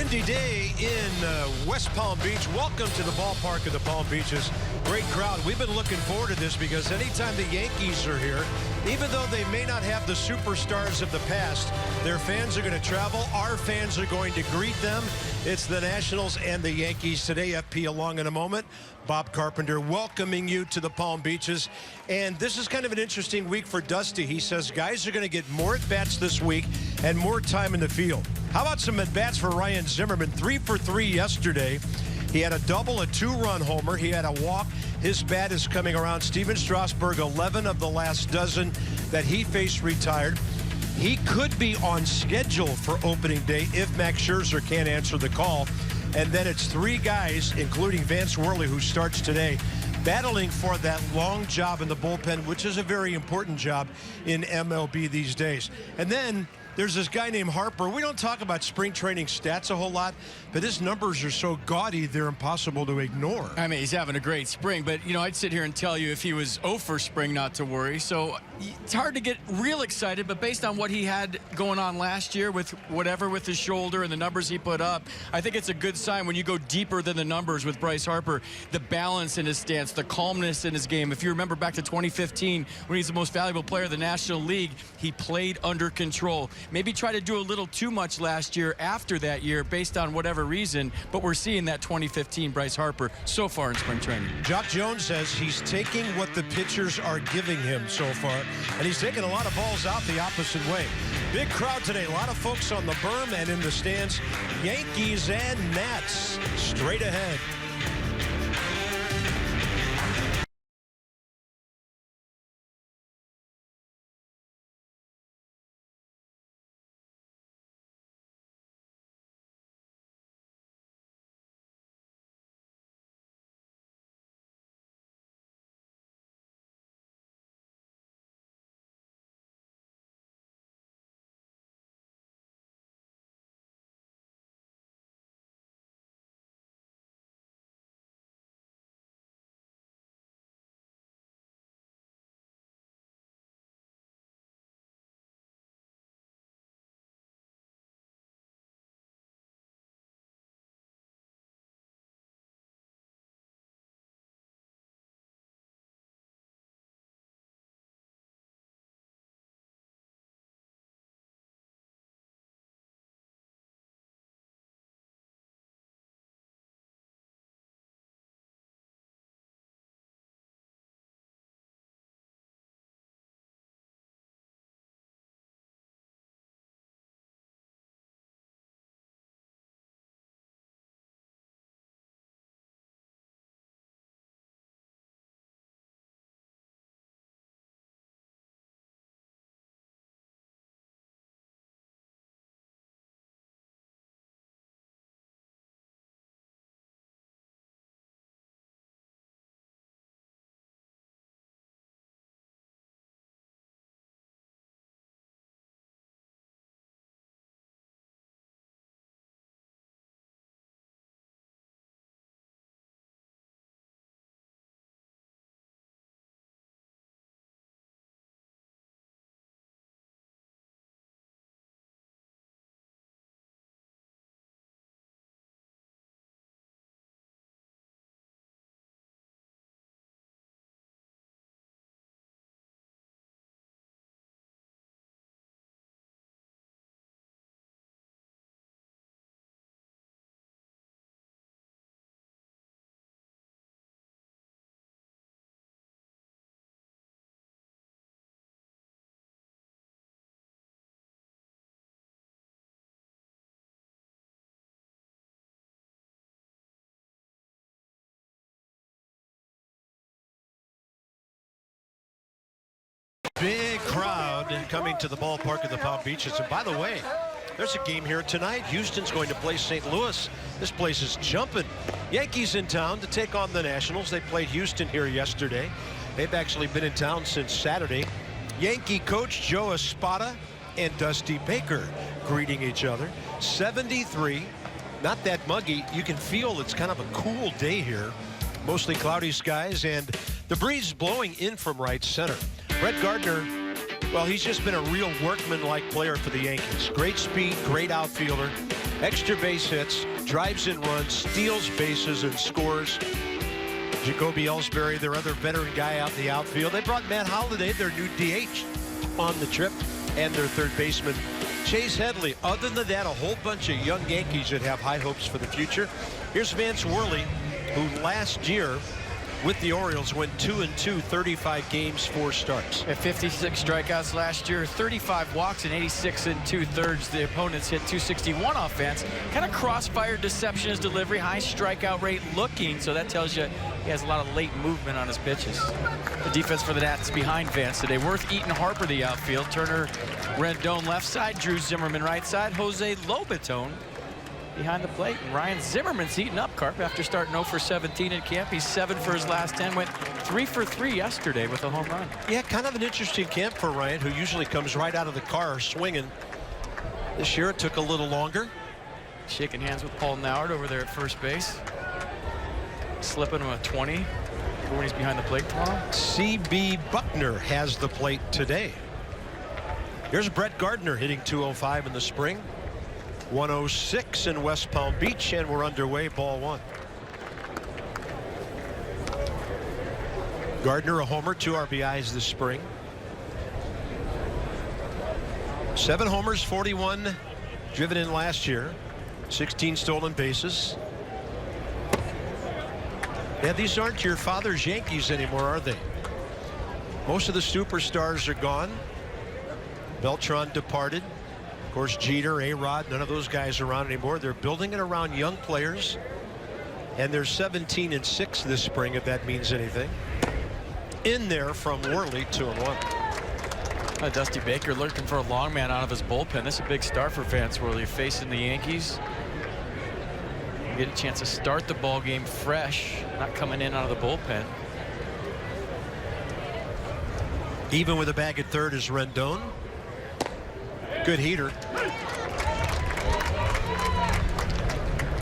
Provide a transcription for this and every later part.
windy day in West Palm Beach. Welcome to the ballpark of the Palm Beaches. Great crowd. We've been looking forward to this because anytime the Yankees are here, even though they may not have the superstars of the past, their fans are going to travel. Our fans are going to greet them. It's the Nationals and the Yankees today. FP along in a moment. Bob Carpenter welcoming you to the Palm Beaches. And this is kind of an interesting week for Dusty. He says guys are going to get more at-bats this week and more time in the field. How about some at-bats for Ryan Zimmerman? 3 for 3 yesterday. He had a double, a 2-run homer. He had a walk. His bat is coming around. Steven Strasburg, 11 of the last dozen that he faced retired. He could be on schedule for opening day if Max Scherzer can't answer the call. And then it's 3 guys, including Vance Worley, who starts today, battling for that long job in the bullpen, which is a very important job in MLB these days. And then there's this guy named Harper. We don't talk about spring training stats a whole lot, but his numbers are so gaudy, they're impossible to ignore. I mean, he's having a great spring, but, you know, I'd sit here and tell you if he was 0 for spring, not to worry. So it's hard to get real excited, but based on what he had going on last year with with his shoulder and the numbers he put up, I think it's a good sign when you go deeper than the numbers with Bryce Harper. The balance in his stance, the calmness in his game. If you remember back to 2015, when he's the most valuable player in the National League, he played under control. Maybe tried to do a little too much last year after that year based on whatever reason, but we're seeing that 2015 Bryce Harper so far in spring training. Jock Jones says he's taking what the pitchers are giving him so far, and he's taking a lot of balls out the opposite way. Big crowd today, a lot of folks on the berm and in the stands. Yankees and Nats straight ahead. Big crowd coming to the ballpark of the Palm Beaches. And by the way, there's a game here tonight. Houston's going to play St. Louis. This place is jumping. Yankees in town to take on the Nationals. They played Houston here yesterday. They've actually been in town since Saturday. Yankee coach Joe Espada and Dusty Baker greeting each other. 73, not that muggy. You can feel it's kind of a cool day here. Mostly cloudy skies and the breeze blowing in from right center. Brett Gardner, well, he's just been a real workman-like player for the Yankees. Great speed, great outfielder. Extra base hits, drives and runs, steals bases, and scores. Jacoby Ellsbury, their other veteran guy out in the outfield. They brought Matt Holliday, their new DH, on the trip, and their third baseman, Chase Headley. Other than that, a whole bunch of young Yankees that have high hopes for the future. Here's Vance Worley, who last year with the Orioles went 2-2, 35 games, 4 starts. At 56 strikeouts last year, 35 walks and 86 2/3. The opponents hit 261 offense. Kind of crossfire, deception his delivery, high strikeout rate looking, so that tells you he has a lot of late movement on his pitches. The defense for the Nats behind Vance today. Worth, Eaton, Harper the outfield. Turner, Rendon left side. Drew Zimmerman right side. Jose Lobaton behind the plate. And Ryan Zimmerman's heating up, Carp, after starting 0 for 17 in camp. He's 7 for his last 10. Went 3 for 3 yesterday with a home run. Yeah, kind of an interesting camp for Ryan, who usually comes right out of the car swinging. This year it took a little longer. Shaking hands with Paul Nauert over there at first base. Slipping him a 20 for when he's behind the plate tomorrow. C.B. Buckner has the plate today. Here's Brett Gardner hitting 205 in the spring. 106 in West Palm Beach, and we're underway, ball 1. Gardner a homer, 2 RBIs this spring. 7 homers, 41 driven in last year. 16 stolen bases. Yeah, these aren't your father's Yankees anymore, are they? Most of the superstars are gone. Beltran departed. Of course, Jeter, A-Rod, none of those guys are around anymore. They're building it around young players. And they're 17-6 this spring, if that means anything. In there from Worley, 2-1. Dusty Baker looking for a long man out of his bullpen. This is a big start for Vance Worley facing the Yankees. Get a chance to start the ball game fresh, not coming in out of the bullpen. Even with a bag at third is Rendon. Good heater.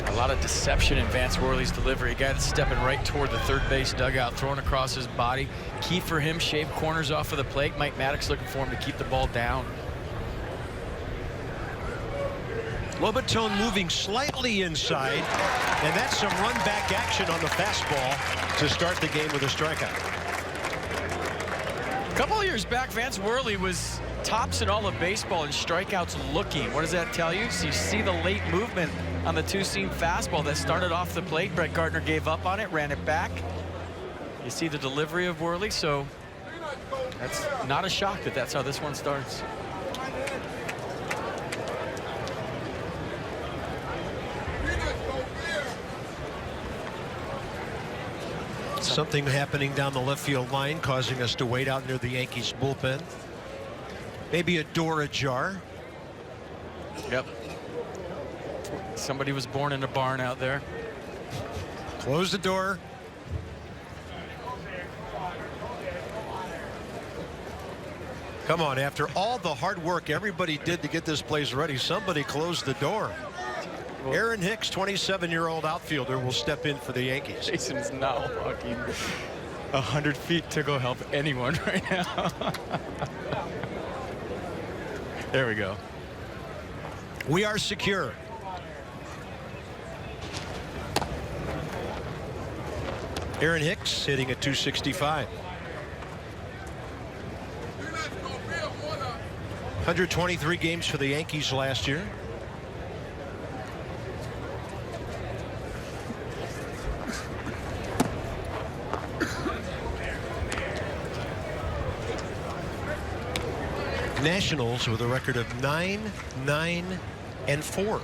A lot of deception in Vance Worley's delivery. A guy that's stepping right toward the third base dugout, throwing across his body. Key for him, shave corners off of the plate. Mike Maddox looking for him to keep the ball down. Lobaton moving slightly inside, and that's some run back action on the fastball to start the game with a strikeout. A couple of years back, Vance Worley was tops in all of baseball in strikeouts looking. What does that tell you? So you see the late movement on the 2-seam fastball that started off the plate. Brett Gardner gave up on it, ran it back. You see the delivery of Worley, so that's not a shock that that's how this one starts. Something happening down the left field line, causing us to wait out near the Yankees bullpen. Maybe a door ajar. Yep. Somebody was born in a barn out there. Close the door. Come on, after all the hard work everybody did to get this place ready, somebody closed the door. Aaron Hicks, 27-year-old outfielder, will step in for the Yankees. Jason's not walking 100 feet to go help anyone right now. There we go. We are secure. Aaron Hicks hitting at 265. 123 games for the Yankees last year. Nationals with a record of 9-9-4.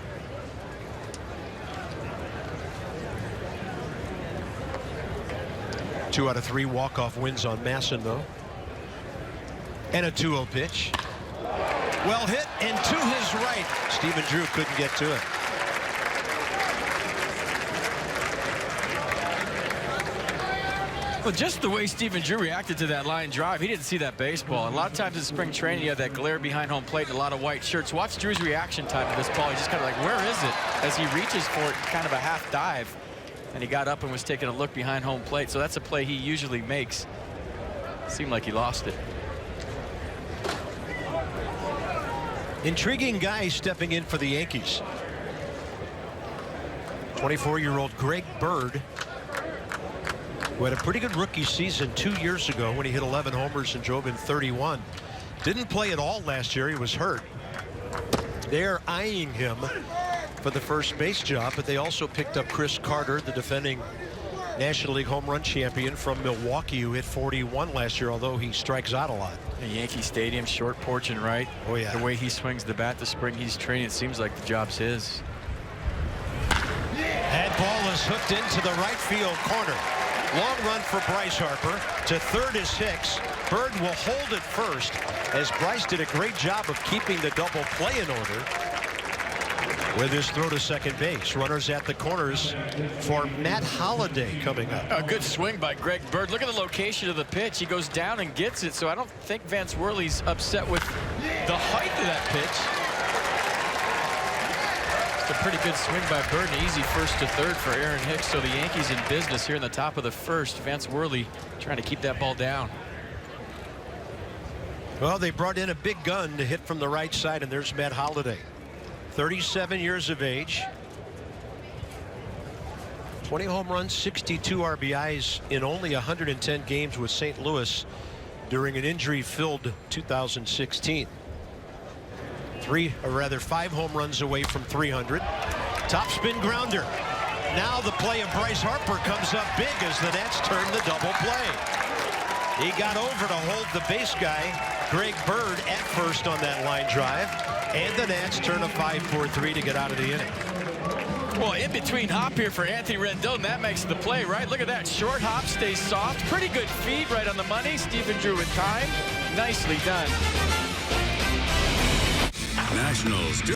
Two out of 3 walk-off wins on Masson, though. And a 2-0 pitch. Well hit and to his right. Stephen Drew couldn't get to it. Well, just the way Stephen Drew reacted to that line drive, he didn't see that baseball. A lot of times in spring training, you have that glare behind home plate and a lot of white shirts. Watch Drew's reaction time to this ball. He's just kind of like, where is it? As he reaches for it, kind of a half dive. And he got up and was taking a look behind home plate. So that's a play he usually makes. Seemed like he lost it. Intriguing guy stepping in for the Yankees. 24-year-old Greg Bird, who had a pretty good rookie season 2 years ago when he hit 11 homers and drove in 31. Didn't play at all last year. He was hurt. They're eyeing him for the first base job, but they also picked up Chris Carter, the defending National League home run champion from Milwaukee, who hit 41 last year, although he strikes out a lot. Yankee Stadium, short porch and right. Oh, yeah. The way he swings the bat this spring he's training, it seems like the job's his. That ball is hooked into the right field corner. Long run for Bryce Harper. To third is Hicks. Bird will hold it first, as Bryce did a great job of keeping the double play in order with his throw to second base. Runners at the corners for Matt Holliday coming up. A good swing by Greg Bird. Look at the location of the pitch. He goes down and gets it, so I don't think Vance Worley's upset with the height of that pitch. It's a pretty good swing by Bird. An easy first to third for Aaron Hicks. So the Yankees in business here in the top of the first. Vance Worley trying to keep that ball down. Well, they brought in a big gun to hit from the right side, and there's Matt Holliday. 37 years of age. 20 home runs, 62 RBIs in only 110 games with St. Louis during an injury-filled 2016. 5 home runs away from 300. Top spin grounder. Now the play of Bryce Harper comes up big as the Nats turn the double play. He got over to hold the base guy, Greg Bird, at first on that line drive. And the Nats turn a 5-4-3 to get out of the inning. Well, in between hop here for Anthony Rendon. That makes the play, right? Look at that. Short hop, stays soft. Pretty good feed right on the money. Stephen Drew with time. Nicely done. Nationals.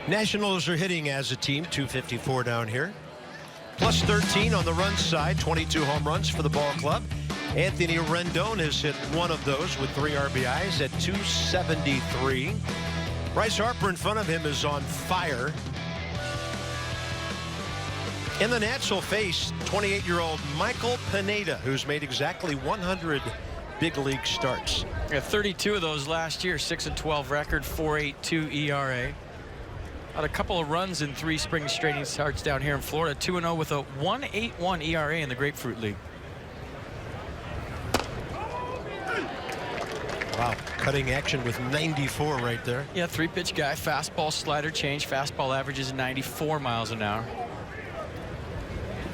Nationals are hitting as a team, 254 down here. Plus 13 on the run side, 22 home runs for the ball club. Anthony Rendon has hit one of those with 3 RBIs at 273. Bryce Harper in front of him is on fire. And the Nats will face 28-year-old Michael Pineda, who's made exactly 100 big league starts. Yeah, 32 of those last year. 6-12 record, 4.82 ERA. Had a couple of runs in 3 spring training starts down here in Florida. 2-0 with a 1.81 ERA in the Grapefruit League. Wow, cutting action with 94 right there. Yeah, 3-pitch guy. Fastball, slider, change. Fastball averages 94 miles an hour.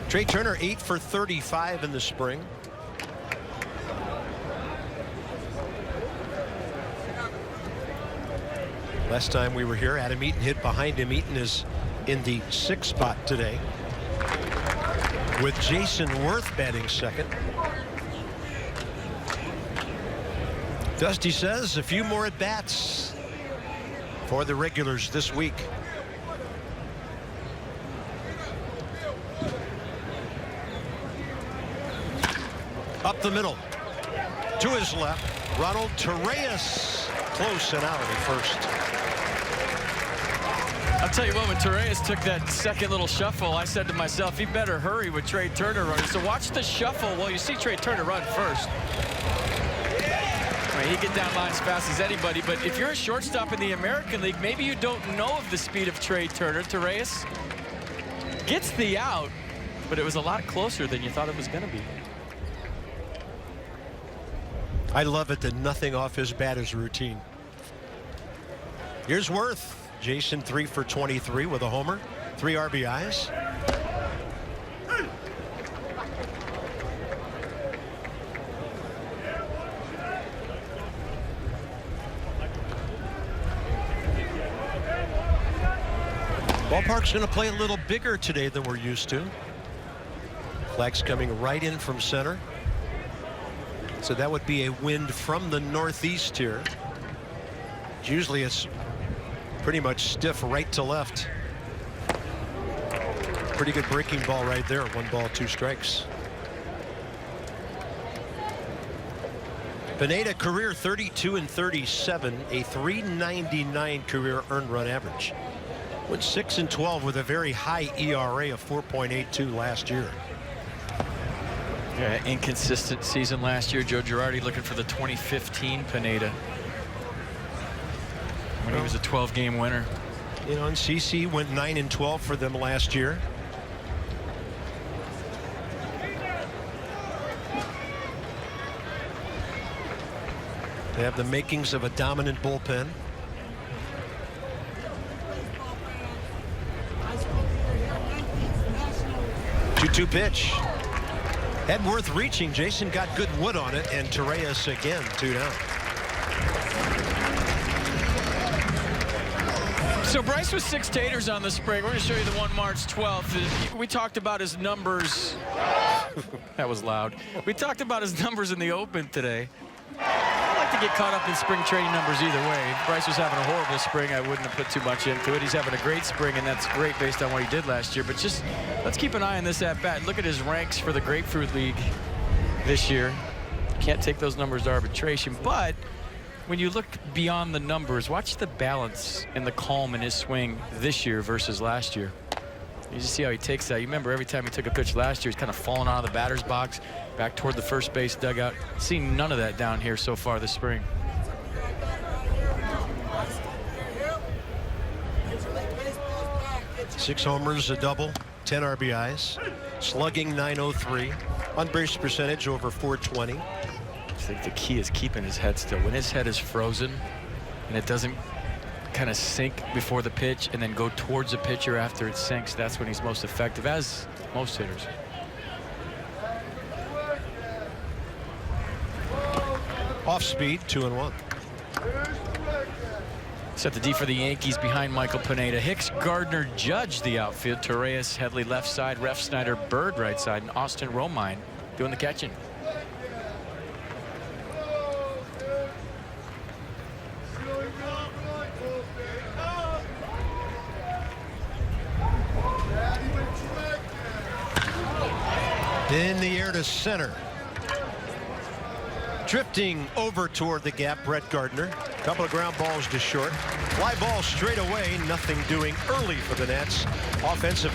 Trey Turner 8 for 35 in the spring. Last time we were here, Adam Eaton hit behind him. Eaton is in the 6th spot today, with Jason Worth batting second. Dusty says a few more at bats for the regulars this week. Up the middle to his left, Ronald Torreyes, close and out at first. I'll tell you what, when Torreyes took that second little shuffle, I said to myself, he better hurry with Trey Turner running. So watch the shuffle. Well, you see Trey Turner run first. I mean, he get down line as fast as anybody, but if you're a shortstop in the American League, maybe you don't know of the speed of Trey Turner. Torreyes gets the out, but it was a lot closer than you thought it was going to be. I love it that nothing off his bat is routine. Here's Worth. Jason 3 for 23 with a homer, 3 RBIs. Ballpark's going to play a little bigger today than we're used to. Flag's coming right in from center. So that would be a wind from the northeast here. Usually it's pretty much stiff right to left. Pretty good breaking ball right there. 1 ball, 2 strikes. Pineda career 32 and 37, a .399 career earned run average. Went 6 and 12 with a very high ERA of 4.82 last year. Yeah, inconsistent season last year. Joe Girardi looking for the 2015 Pineda when he was a 12-game winner. You know, and CC went 9 and 12 for them last year. They have the makings of a dominant bullpen. 2-2 pitch. Edworth reaching. Jason got good wood on it, and Torreyes again 2 down. So Bryce was 6 taters on the spring. We're going to show you the one March 12th. We talked about his numbers. That was loud. We talked about his numbers in the open today. I like to get caught up in spring training numbers either way. If Bryce was having a horrible spring, I wouldn't have put too much into it. He's having a great spring, and that's great based on what he did last year. But just let's keep an eye on this at bat. Look at his ranks for the Grapefruit League this year. Can't take those numbers to arbitration, but when you look beyond the numbers, watch the balance and the calm in his swing this year versus last year. You just see how he takes that. You remember every time he took a pitch last year, he's kind of falling out of the batter's box, back toward the first base dugout. Seen none of that down here so far this spring. Six homers, a double, 10 RBIs, slugging .903, on base percentage over .420. I think the key is keeping his head still. When his head is frozen and it doesn't kind of sink before the pitch and then go towards the pitcher after it sinks, that's when he's most effective, as most hitters. Off speed, 2-1. Set the D for the Yankees behind Michael Pineda. Hicks, Gardner, Judge the outfield. Torreyes, Headley left side. Ref Snyder, Bird right side. And Austin Romine doing the catching. In the air to center. Drifting over toward the gap, Brett Gardner. Couple of ground balls to short. Fly ball straight away. Nothing doing early for the Nats. Offensive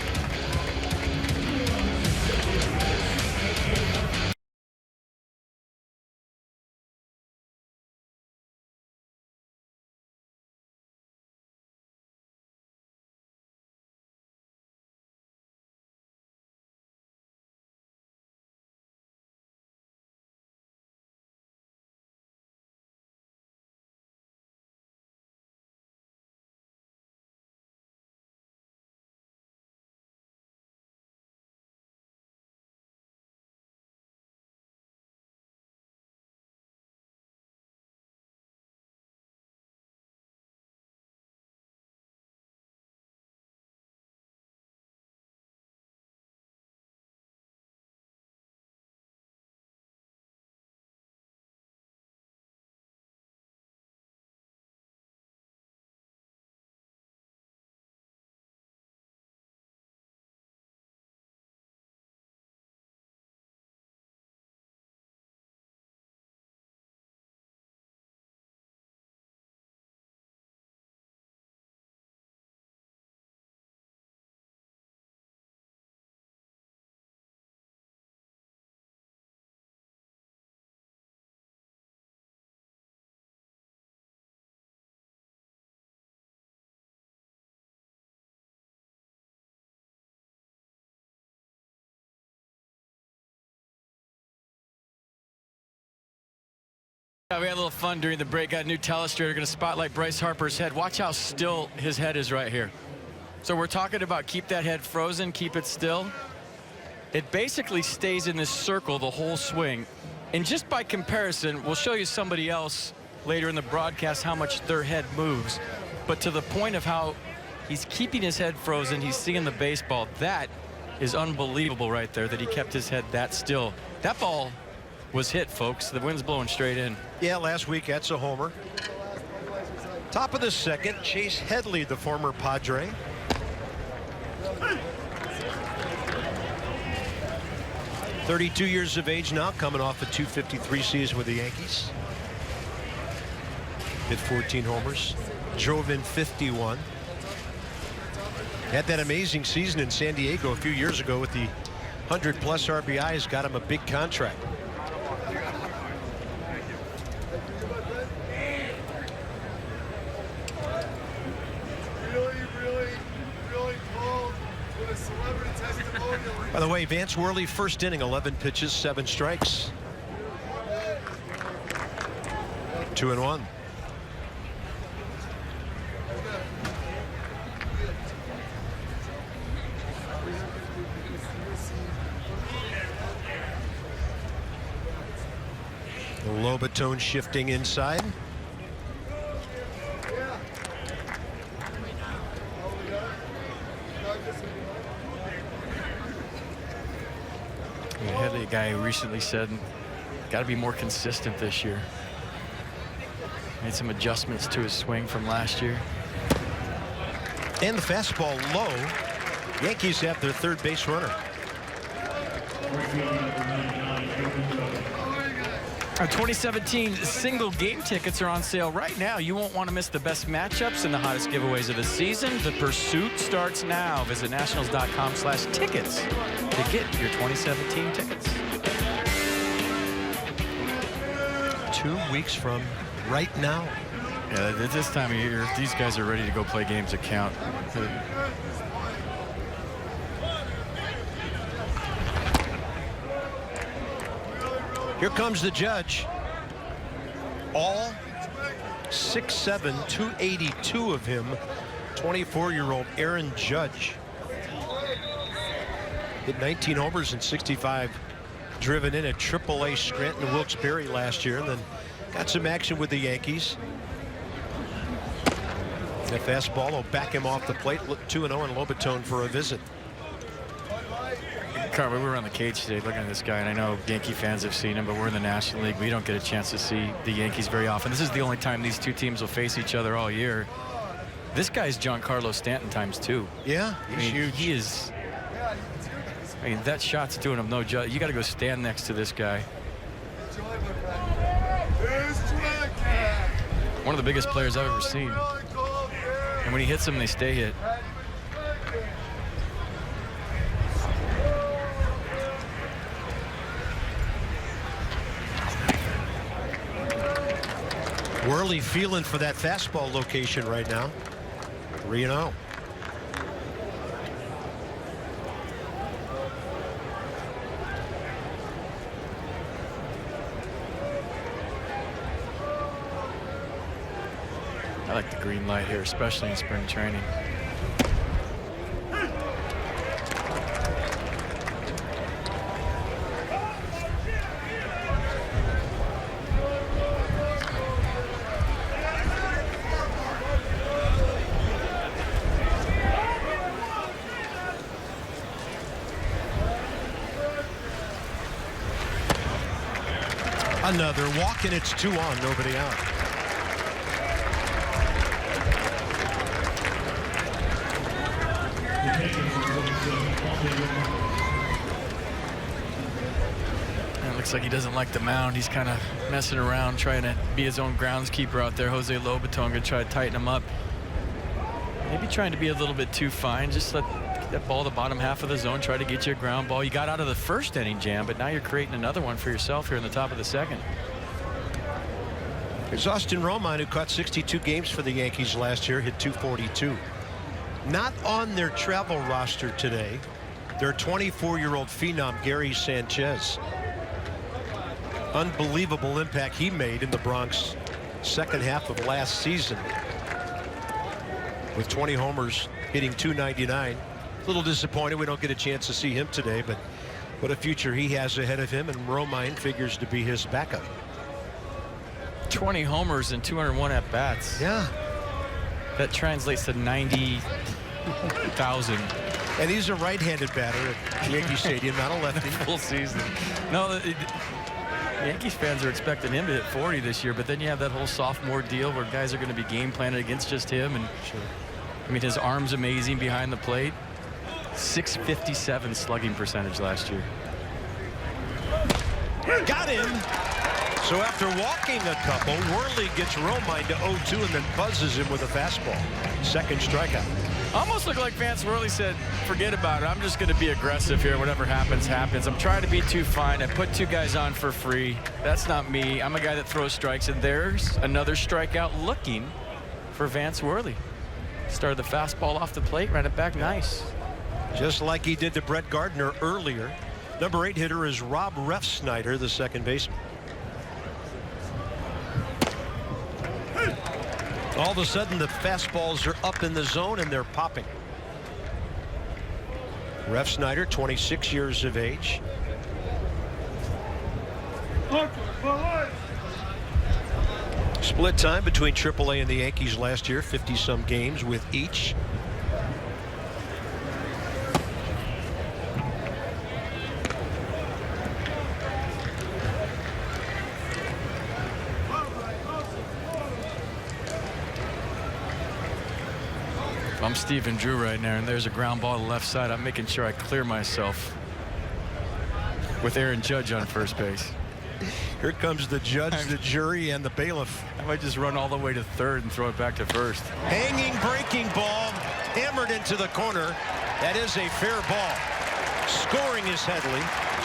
Yeah, we had a little fun during the break. Got a new telestrator. Going to spotlight Bryce Harper's head. Watch how still his head is right here. So we're talking about keep that head frozen, keep it still. It basically stays in this circle the whole swing. And just by comparison, we'll show you somebody else later in the broadcast how much their head moves. But to the point of how he's keeping his head frozen, he's seeing the baseball. That is unbelievable right there, that he kept his head that still. That ball was hit, folks. The wind's blowing straight in. Yeah, last week that's a homer. Top of the second, Chase Headley, the former Padre. "32 years of age now, coming off a .253 season with the Yankees. Hit 14 homers, drove in 51. Had that amazing season in San Diego a few years ago with the 100+ RBIs, got him a big contract. By the way, Vance Worley, first inning, 11 pitches, 7 strikes. 2-1. Lobatone shifting inside. We had a guy who recently said, got to be more consistent this year. Made some adjustments to his swing from last year. And the fastball low. Yankees have their third base runner. Our 2017 single game tickets are on sale right now. You won't want to miss the best matchups and the hottest giveaways of the season. The pursuit starts now. Visit nationals.com/tickets to get your 2017 tickets. 2 weeks from right now. Yeah, at this time of year, these guys are ready to go play games that count. Here comes the judge. All 6'7", 282 of him. 24-year-old Aaron Judge. Hit 19 homers and 65 driven in at AAA Scranton Wilkes-Barre last year, and then got some action with the Yankees. The fastball will back him off the plate. 2-0 and Lobatone for a visit. Carver, we were on the cage today looking at this guy, and I know Yankee fans have seen him, but we're in the National League. We don't get a chance to see the Yankees very often. This is the only time these two teams will face each other all year. This guy's Giancarlo Stanton times 2. Yeah, he's huge. He is. I mean, that shot's doing him no justice. You got to go stand next to this guy. One of the biggest players I've ever seen. And when he hits them, they stay hit. Worley feeling for that fastball location right now. 3-0. I like the green light here, especially in spring training. Another walk, and it's 2 on, nobody out. It looks like he doesn't like the mound. He's kind of messing around, trying to be his own groundskeeper out there. Jose Lobatone going to try to tighten him up. Maybe trying to be a little bit too fine. Just let that ball the bottom half of the zone, try to get you a ground ball. You got out of the first inning jam, but now you're creating another one for yourself here in the top of the second. There's Austin Romine, who caught 62 games for the Yankees last year, hit 242. Not on their travel roster today, their 24-year-old phenom, Gary Sanchez. unbelievable impact he made in the Bronx second half of last season with 20 homers, hitting .299. A little disappointed we don't get a chance to see him today, but what a future he has ahead of him, and Romine figures to be his backup. 20 homers and 201 at bats. Yeah, that translates to 90,000. and he's a right-handed batter at Yankee Stadium, not a lefty. Full season. No, the Yankees fans are expecting him to hit 40 this year, but then you have that whole sophomore deal where guys are going to be game planted against just him. And Sure. I mean, his arm's amazing behind the plate. .657 slugging percentage last year. Got him. So after walking a couple, Worley gets Romine to 0-2 and then buzzes him with a fastball. Second strikeout. Almost looked like Vance Worley said, forget about it. I'm just going to be aggressive here. Whatever happens, happens. I'm trying to be too fine. I put 2 guys on for free. That's not me. I'm a guy that throws strikes. And there's another strikeout looking for Vance Worley. Started the fastball off the plate, ran it back nice. Just like he did to Brett Gardner earlier. Number 8 hitter is Rob Refsnyder, the second baseman. All of a sudden, the fastballs are up in the zone and they're popping. Refsnyder, 26 years of age. Split time between AAA and the Yankees last year, 50-some games with each. I'm Stephen Drew right now, and there's a ground ball to the left side. I'm making sure I clear myself with Aaron Judge on first base. Here comes the judge, the jury, and the bailiff. I might just run all the way to third and throw it back to first. Hanging breaking ball, hammered into the corner. That is a fair ball. Scoring is Headley.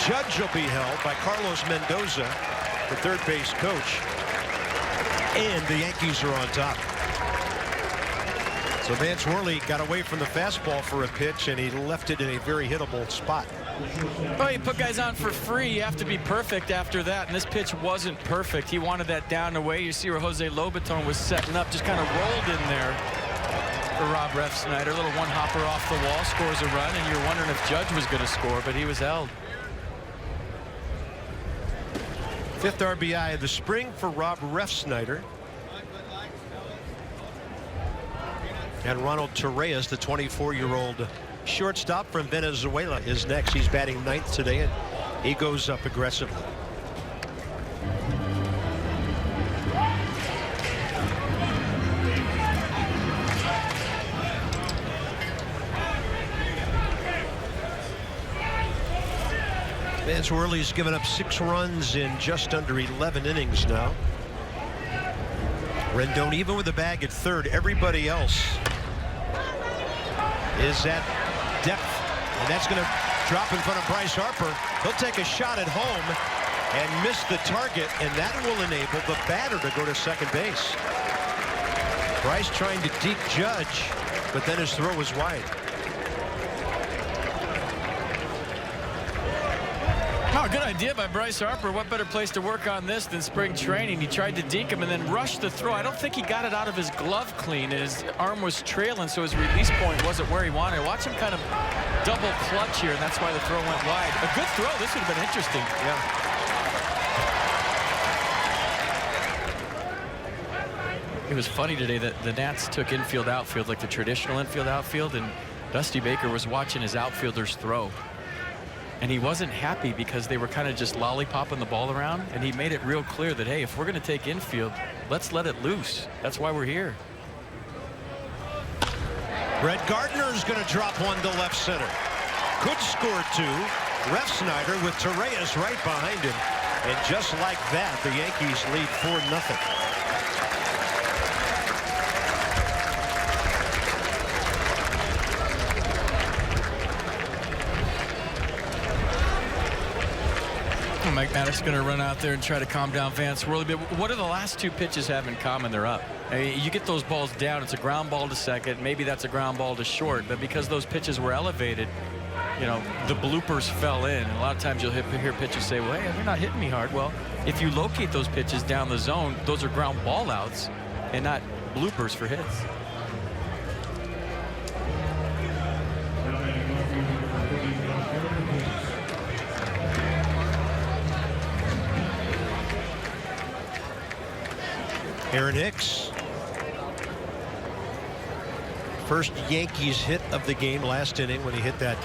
Judge will be held by Carlos Mendoza, the third base coach. And the Yankees are on top. So Vance Worley got away from the fastball for a pitch, and he left it in a very hittable spot. Well, you put guys on for free. You have to be perfect after that, and this pitch wasn't perfect. He wanted that down and away. You see where Jose Lobaton was setting up, just kind of rolled in there for Rob Refsnyder. A little one-hopper off the wall, scores a run, and you're wondering if Judge was going to score, but he was held. 5th RBI of the spring for Rob Refsnyder. And Ronald Torreyes, the 24-year-old shortstop from Venezuela, is next. He's batting 9th today, and he goes up aggressively. Vance Worley's given up 6 runs in just under 11 innings now. Rendon even with the bag at third. Everybody else is at depth, and that's going to drop in front of Bryce Harper. He'll take a shot at home and miss the target, and that will enable the batter to go to second base. Bryce trying to deke Judge, but then his throw was wide. Oh, good idea by Bryce Harper. What better place to work on this than spring training? He tried to deke him and then rushed the throw. I don't think he got it out of his glove clean. His arm was trailing, so his release point wasn't where he wanted. Watch him kind of double clutch here, and that's why the throw went wide. A good throw. This would have been interesting. Yeah. It was funny today that the Nats took infield outfield like the traditional infield outfield, and Dusty Baker was watching his outfielders throw. And he wasn't happy because they were kind of just lollipopping the ball around, and he made it real clear that, hey, if we're going to take infield, let's let it loose. That's why we're here. Brett Gardner is going to drop one to left center. Could score 2. Refsnyder with Torreyes right behind him. And just like that, the Yankees lead 4-0. Mike Maddox going to run out there and try to calm down Vance Worley. But what do the last 2 pitches have in common? They're up. I mean, you get those balls down, it's a ground ball to second. Maybe that's a ground ball to short. But because those pitches were elevated, the bloopers fell in. And a lot of times you'll hear pitchers say, well, hey, they're not hitting me hard. Well, if you locate those pitches down the zone, those are ground ball outs and not bloopers for hits. Aaron Hicks. First Yankees hit of the game last inning when he hit that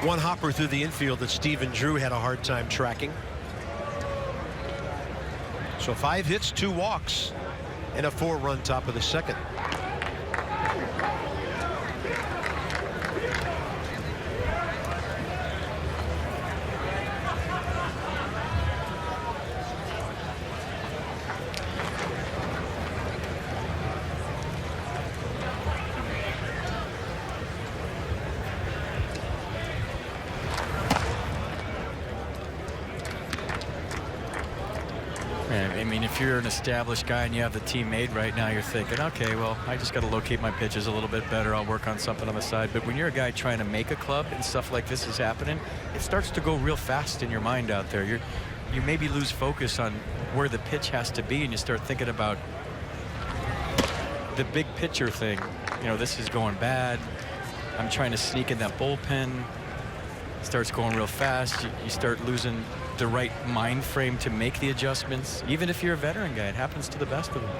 one hopper through the infield that Stephen Drew had a hard time tracking. So 5 hits, 2 walks, and a 4-run top of the second. I mean, if you're an established guy and you have the team made right now, you're thinking, okay, well, I just got to locate my pitches a little bit better. I'll work on something on the side. But when you're a guy trying to make a club and stuff like this is happening, it starts to go real fast in your mind out there. You maybe lose focus on where the pitch has to be, and you start thinking about the big picture thing. This is going bad. I'm trying to sneak in that bullpen. It starts going real fast. You start losing the right mind frame to make the adjustments. Even if you're a veteran guy, it happens to the best of them.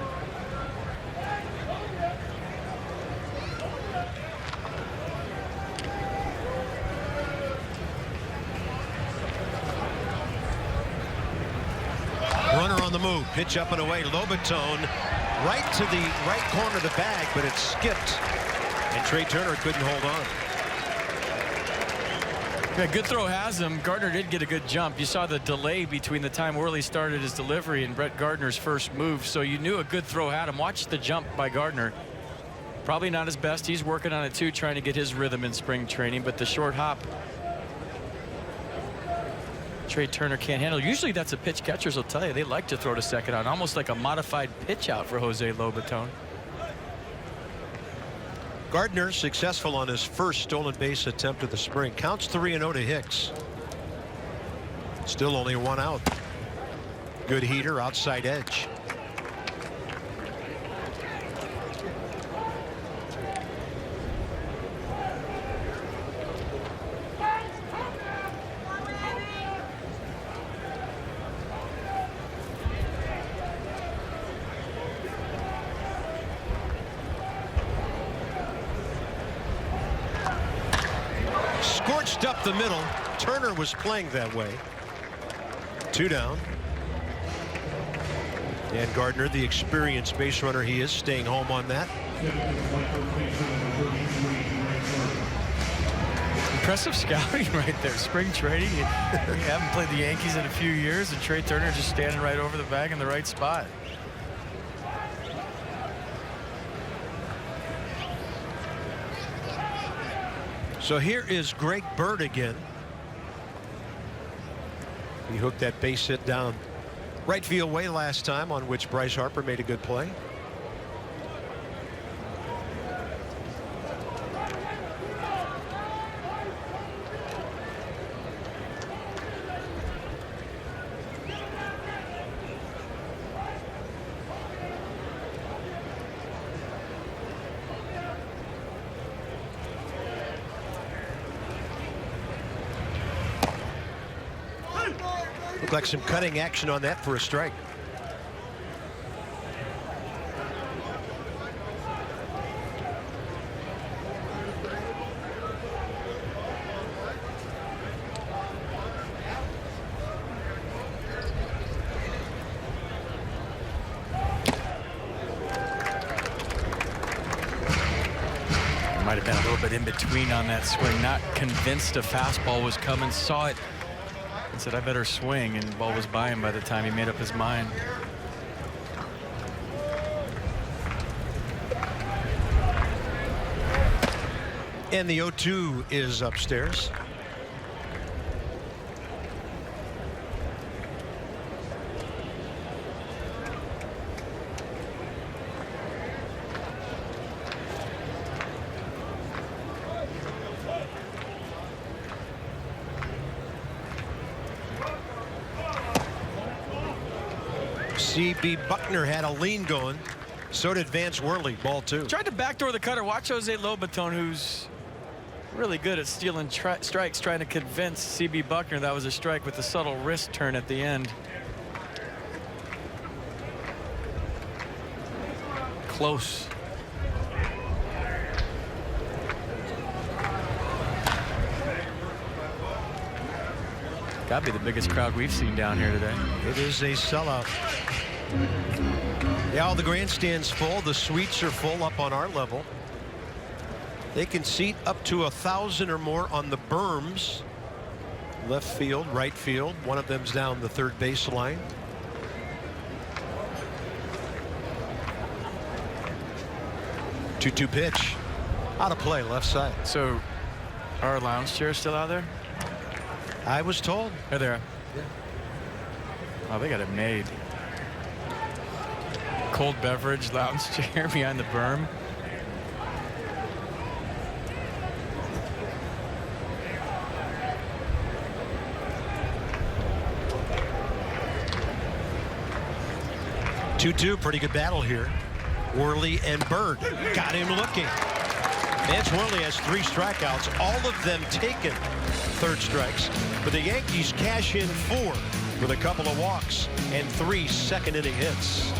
Runner on the move. Pitch up and away. Lobaton right to the right corner of the bag, but it skipped. And Trey Turner couldn't hold on. Yeah, good throw has him. Gardner did get a good jump. You saw the delay between the time Worley started his delivery and Brett Gardner's first move, so you knew a good throw had him. Watch the jump by Gardner. Probably not his best. He's working on it too, trying to get his rhythm in spring training, but the short hop Trey Turner can't handle. Usually that's a pitch catchers will tell you. They like to throw to second on, almost like a modified pitch out for Jose Lobaton. Gardner successful on his first stolen base attempt of the spring. Counts 3-0 to Hicks. Still only 1 out. Good heater, outside edge. Scorched up the middle. Turner was playing that way. 2 down. And Gardner, the experienced base runner he is, staying home on that. Impressive scouting right there. Spring training. You haven't played the Yankees in a few years, and Trey Turner just standing right over the bag in the right spot. So here is Greg Bird again. He hooked that base hit down right field way last time, on which Bryce Harper made a good play. Looked like some cutting action on that for a strike. Might have been a little bit in between on that swing. Not convinced a fastball was coming. Saw it and said, I better swing, and the ball was by him by the time he made up his mind. And the 0-2 is upstairs. C.B. Buckner had a lean going. So did Vance Worley, ball 2. Tried to backdoor the cutter. Watch Jose Lobaton, who's really good at stealing strikes, trying to convince C.B. Buckner that was a strike with a subtle wrist turn at the end. Close. Got to be the biggest crowd we've seen down here today. It is a sellout. Yeah, all the grandstands full. The suites are full up on our level. They can seat up to 1,000 or more on the berms. Left field, right field. One of them's down the third baseline. Two-two pitch. Out of play, left side. So, our lounge chair still out there? I was told. Are there? Yeah. Oh, they got it made. Cold beverage lounge chair behind the berm. Two-two, pretty good battle here. Worley and Bird got him looking. Vance Worley has 3 strikeouts, all of them taken third strikes. But the Yankees cash in 4 with a couple of walks and 3 second-inning hits.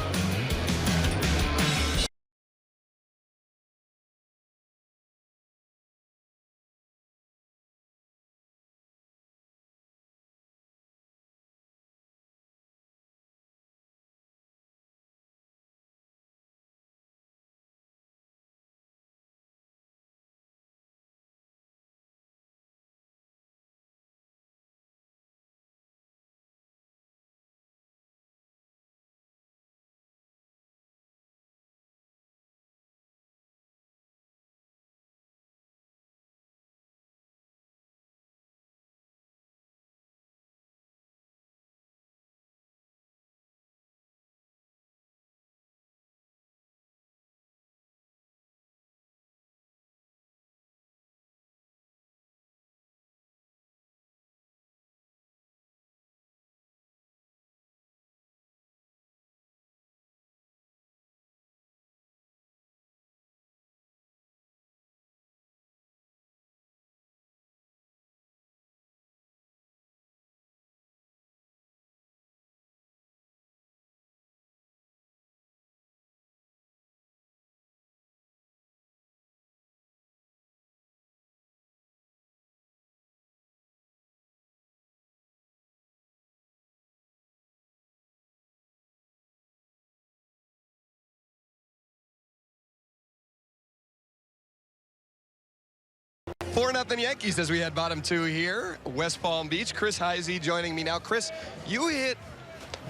Four 4-0 Yankees as we head bottom 2 here. West Palm Beach. Chris Heisey joining me now. Chris, you hit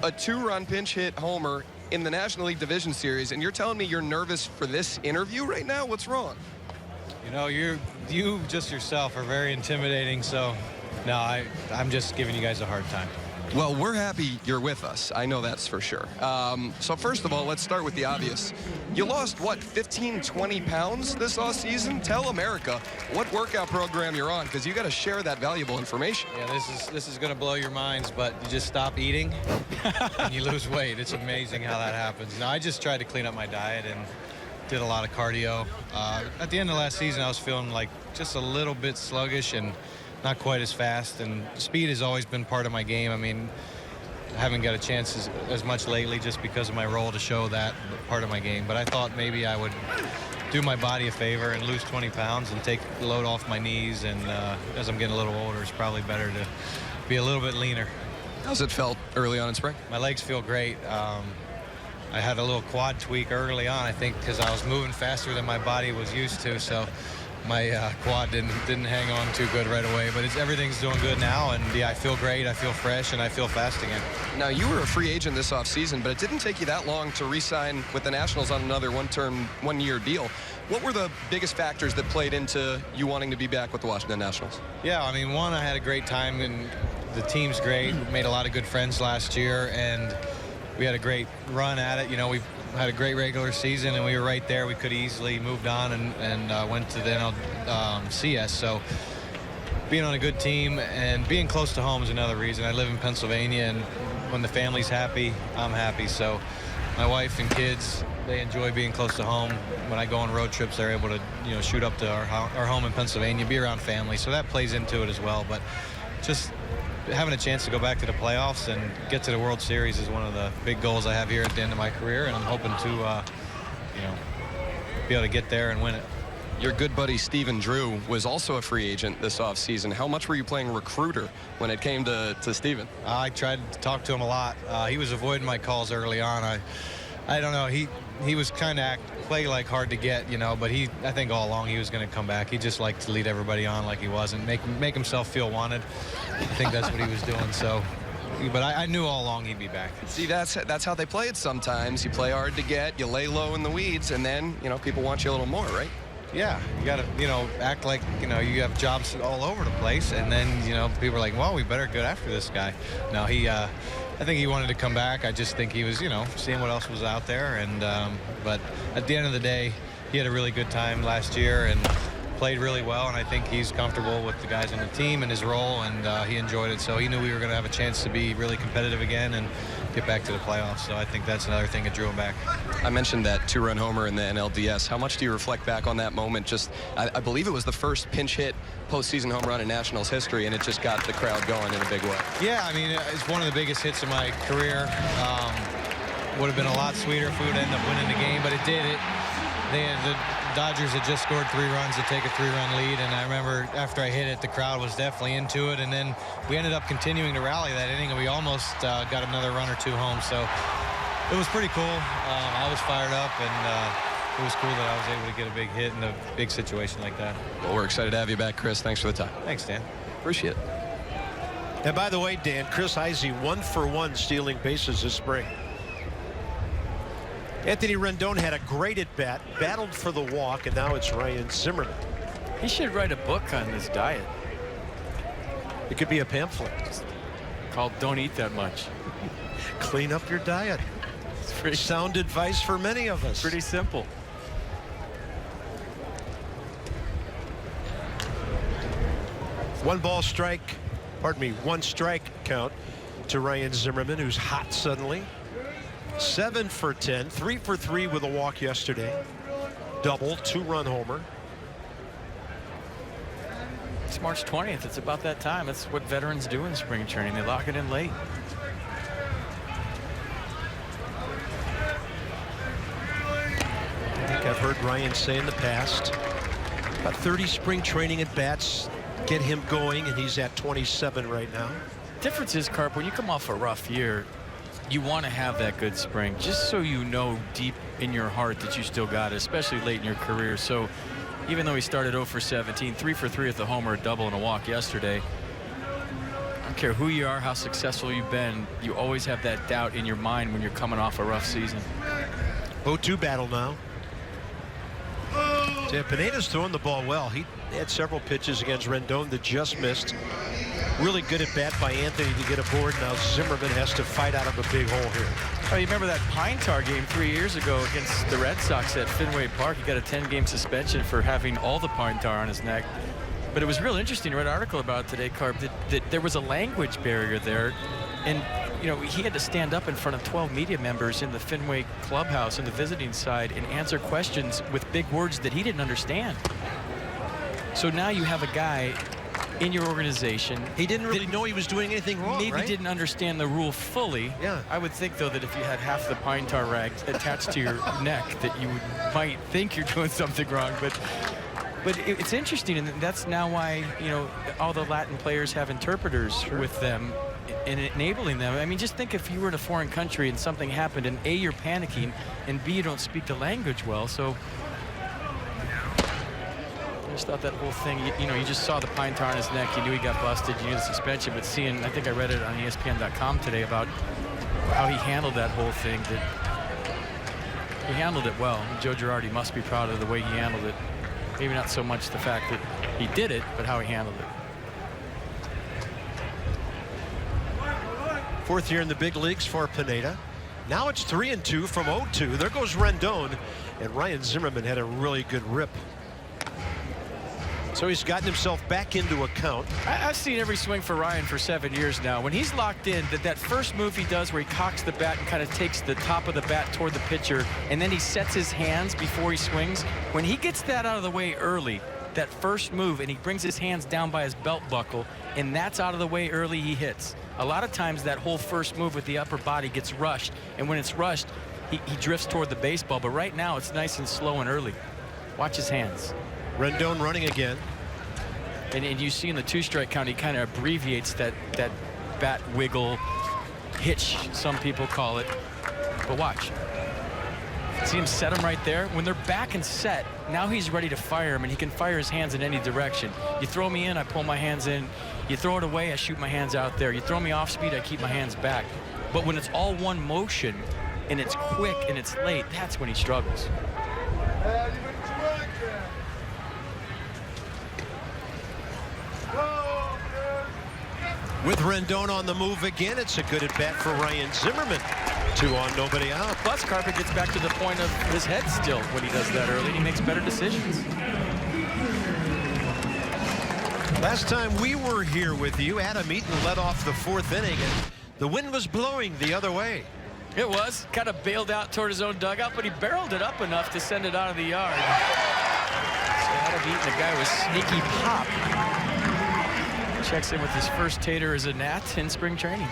a 2-run pinch hit homer in the National League Division Series, and you're telling me you're nervous for this interview right now? What's wrong? You know, you just yourself are very intimidating, so no, I'm just giving you guys a hard time. Well, we're happy you're with us. I know that's for sure. So first of all, let's start with the obvious. You lost, what, 15, 20 pounds this offseason? Tell America what workout program you're on, because you got to share that valuable information. Yeah, this is going to blow your minds, but you just stop eating and you lose weight. It's amazing how that happens. Now, I just tried to clean up my diet and did a lot of cardio. At the end of last season, I was feeling like just a little bit sluggish and not quite as fast, and speed has always been part of my game. I mean, I haven't got a chance as much lately just because of my role to show that part of my game. But I thought maybe I would do my body a favor and lose 20 pounds and take the load off my knees. And as I'm getting a little older, it's probably better to be a little bit leaner. How's it felt early on in spring? My legs feel great. I had a little quad tweak early on, I think, because I was moving faster than my body was used to. So my quad didn't hang on too good right away, but everything's doing good now, and yeah, I feel great, I feel fresh, and I feel fast again. Now, you were a free agent this offseason, but it didn't take you that long to re-sign with the Nationals on another one-year deal. What were the biggest factors that played into you wanting to be back with the Washington Nationals? Yeah, I mean, one, I had a great time, and the team's great. We made a lot of good friends last year, and we had a great run at it. You know, we had a great regular season, and we were right there. We could have easily moved on and went to the NLCS. So being on a good team and being close to home is another reason. I live in Pennsylvania, and when the family's happy, I'm happy. So my wife and kids, they enjoy being close to home. When I go on road trips, they're able to, shoot up to our home in Pennsylvania, be around family. So that plays into it as well. But just having a chance to go back to the playoffs and get to the World Series is one of the big goals I have here at the end of my career, and I'm hoping to, be able to get there and win it. Your good buddy Stephen Drew was also a free agent this offseason. How much were you playing recruiter when it came to Stephen? I tried to talk to him a lot. He was avoiding my calls early on. I don't know. He was kind of play like hard to get, but I think all along he was going to come back. He just liked to lead everybody on like he was and make himself feel wanted. I think that's what he was doing. So, but I knew all along he'd be back. See, that's how they play it sometimes. You play hard to get, you lay low in the weeds, and then, people want you a little more, right? Yeah, you got to, act like, you have jobs all over the place, and then, people are like, well, we better go after this guy. No, I think he wanted to come back. I just think he was, seeing what else was out there, and but at the end of the day, he had a really good time last year and played really well, and I think he's comfortable with the guys on the team and his role, and he enjoyed it. So he knew we were going to have a chance to be really competitive again and get back to the playoffs. So I think that's another thing that drew him back. I mentioned that two-run homer in the NLDS. How much do you reflect back on that moment? Just, I believe it was the first pinch hit postseason home run in Nationals history, and it just got the crowd going in a big way. Yeah, I mean, it's one of the biggest hits of my career. Would have been a lot sweeter if we would end up winning the game, but it did. The Dodgers had just scored 3 runs to take a 3-run lead, and I remember after I hit it, the crowd was definitely into it, and then we ended up continuing to rally that inning, and we almost got another run or 2 home. So it was pretty cool. I was fired up, and it was cool that I was able to get a big hit in a big situation like that. Well, we're excited to have you back, Chris. Thanks for the time. Thanks, Dan. Appreciate it. And by the way, Dan, Chris Heisey 1-for-1 stealing bases this spring. Anthony Rendon had a great at-bat, battled for the walk, and now it's Ryan Zimmerman. He should write a book on this diet. It could be a pamphlet. Called Don't Eat That Much. Clean up your diet. It's pretty sound advice for many of us. Pretty simple. One strike count to Ryan Zimmerman, who's hot suddenly. 7 for 10, 3 for 3 with a walk yesterday. Double, 2-run homer. It's March 20th. It's about that time. That's what veterans do in spring training. They lock it in late. I think I've heard Ryan say in the past, about 30 spring training at bats get him going, and he's at 27 right now. Difference is, Carp, when you come off a rough year, you want to have that good spring, just so you know deep in your heart that you still got it, especially late in your career. So even though he started 0 for 17, 3 for 3 with a homer, a double, and a walk yesterday, I don't care who you are, how successful you've been, you always have that doubt in your mind when you're coming off a rough season. 0-2 battle now. Yeah, Pineda's throwing the ball well. He had several pitches against Rendon that just missed. Really good at bat by Anthony to get aboard. Now Zimmerman has to fight out of a big hole here. Oh, you remember that Pine Tar game 3 years ago against the Red Sox at Fenway Park? He got a 10-game suspension for having all the pine tar on his neck. But it was real interesting. I read an article about it today, Carp, that there was a language barrier there. And, he had to stand up in front of 12 media members in the Fenway clubhouse on the visiting side and answer questions with big words that he didn't understand. So now you have a guy in your organization. He didn't really know he was doing anything wrong, maybe right? Didn't understand the rule fully. Yeah. I would think, though, that if you had half the pine tar rag attached to your neck, that you might think you're doing something wrong. But it's interesting, and that's now why, all the Latin players have interpreters with them and enabling them. I mean, just think if you were in a foreign country and something happened, and A, you're panicking, and B, you don't speak the language well. So I just thought that whole thing, you just saw the pine tar on his neck. You knew he got busted. You knew the suspension. But seeing, I think I read it on ESPN.com today about how he handled that whole thing. That he handled it well. Joe Girardi must be proud of the way he handled it. Maybe not so much the fact that he did it, but how he handled it. 4th year in the big leagues for Pineda. Now it's 3-2 from 0-2. There goes Rendon, and Ryan Zimmerman had a really good rip. So he's gotten himself back into a count. I've seen every swing for Ryan for 7 years now. When he's locked in, that first move he does where he cocks the bat and kind of takes the top of the bat toward the pitcher, and then he sets his hands before he swings. When he gets that out of the way early, that first move, and he brings his hands down by his belt buckle, and that's out of the way early, he hits. A lot of times that whole first move with the upper body gets rushed, and when it's rushed, he drifts toward the baseball. But right now, it's nice and slow and early. Watch his hands. Rendon running again. And you see in the 2-strike count, he kind of abbreviates that bat wiggle, hitch, some people call it. But watch. See him set him right there? When they're back and set, now he's ready to fire him, and he can fire his hands in any direction. You throw me in, I pull my hands in. You throw it away, I shoot my hands out there. You throw me off speed, I keep my hands back. But when it's all one motion, and it's quick and it's late, that's when he struggles. With Rendon on the move again, it's a good at bat for Ryan Zimmerman. 2 on, nobody out. Plus, Carpet gets back to the point of his head still when he does that early. He makes better decisions. Last time we were here with you, Adam Eaton led off the 4th inning, and the wind was blowing the other way. It was. Kind of bailed out toward his own dugout, but he barreled it up enough to send it out of the yard. So Adam Eaton, the guy with sneaky pop, checks in with his first tater as a Nat in spring training.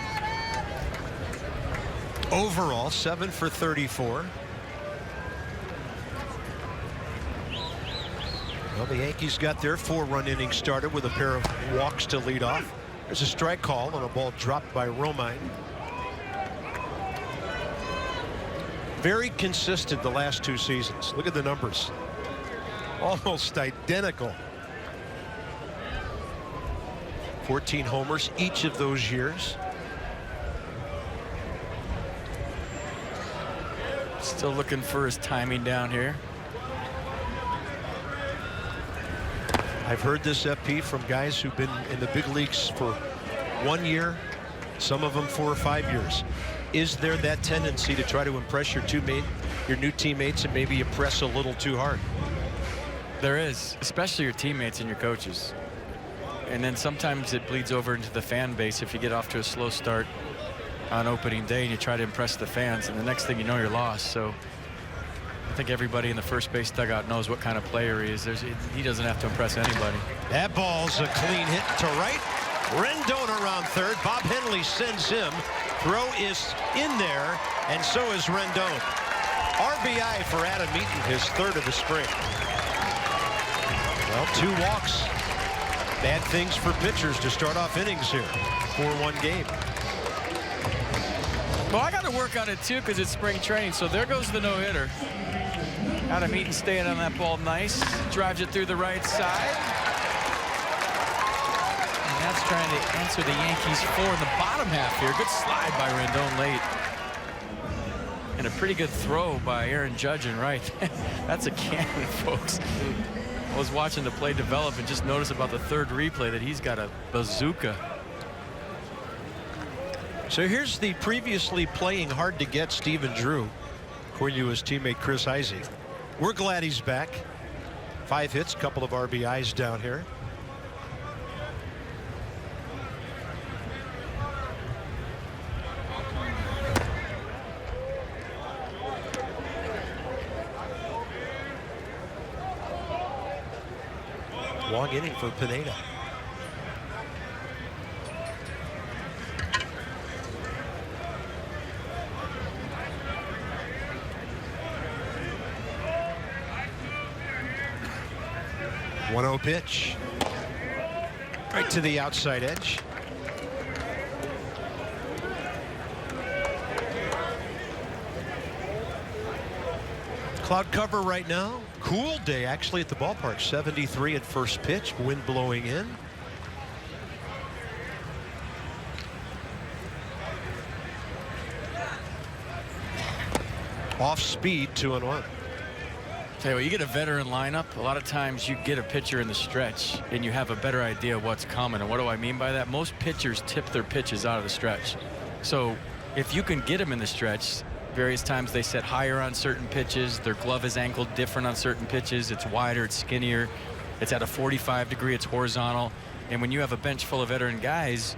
Overall, 7 for 34. Well, the Yankees got their 4-run inning started with a pair of walks to lead off. There's a strike call on a ball dropped by Romine. Very consistent the last 2 seasons. Look at the numbers. Almost identical. 14 homers each of those years. Still looking for his timing down here. I've heard this, FP, from guys who've been in the big leagues for 1 year, some of them 4 or 5 years. Is there that tendency to try to impress your new teammates and maybe you press a little too hard? There is, especially your teammates and your coaches. And then sometimes it bleeds over into the fan base if you get off to a slow start on opening day and you try to impress the fans, and the next thing you know, you're lost. So I think everybody in the first base dugout knows what kind of player he is. He doesn't have to impress anybody. That ball's a clean hit to right. Rendon around third. Bob Henley sends him. Throw is in there, and so is Rendon. RBI for Adam Eaton, his 3rd of the spring. Well, 2 walks. Bad things for pitchers to start off innings here. 4-1 game. Well, I got to work on it too because it's spring training. So there goes the no-hitter. Adam Eaton staying on that ball nice. Drives it through the right side. And that's trying to answer the Yankees 4 in the bottom half here. Good slide by Rendon late. And a pretty good throw by Aaron Judge and right. That's a cannon, folks. I was watching the play develop and just noticed about the 3rd replay that he's got a bazooka. So here's the previously playing hard to get Stephen Drew, according to his teammate Chris Heisey. We're glad he's back. 5 hits, couple of RBIs down here. Long inning for Pineda. One-0 pitch. Right to the outside edge. Cloud cover right now. Cool day actually at the ballpark. 73 at first pitch. Wind blowing in. Off speed, 2-1. Tell you what, you get a veteran lineup, a lot of times you get a pitcher in the stretch and you have a better idea of what's coming. And what do I mean by that? Most pitchers tip their pitches out of the stretch. So if you can get them in the stretch, various times they set higher on certain pitches, their glove is angled different on certain pitches, it's wider, it's skinnier. It's at a 45 degree. It's horizontal. And when you have a bench full of veteran guys,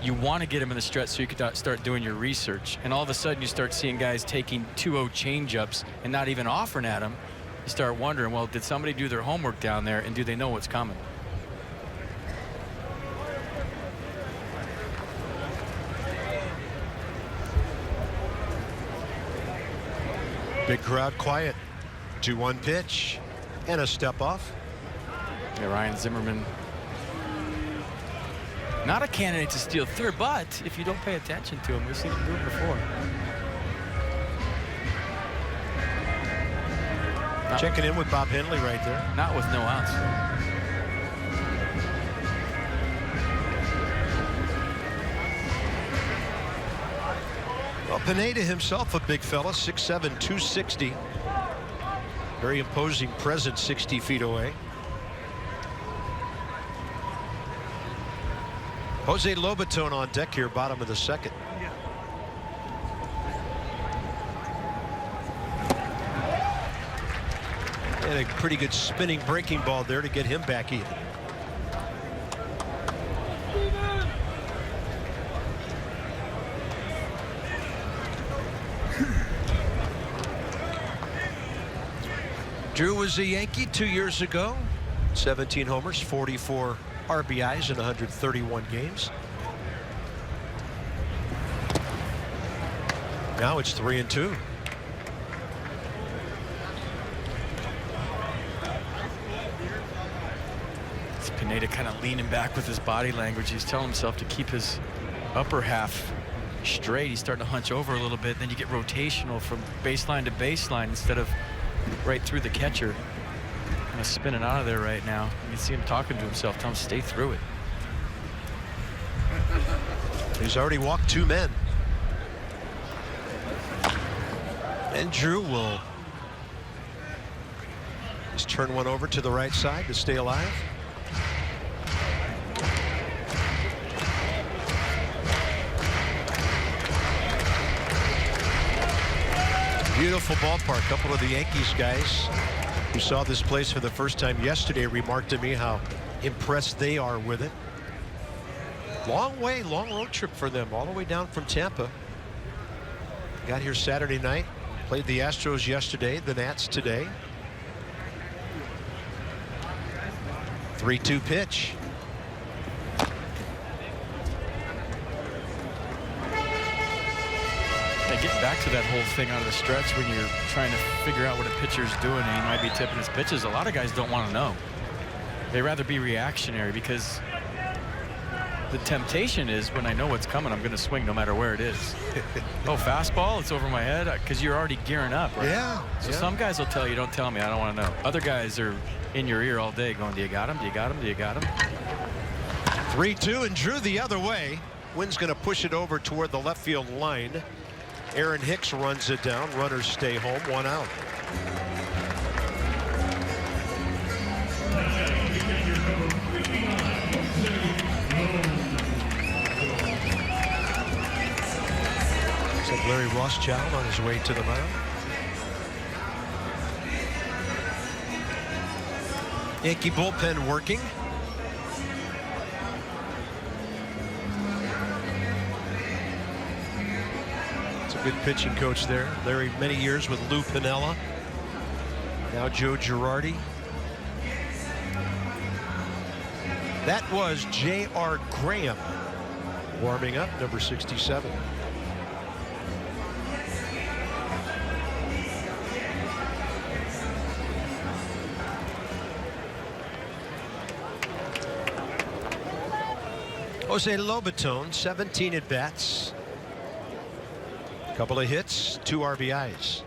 you want to get them in the stretch so you can start doing your research. And all of a sudden, you start seeing guys taking 2-0 changeups and not even offering at them. You start wondering, well, did somebody do their homework down there, and do they know what's coming? Big crowd quiet. 2-1 pitch and a step off. Yeah, Ryan Zimmerman, not a candidate to steal third, but if you don't pay attention to him, we've seen him do it before. Checking in with Bob Henley right there. Not with no outs. Well, Pineda himself a big fella, 6'7", 260. Very imposing presence 60 feet away. Jose Lobaton on deck here, bottom of the second. And a pretty good spinning breaking ball there to get him back even. Drew was a Yankee 2 years ago. 17 homers, 44 RBIs in 131 games. Now it's 3-2. It's Pineda kind of leaning back with his body language. He's telling himself to keep his upper half straight. He's starting to hunch over a little bit. Then you get rotational from baseline to baseline instead of right through the catcher. Kind of spinning out of there right now. You can see him talking to himself, telling him to stay through it. He's already walked 2 men. And Drew will just turn one over to the right side to stay alive. Beautiful ballpark. A couple of the Yankees guys who saw this place for the first time yesterday remarked to me how impressed they are with it. Long way, long road trip for them, all the way down from Tampa. Got here Saturday night, played the Astros yesterday, the Nats today. 3-2 pitch. Getting back to that whole thing out of the stretch when you're trying to figure out what a pitcher's doing and he might be tipping his pitches. A lot of guys don't want to know. They rather be reactionary because the temptation is when I know what's coming, I'm going to swing no matter where it is. Oh, fastball, it's over my head because you're already gearing up, right? Yeah. So some guys will tell you, don't tell me, I don't want to know. Other guys are in your ear all day going, do you got him? Do you got him? Do you got him? 3-2 and Drew the other way. Wynn's going to push it over toward the left field line. Aaron Hicks runs it down. Runners stay home. 1 out. Looks like Larry Rothschild on his way to the mound. Yankee bullpen working. Good pitching coach there. Larry, many years with Lou Piniella. Now Joe Girardi. That was J.R. Graham warming up, number 67. Jose Lobaton, 17 at bats. Couple of hits, 2 RBIs.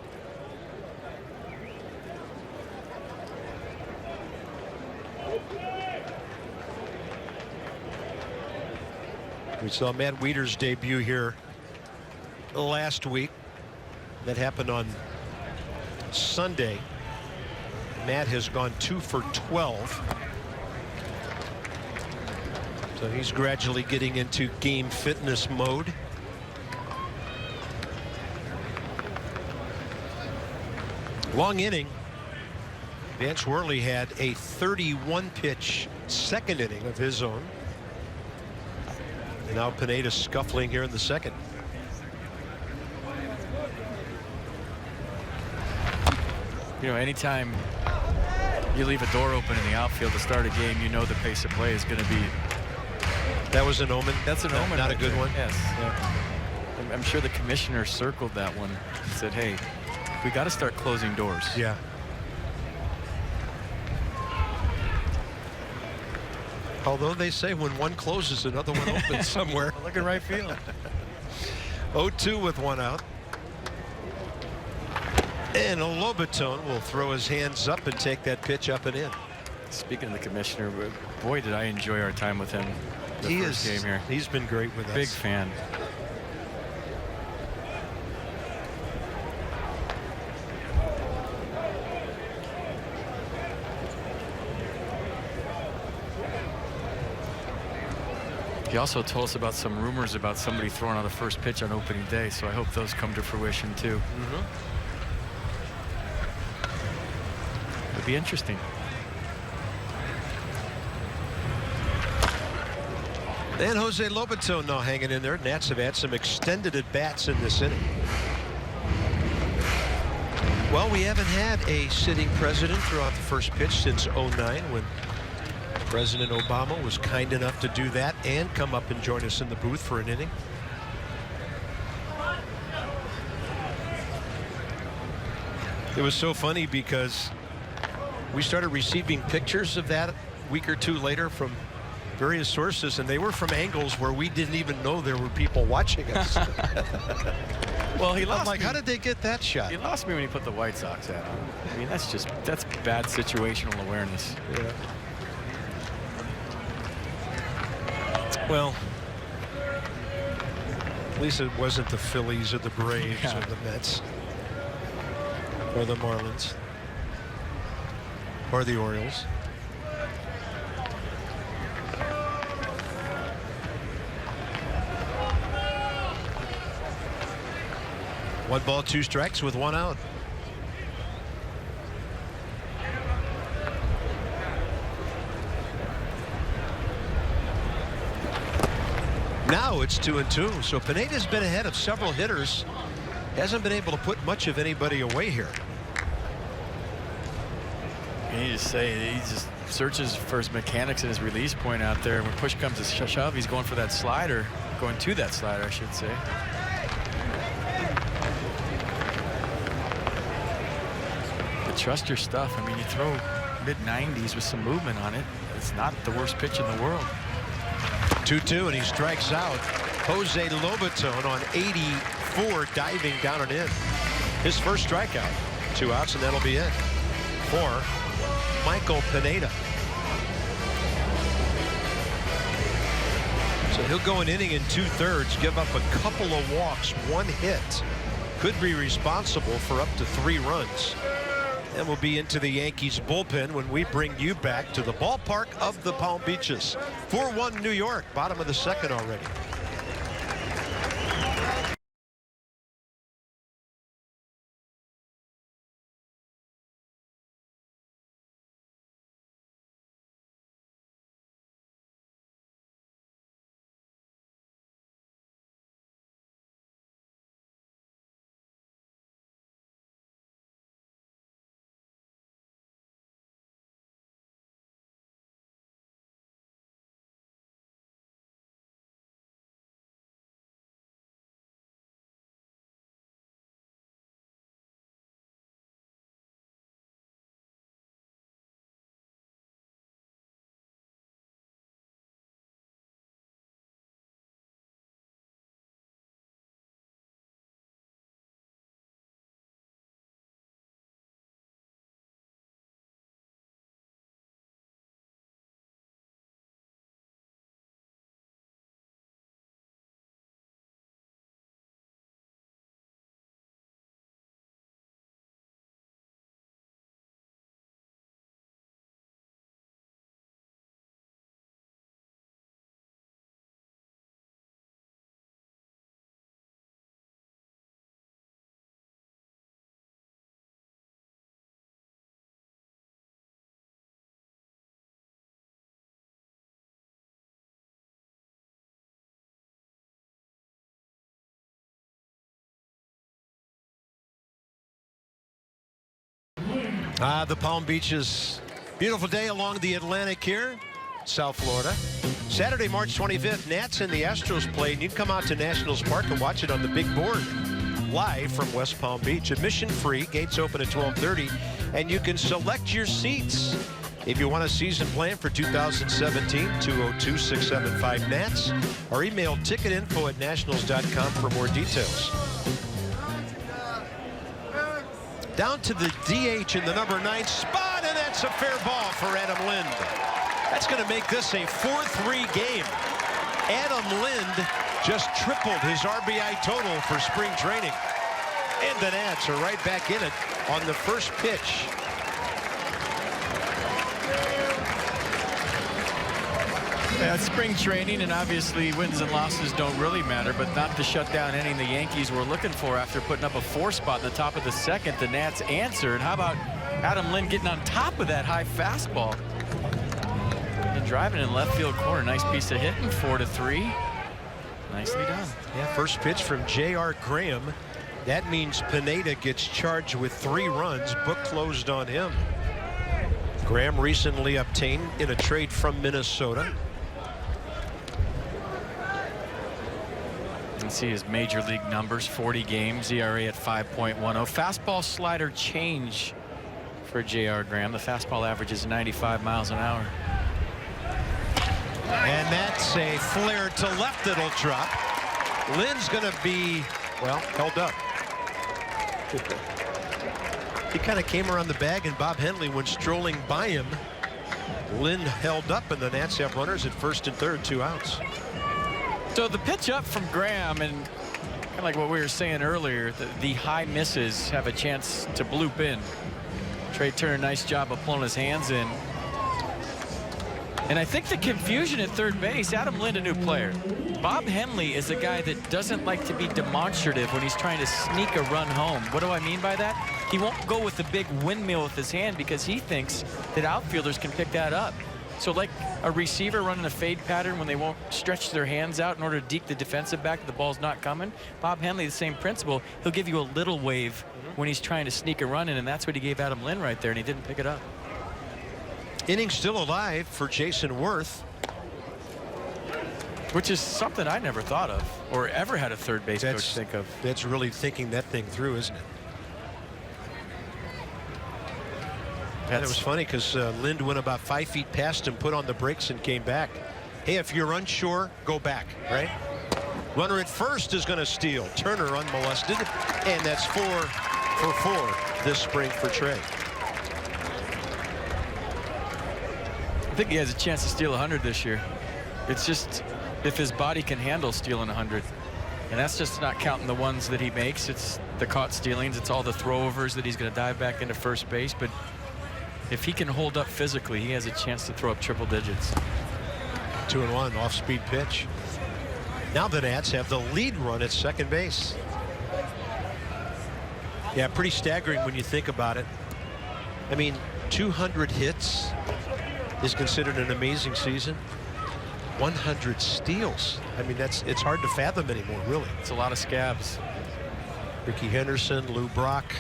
We saw Matt Wieters' debut here last week. That happened on Sunday. Matt has gone 2 for 12. So he's gradually getting into game fitness mode. Long inning. Vance Worley had a 31-pitch second inning of his own. And now Pineda scuffling here in the second. You know, anytime you leave a door open in the outfield to start a game, you know the pace of play is going to be. That was an omen. That's an omen. Not a good one. Yes. Yeah. I'm sure the commissioner circled that one and said, hey, we got to start closing doors. Yeah. Although they say when one closes, another one opens somewhere. Look at right field. 0-2 with one out. And Lobotone will throw his hands up and take that pitch up and in. Speaking of the commissioner, boy, did I enjoy our time with him the first game here. He's been great with us. Big fan. He also told us about some rumors about somebody throwing out the first pitch on opening day, so I hope those come to fruition too. It'd be interesting. And Jose Lobotone now hanging in there. Nats have had some extended at-bats in this inning. Well, we haven't had a sitting president throw out the first pitch since '09 when President Obama was kind enough to do that and come up and join us in the booth for an inning. It was so funny because we started receiving pictures of that a week or two later from various sources, and they were from angles where we didn't even know there were people watching us. Well, he lost. I'm like, how did they get that shot? He lost me when he put the White Sox hat on. I mean, that's bad situational awareness. Yeah. Well, at least it wasn't the Phillies or the Braves or the Mets or the Marlins or the Orioles. One ball, two strikes with one out. Now it's 2-2. So Pineda's been ahead of several hitters. Hasn't been able to put much of anybody away here. You just say he just searches for his mechanics and his release point out there. When push comes to shove, he's going for that slider, going to that slider, I should say. But trust your stuff. I mean, you throw mid-90s with some movement on it. It's not the worst pitch in the world. 2-2, and he strikes out Jose Lobotone on 84, diving down and in. His first strikeout. 2 outs, and that'll be it for Michael Pineda. So he'll go an inning in 2/3, give up a couple of walks, 1 hit. Could be responsible for up to 3 runs. And we'll be into the Yankees bullpen when we bring you back to the ballpark of the Palm Beaches. 4-1 New York, bottom of the second already. The Palm Beaches, beautiful day along the Atlantic here, South Florida. Saturday, March 25th, Nats and the Astros played. You can come out to Nationals Park and watch it on the big board live from West Palm Beach. Admission free, gates open at 12:30, and you can select your seats. If you want a season plan for 2017, 202-675-NATS, or email ticketinfo@nationals.com for more details. Down to the DH in the number 9 spot, and that's a fair ball for Adam Lind. That's going to make this a 4-3 game. Adam Lind just tripled his RBI total for spring training. And the Nats are right back in it on the first pitch. Yeah, it's spring training, and obviously wins and losses don't really matter, but not to shut down any of the Yankees were looking for after putting up a 4 spot in the top of the second. The Nats answered. How about Adam Lind getting on top of that high fastball and driving in left field corner? Nice piece of hitting, 4-3. Nicely done. Yeah, first pitch from J.R. Graham. That means Pineda gets charged with 3 runs. Book closed on him. Graham recently obtained in a trade from Minnesota. You can see his major league numbers, 40 games, ERA at 5.10. Fastball slider change for J.R. Graham. The fastball average is 95 miles an hour. And that's a flare to left that'll drop. Lynn's going to be, well, held up. He kind of came around the bag, and Bob Henley went strolling by him. Lynn held up, and the Nats have runners at first and third, 2 outs. So the pitch up from Graham, and kind of like what we were saying earlier, the high misses have a chance to bloop in. Trey Turner, nice job of pulling his hands in. And I think the confusion at third base, Adam Lind, a new player. Bob Henley is a guy that doesn't like to be demonstrative when he's trying to sneak a run home. What do I mean by that? He won't go with the big windmill with his hand because he thinks that outfielders can pick that up. So like a receiver running a fade pattern when they won't stretch their hands out in order to deke the defensive back, the ball's not coming. Bob Henley, the same principle. He'll give you a little wave when he's trying to sneak a run in, and that's what he gave Adam Lind right there, and he didn't pick it up. Inning still alive for Jason Worth. Which is something I never thought of or ever had a third base coach think of. That's really thinking that thing through, isn't it? And it was funny because Lind went about 5 feet past him, put on the brakes, and came back. Hey, if you're unsure, go back, right? Runner at first is going to steal. Turner unmolested, and that's 4 for 4 this spring for Trey. I think he has a chance to steal 100 this year. It's just if his body can handle stealing 100. And that's just not counting the ones that he makes. It's the caught stealings. It's all the throwovers that he's going to dive back into first base. But if he can hold up physically, he has a chance to throw up triple digits. 2-1 off-speed pitch. Now the Nats have the lead run at second base. Yeah, pretty staggering when you think about it. I mean, 200 hits is considered an amazing season. 100 steals. I mean, it's hard to fathom anymore, really. It's a lot of scabs. Ricky Henderson, Lou Brock.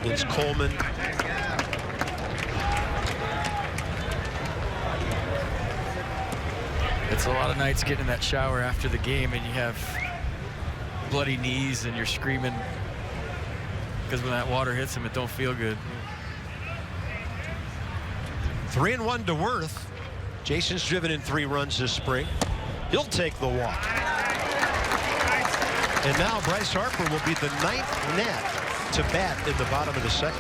Vince Coleman. It's a lot of nights getting in that shower after the game and you have bloody knees and you're screaming because when that water hits him, it don't feel good. 3-1 to Worth. Jason's driven in 3 runs this spring. He'll take the walk. And now Bryce Harper will be the 9th Nat to bat in the bottom of the second.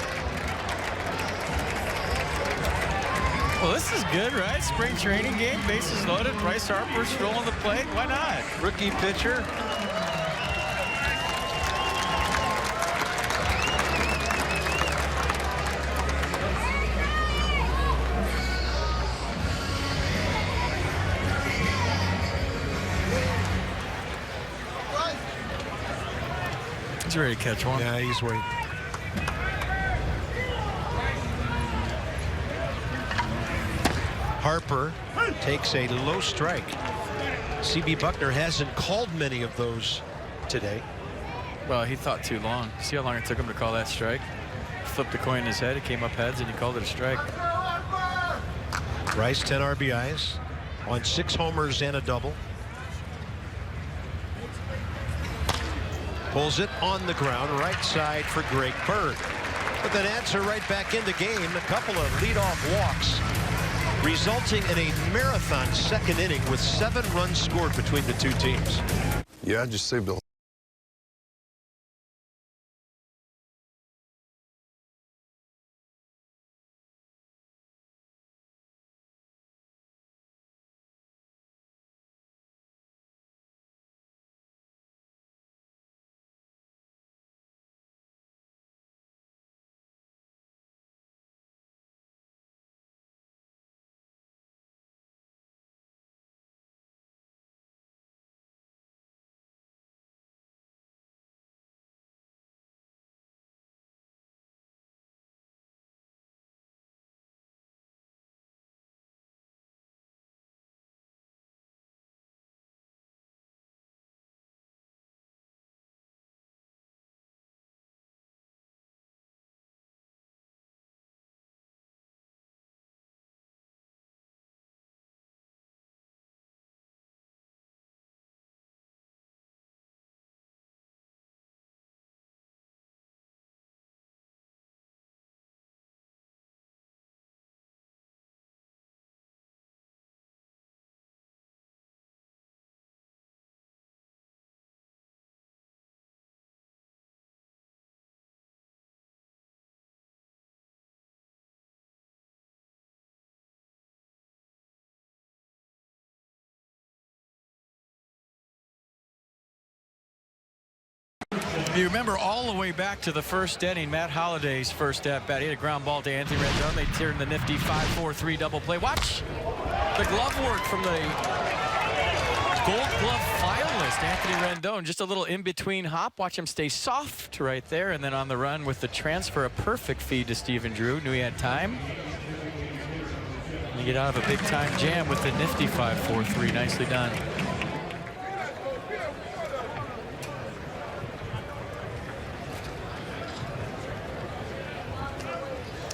Well, this is good, right? Spring training game, bases loaded. Bryce Harper strolling the plate. Why not? Rookie pitcher. He's ready to catch one. Yeah, he's waiting. Harper takes a low strike. CB Buckner hasn't called many of those today. Well, he thought too long. See how long it took him to call that strike? Flipped the coin in his head. It came up heads, and he called it a strike. Bryce, 10 RBIs on 6 homers and a double. Pulls it on the ground, right side for Greg Bird. But then answer right back in the game. A couple of leadoff walks, resulting in a marathon second inning with 7 runs scored between the two teams. Yeah, I just saved a You remember all the way back to the first inning, Matt Holliday's first at-bat. He had a ground ball to Anthony Rendon. They turned the nifty 5-4-3 double play. Watch the glove work from the Gold Glove finalist, Anthony Rendon. Just a little in-between hop. Watch him stay soft right there. And then on the run with the transfer, a perfect feed to Stephen Drew. Knew he had time. And you get out of a big-time jam with the nifty 5-4-3. Nicely done.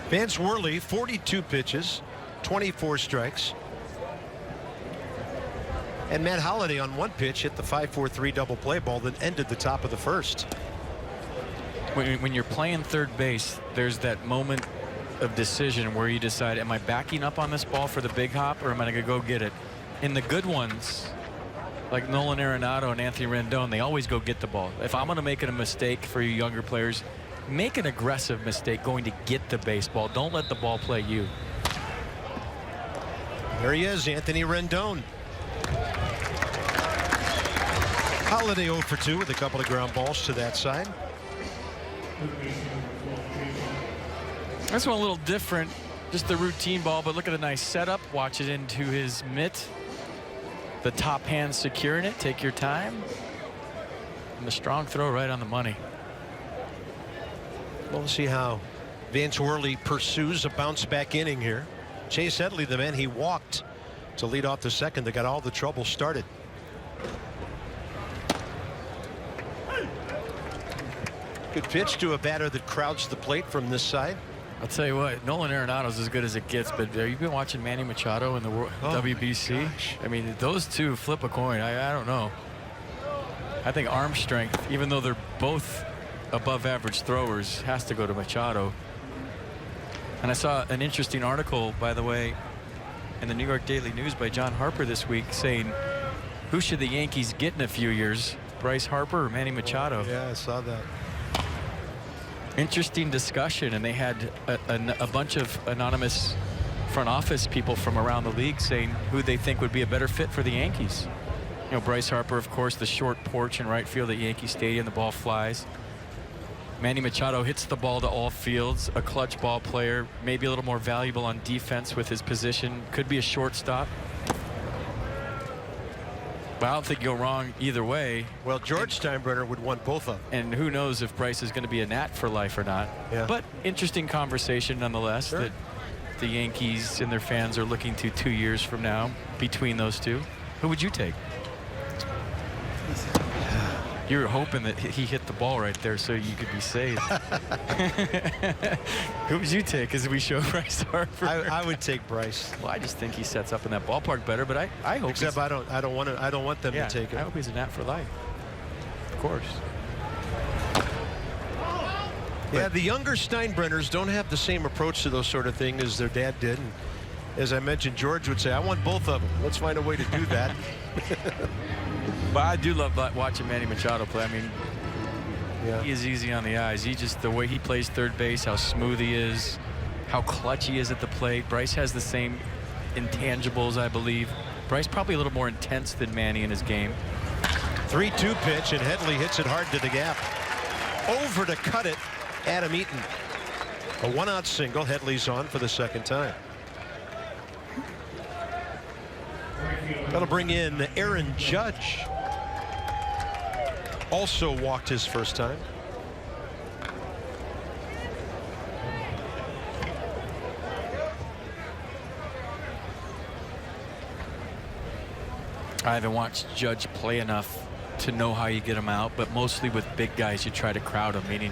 Vance Worley, 42 pitches, 24 strikes. And Matt Holliday on 1 pitch hit the 5-4-3 double play ball that ended the top of the first. When you're playing third base, there's that moment of decision where you decide, am I backing up on this ball for the big hop, or am I going to go get it? In the good ones, like Nolan Arenado and Anthony Rendon, they always go get the ball. If I'm going to make a mistake for you younger players, make an aggressive mistake going to get the baseball. Don't let the ball play you. There he is, Anthony Rendon. Holliday 0 for 2 with a couple of ground balls to that side. This one a little different, just the routine ball, but look at the nice setup. Watch it into his mitt. The top hand securing it. Take your time. And the strong throw right on the money. We'll see how Vance Worley pursues a bounce back inning here. Chase Headley, the man he walked to lead off the second, that got all the trouble started. Good pitch to a batter that crowds the plate from this side. I'll tell you what, Nolan Arenado's as good as it gets, but you've been watching Manny Machado in the WBC. I mean, those two flip a coin. I don't know. I think arm strength, even though they're both above average throwers, has to go to Machado. And I saw an interesting article, by the way, in the New York Daily News by John Harper this week, saying who should the Yankees get in a few years, Bryce Harper or Manny Machado? Yeah, I saw that. Interesting discussion, and they had a bunch of anonymous front office people from around the league saying who they think would be a better fit for the Yankees. You know, Bryce Harper, of course, the short porch in right field at Yankee Stadium, the ball flies. Manny Machado hits the ball to all fields, a clutch ball player, maybe a little more valuable on defense with his position, could be a shortstop. But I don't think you'll go wrong either way. Well, George Steinbrenner would want both of them. And who knows if Bryce is going to be a Nat for life or not. Yeah. But interesting conversation nonetheless, sure, that the Yankees and their fans are looking to 2 years from now between those two. Who would you take? You were hoping that he hit the ball right there so you could be safe. Who would you take as we show Bryce Harper? I would take Bryce. Well, I just think he sets up in that ballpark better, but I hope. Except I don't want them to take it. I hope he's a Nat for life. Of course. Yeah, the younger Steinbrenners don't have the same approach to those sort of things as their dad did. And as I mentioned, George would say, I want both of them. Let's find a way to do that. But I do love watching Manny Machado play. I mean, he is easy on the eyes. He just, the way he plays third base, how smooth he is, how clutch he is at the plate. Bryce has the same intangibles, I believe. Bryce probably a little more intense than Manny in his game. 3-2 pitch, and Headley hits it hard to the gap. Over to cut it, Adam Eaton. A one-out single. Headley's on for the second time. That'll bring in Aaron Judge. Also walked his first time. I haven't watched Judge play enough to know how you get him out, but mostly with big guys you try to crowd him, meaning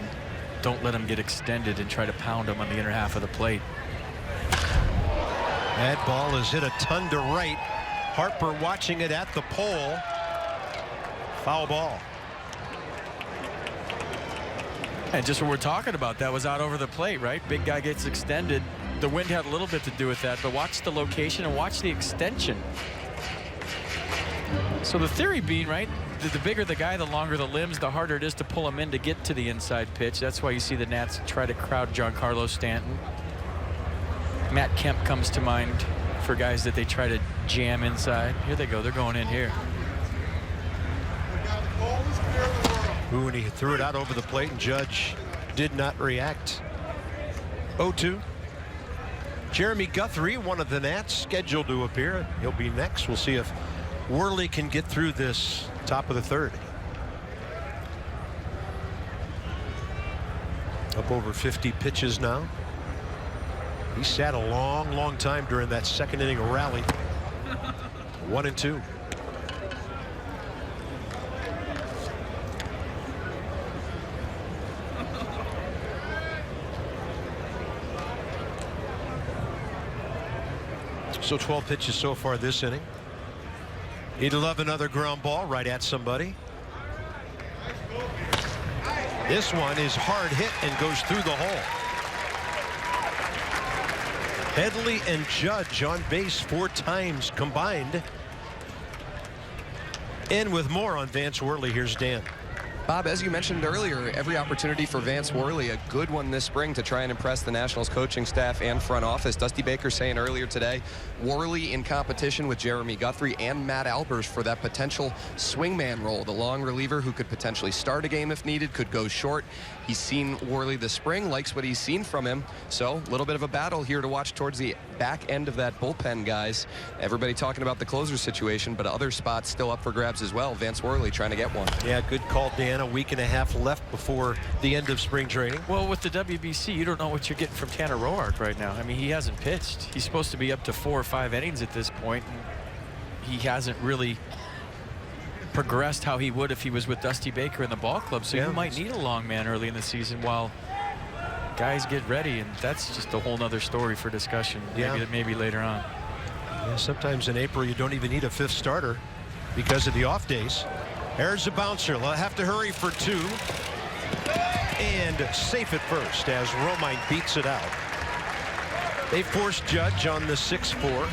don't let him get extended and try to pound him on the inner half of the plate. That ball is hit a ton to right. Harper watching it at the pole. Foul ball. And just what we're talking about, that was out over the plate, right? Big guy gets extended. The wind had a little bit to do with that, but watch the location and watch the extension. So the theory being, right, the bigger the guy, the longer the limbs, the harder it is to pull him in to get to the inside pitch. That's why you see the Nats try to crowd Giancarlo Stanton. Matt Kemp comes to mind for guys that they try to jam inside. Here they go. They're going in here. Ooh, and he threw it out over the plate, and Judge did not react. 0-2. Jeremy Guthrie, one of the Nats, scheduled to appear. He'll be next. We'll see if Worley can get through this top of the third. Up over 50 pitches now. He sat a long time during that second inning rally. 1-2. So 12 pitches so far this inning. He'd love another ground ball right at somebody. This one is hard hit and goes through the hole. Headley and Judge on base 4 times combined. And with more on Vance Worley, here's Dan. Bob, as you mentioned earlier, every opportunity for Vance Worley, a good one this spring to try and impress the Nationals coaching staff and front office. Dusty Baker saying earlier today, Worley in competition with Jeremy Guthrie and Matt Albers for that potential swingman role, the long reliever who could potentially start a game if needed, could go short. He's seen Worley this spring, likes what he's seen from him. So a little bit of a battle here to watch towards the back end of that bullpen, guys. Everybody talking about the closer situation, but other spots still up for grabs as well. Vance Worley trying to get one. Yeah, good call, Dan. A week and a half left before the end of spring training. Well, with the WBC, you don't know what you're getting from Tanner Roark right now. I mean, he hasn't pitched. He's supposed to be up to 4 or 5 innings at this point, and he hasn't really progressed how he would if he was with Dusty Baker in the ball club. So you might need a long man early in the season while guys get ready, and that's just a whole nother story for discussion. Maybe later on. Yeah, sometimes in April you don't even need a 5th starter because of the off days. There's a bouncer. They'll have to hurry for 2. And safe at first as Romine beats it out. They force Judge on the 6-4.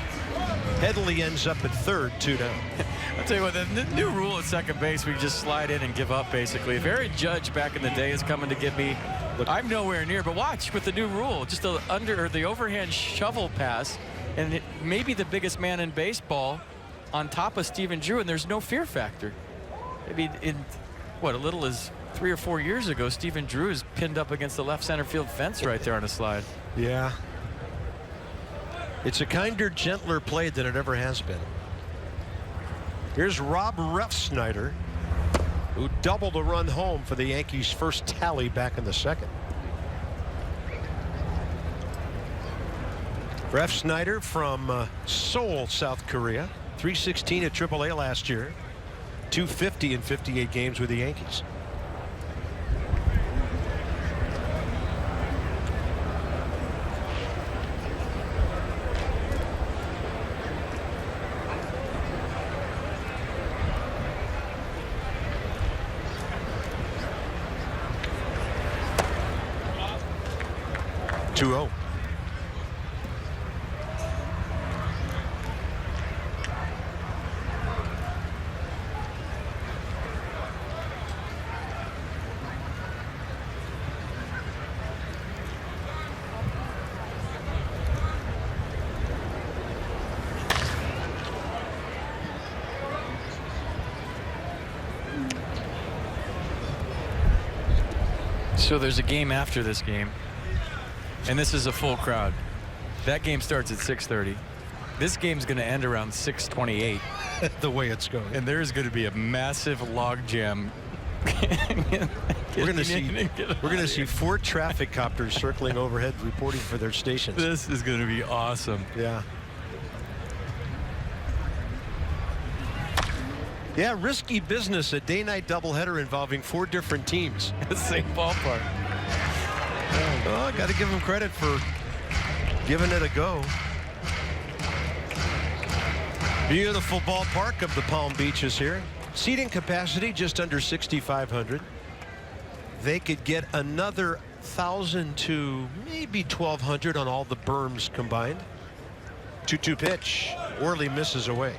Headley ends up at third, 2 down. I'll tell you what, the new rule at second base, we just slide in and give up, basically. If Aaron Judge back in the day is coming to get me, I'm nowhere near. But watch with the new rule, just the overhand shovel pass, and maybe the biggest man in baseball on top of Stephen Drew, and there's no fear factor. Maybe in what, a little as 3 or 4 years ago, Stephen Drew is pinned up against the left center field fence right there on a slide. Yeah. It's a kinder, gentler play than it ever has been. Here's Rob Refsnyder, who doubled a run home for the Yankees' first tally back in the second. Refsnyder from Seoul, South Korea. .316 at AAA last year. .250 in 58 games with the Yankees. Two-0. So there's a game after this game, and this is a full crowd. That game starts at 6:30. This game's going to end around 6:28. The way it's going. And there's going to be a massive log jam. We're going to see 4 traffic copters circling overhead reporting for their stations. This is going to be awesome. Yeah. Yeah, risky business, a day-night doubleheader involving 4 different teams. The same ballpark. Oh, got to give them credit for giving it a go. Beautiful ballpark of the Palm Beaches here. Seating capacity just under 6,500. They could get another 1,000 to maybe 1,200 on all the berms combined. 2-2 pitch. Worley misses away.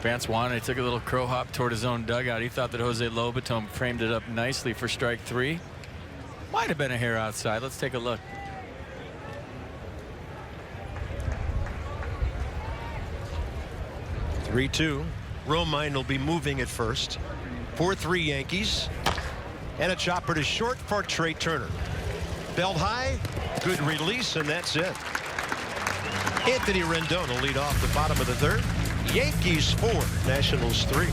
Vance Wanted took a little crow hop toward his own dugout. He thought that Jose Lobaton framed it up nicely for strike 3. Might have been a hair outside. Let's take a look. Three-two. Romine will be moving at first. 4-3 Yankees. And a chopper to short for Trey Turner. Belt high. Good release, and that's it. Anthony Rendon will lead off the bottom of the 3rd. Yankees 4, Nationals 3.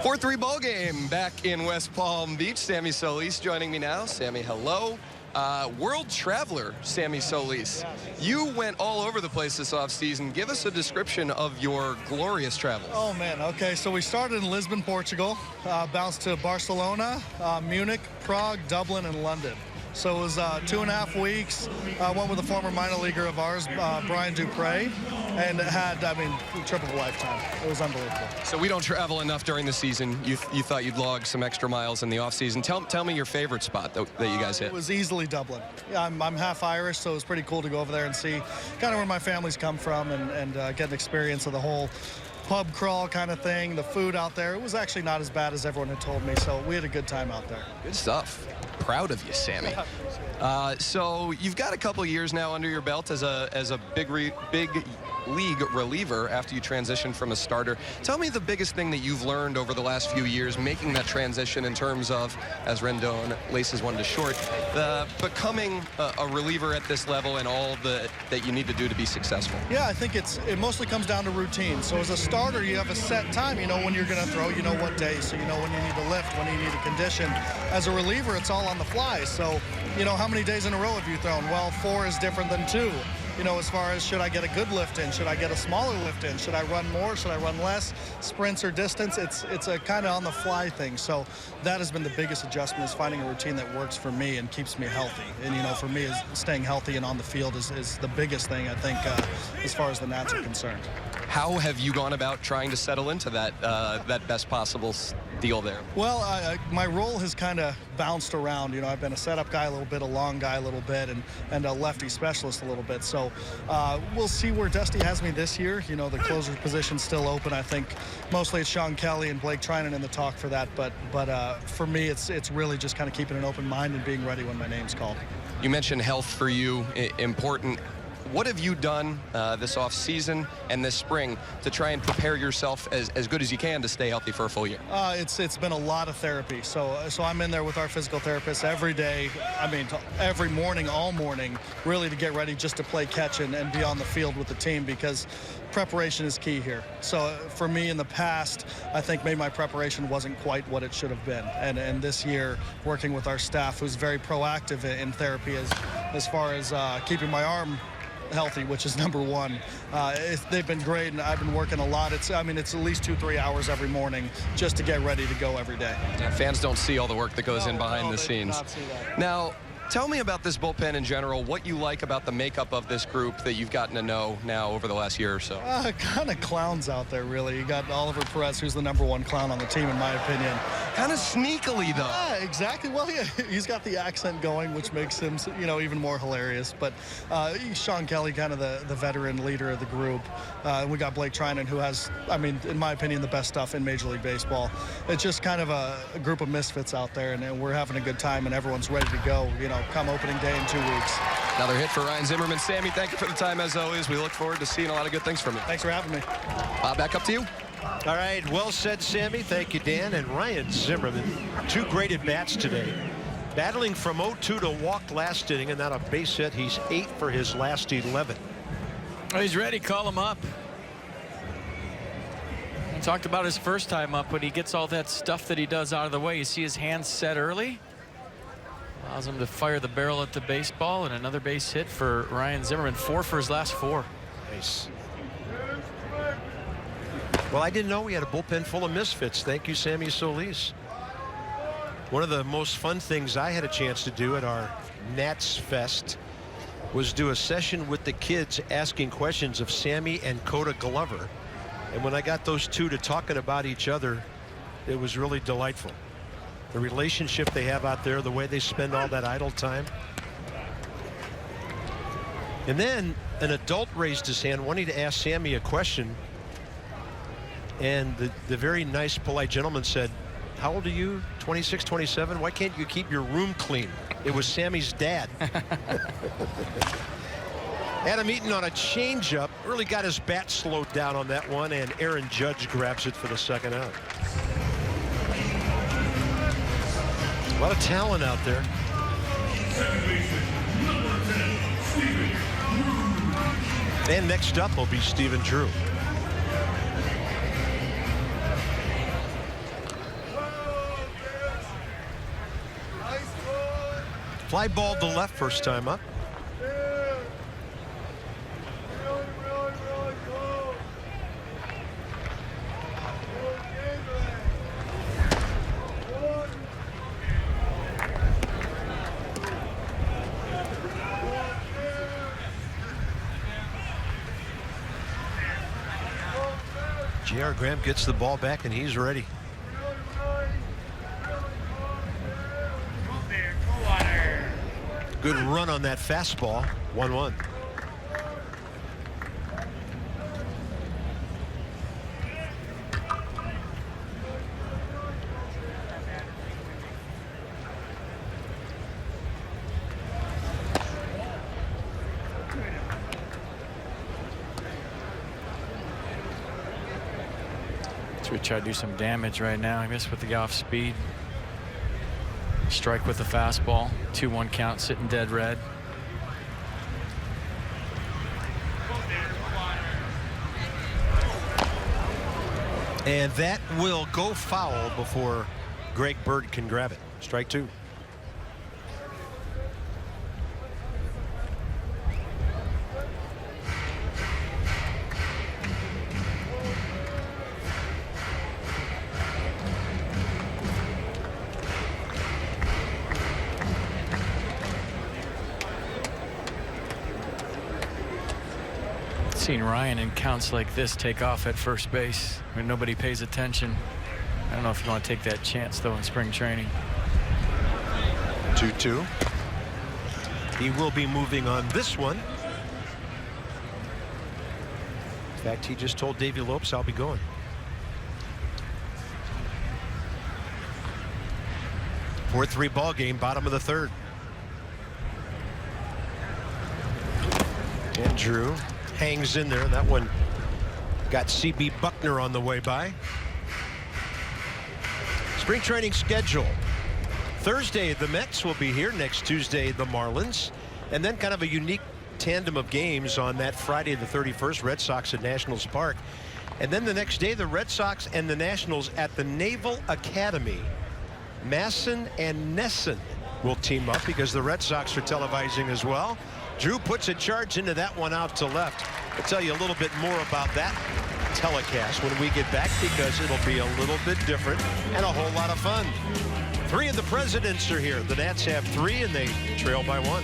Four-3 ball game back in West Palm Beach. Sammy Solis joining me now. Sammy, hello. World traveler Sammy Solis. You went all over the place this offseason. Give us a description of your glorious travels. Oh, man. Okay, so we started in Lisbon, Portugal, bounced to Barcelona, Munich, Prague, Dublin, and London. So it was 2.5 weeks. Went with a former minor leaguer of ours, Brian Dupre, and it had, I mean, trip of a lifetime. It was unbelievable. So we don't travel enough during the season. You thought you'd log some extra miles in the offseason. Tell me your favorite spot that you guys hit. It was easily Dublin. I'm half Irish, so it was pretty cool to go over there and see kind of where my family's come from and get an experience of the whole pub crawl kind of thing. The food out there, it was actually not as bad as everyone had told me, so we had a good time out there. Good stuff. Proud of you, Sammy. So you've got a couple years now under your belt as a big league reliever after you transitioned from a starter. Tell me the biggest thing that you've learned over the last few years making that transition in terms of, as Rendon laces one to short, becoming a reliever at this level and all that you need to do to be successful. Yeah, I think it mostly comes down to routine. So as a starter, you have a set time. You know when you're going to throw, you know what day, so you know when you need to lift, when you need to condition. As a reliever, it's all on the fly. So, you know, how many days in a row have you thrown? Well, 4 is different than 2. You know, as far as should I get a good lift in? Should I get a smaller lift in? Should I run more? Should I run less? Sprints or distance? It's a kind of on the fly thing. So that has been the biggest adjustment, is finding a routine that works for me and keeps me healthy. And, you know, for me, is staying healthy and on the field is the biggest thing, I think, as far as the Nats are concerned. How have you gone about trying to settle into that best possible deal there? Well, my role has kind of bounced around. You know, I've been a setup guy a little bit, a long guy a little bit, and a lefty specialist a little bit. So we'll see where Dusty has me this year. You know, the closer position's still open. I think mostly it's Sean Kelly and Blake Trinan in the talk for that. But for me, it's really just kind of keeping an open mind and being ready when my name's called. You mentioned health for you, important. What have you done this off-season and this spring to try and prepare yourself as good as you can to stay healthy for a full year? It's been a lot of therapy. So I'm in there with our physical therapist every day. I mean, every morning, all morning, really to get ready just to play catch and be on the field with the team, because preparation is key here. So for me in the past, I think maybe my preparation wasn't quite what it should have been. And this year, working with our staff, who's very proactive in therapy as far as keeping my arm healthy, which is number one. They've been great, and I've been working a lot. It's at least 2-3 hours every morning just to get ready to go every day. Yeah, fans don't see all the work that goes in behind the scenes. Do not see that. Now, tell me about this bullpen in general, what you like about the makeup of this group that you've gotten to know now over the last year or so. Kind of clowns out there, really. You got Oliver Perez, who's the #1 clown on the team, in my opinion. Kind of sneakily, though. Yeah, exactly. Well, yeah, he's got the accent going, which makes him, you know, even more hilarious. But Sean Kelly, kind of the veteran leader of the group. We got Blake Trinan, who has, I mean, in my opinion, the best stuff in Major League Baseball. It's just kind of a group of misfits out there, and we're having a good time, and everyone's ready to go, you know, come opening day in 2 weeks. Another hit for Ryan Zimmerman. Sammy, thank you for the time as always. We look forward to seeing a lot of good things from you. Thanks for having me. Back up to you. All right, well said, Sammy. Thank you, Dan. And Ryan Zimmerman, 2 great at-bats today. Battling from 0-2 to walk last inning, and not a base hit. He's 8 for his last 11. Oh, he's ready. Call him up. He talked about his first time up, but he gets all that stuff that he does out of the way. You see his hands set early. Allows him to fire the barrel at the baseball, and another base hit for Ryan Zimmerman. 4 for his last 4. Nice. Well, I didn't know we had a bullpen full of misfits. Thank you, Sammy Solis. One of the most fun things I had a chance to do at our Nats Fest was do a session with the kids asking questions of Sammy and Coda Glover. And when I got those two to talking about each other, it was really delightful. The relationship they have out there, the way they spend all that idle time. And then an adult raised his hand wanting to ask Sammy a question. And the very nice, polite gentleman said, "How old are you? 26, 27? Why can't you keep your room clean?" It was Sammy's dad. Adam Eaton on a changeup really got his bat slowed down on that one, and Aaron Judge grabs it for the second out. A lot of talent out there. And next up will be Stephen Drew. Fly ball to left first time up. J.R. Graham gets the ball back, and he's ready. Good run on that fastball. 1-1. Should try to do some damage right now. He missed with the off speed. Strike with the fastball. 2-1 count, sitting dead red. And that will go foul before Greg Bird can grab it. Strike 2. Seen Ryan in counts like this take off at first base when nobody pays attention. I don't know if you want to take that chance though in spring training. 2-2. He will be moving on this one. In fact, he just told Davey Lopes, I'll be going. Four-3 ball game, bottom of the third. And Drew hangs in there. That one got C.B. Buckner on the way by. Spring training schedule. Thursday, the Mets will be here. Next Tuesday, the Marlins. And then kind of a unique tandem of games on that Friday the 31st, Red Sox at Nationals Park. And then the next day, the Red Sox and the Nationals at the Naval Academy. Masson and Nesson will team up because the Red Sox are televising as well. Drew puts a charge into that one out to left. I'll tell you a little bit more about that telecast when we get back, because it'll be a little bit different and a whole lot of fun. 3 of the presidents are here. The Nats have 3 and they trail by 1.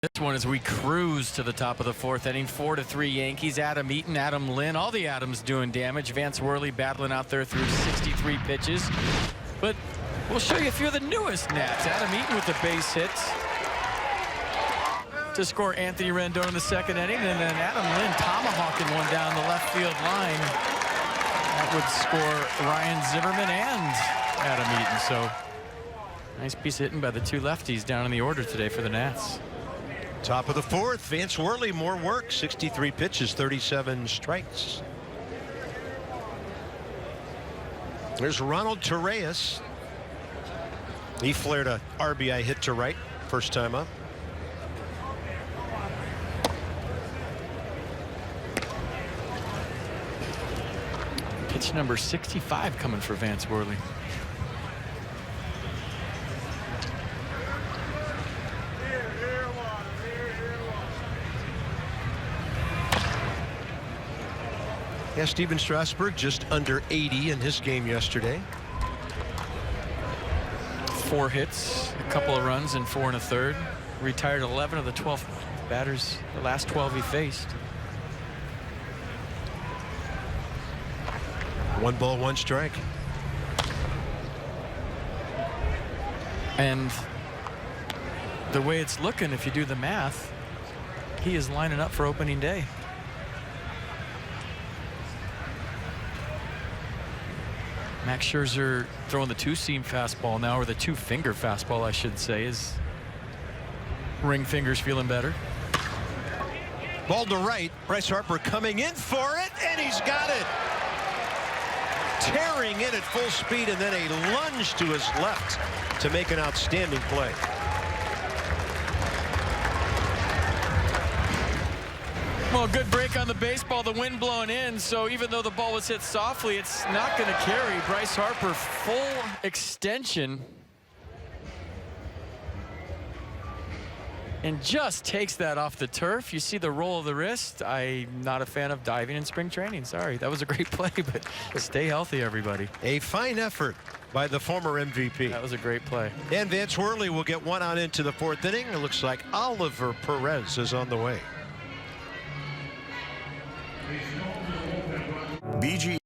This one as we cruise to the top of the 4th inning. 4-3 Yankees. Adam Eaton, Adam Lynn, all the Adams doing damage. Vance Worley battling out there through 63 pitches. But we'll show you a few of the newest Nats. Adam Eaton with the base hits to score Anthony Rendon in the 2nd inning. And then Adam Lynn tomahawking one down the left field line. That would score Ryan Zimmerman and Adam Eaton. So nice piece of hitting by the 2 lefties down in the order today for the Nats. Top of the 4th, Vance Worley, more work. 63 pitches, 37 strikes. There's Ronald Torreyes. He flared a RBI hit to right, first time up. Pitch number 65 coming for Vance Worley. Yeah, Steven Strasburg just under 80 in his game yesterday. 4 hits, a couple of runs, and 4 1/3. Retired 11 of the 12 batters, the last 12 he faced. 1 ball, 1 strike. And the way it's looking, if you do the math, he is lining up for opening day. Max Scherzer throwing the two-seam fastball now, or the two-finger fastball, I should say. His ring fingers feeling better. Ball to right. Bryce Harper coming in for it, and he's got it. Tearing in at full speed, and then a lunge to his left to make an outstanding play. Well, good break on the baseball, the wind blowing in, so even though the ball was hit softly, it's not going to carry. Bryce Harper, full extension, and just takes that off the turf. You see the roll of the wrist. I'm not a fan of diving in spring training. Sorry, that was a great play, but stay healthy, everybody. A fine effort by the former MVP. That was a great play. And Vance Worley will get one out into the fourth inning. It looks like Oliver Perez is on the way. BG.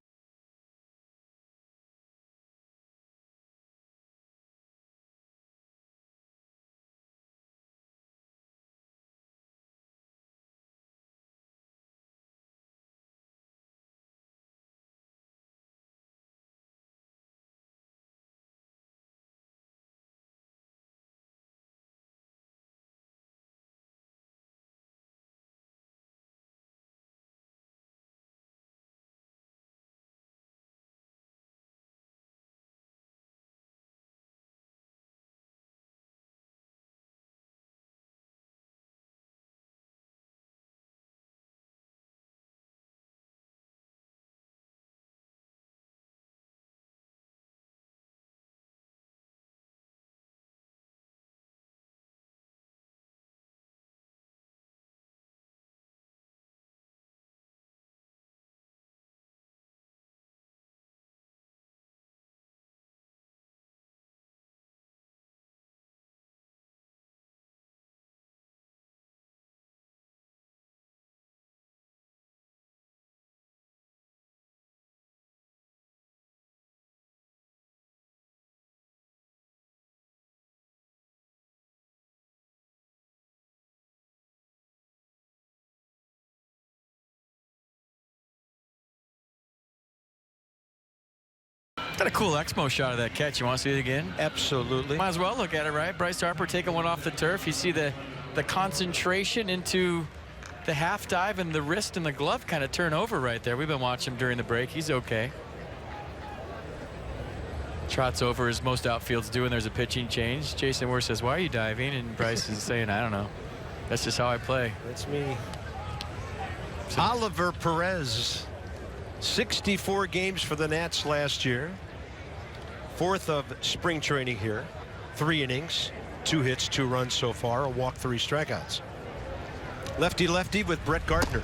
Got a cool Exmo shot of that catch. You want to see it again? Absolutely. Might as well look at it, right? Bryce Harper taking one off the turf. You see the concentration into the half dive, and the wrist and the glove kind of turn over right there. We've been watching him during the break. He's okay. Trots over as most outfields do when there's a pitching change. Jason Moore says, "Why are you diving?" And Bryce is saying, "I don't know. That's just how I play." That's me. Oliver Perez, 64 games for the Nats last year. Fourth of spring training here. 3 innings, 2 hits, 2 runs so far, a walk, 3 strikeouts. Lefty-lefty with Brett Gardner.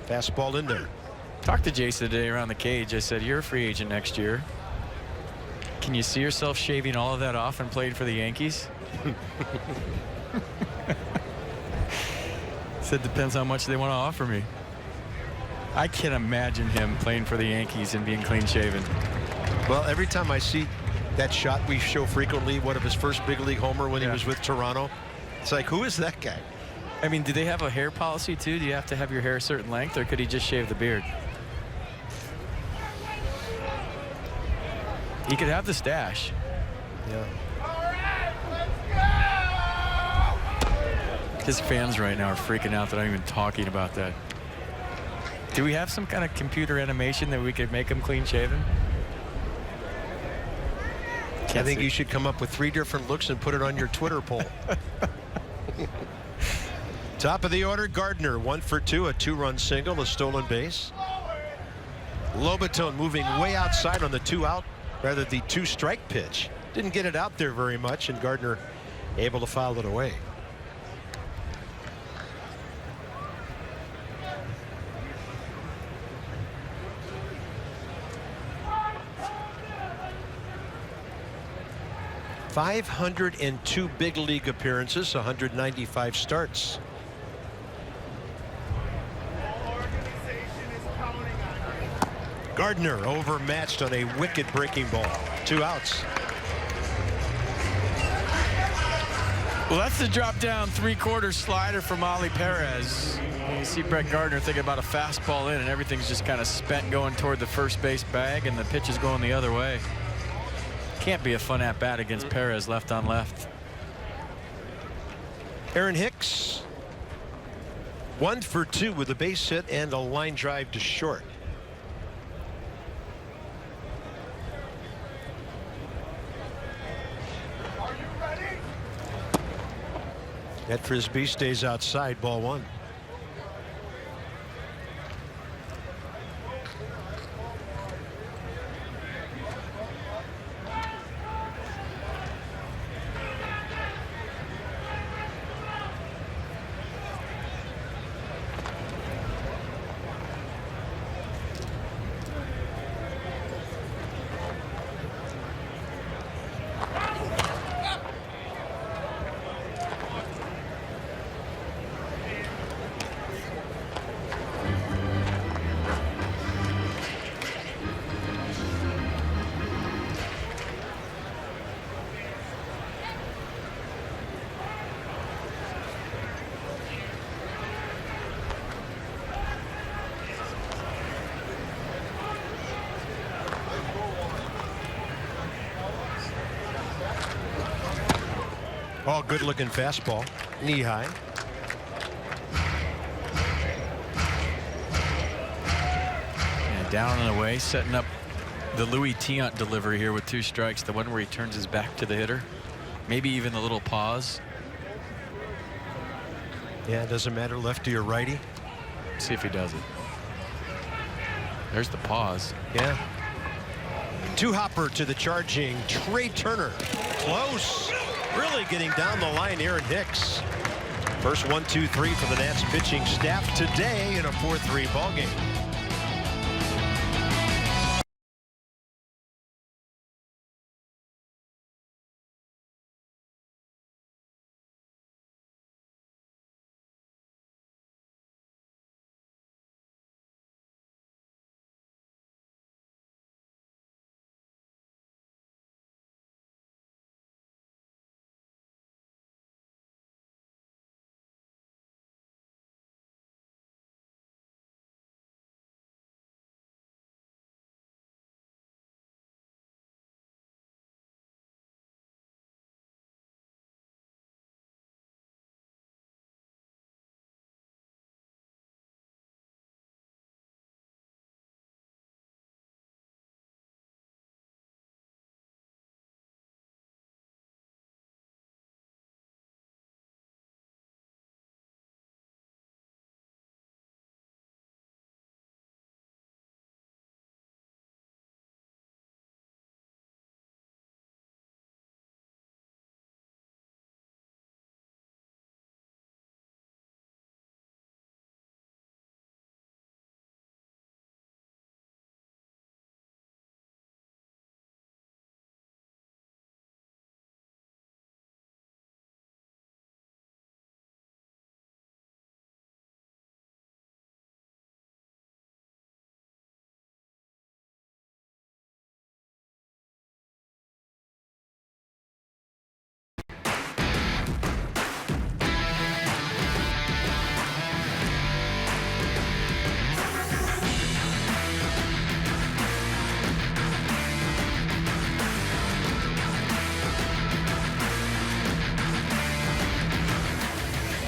Fastball in there. Talked to Jason today around the cage. I said, "You're a free agent next year. Can you see yourself shaving all of that off and playing for the Yankees?" Said, "Depends how much they want to offer me." I can't imagine him playing for the Yankees and being clean shaven. Well, every time I see that shot we show frequently, one of his first big league homer when he was with Toronto, it's like, who is that guy? I mean, do they have a hair policy too? Do you have to have your hair a certain length, or could he just shave the beard? He could have the stash. Yeah. His fans right now are freaking out that I'm even talking about that. Do we have some kind of computer animation that we could make him clean shaven? I think you should come up with 3 different looks and put it on your Twitter poll. Top of the order, Gardner, 1 for 2, a 2-run single, a stolen base. Lobaton moving way outside on the 2-out, rather the 2-strike pitch. Didn't get it out there very much, and Gardner able to foul it away. .502 big league appearances, 195 starts. Gardner overmatched on a wicked breaking ball. 2 outs. Well, that's the drop down 3/4 slider from Ollie Perez. You see Brett Gardner thinking about a fastball in, and everything's just kind of spent going toward the first base bag, and the pitch is going the other way. Can't be a fun at bat against Perez left on left. Aaron Hicks, 1 for 2 with a base hit and a line drive to short. That frisbee stays outside, ball 1. Oh, good looking fastball, knee high. And down and away, setting up the Louis Tiant delivery here with 2 strikes. The one where he turns his back to the hitter. Maybe even the little pause. Yeah, it doesn't matter lefty or righty. See if he does it. There's the pause. Yeah. 2-hopper to the charging Trey Turner. Close. Really getting down the line, Aaron Hicks. First 1, 2, 3 for the Nats pitching staff today in a 4-3 ball game.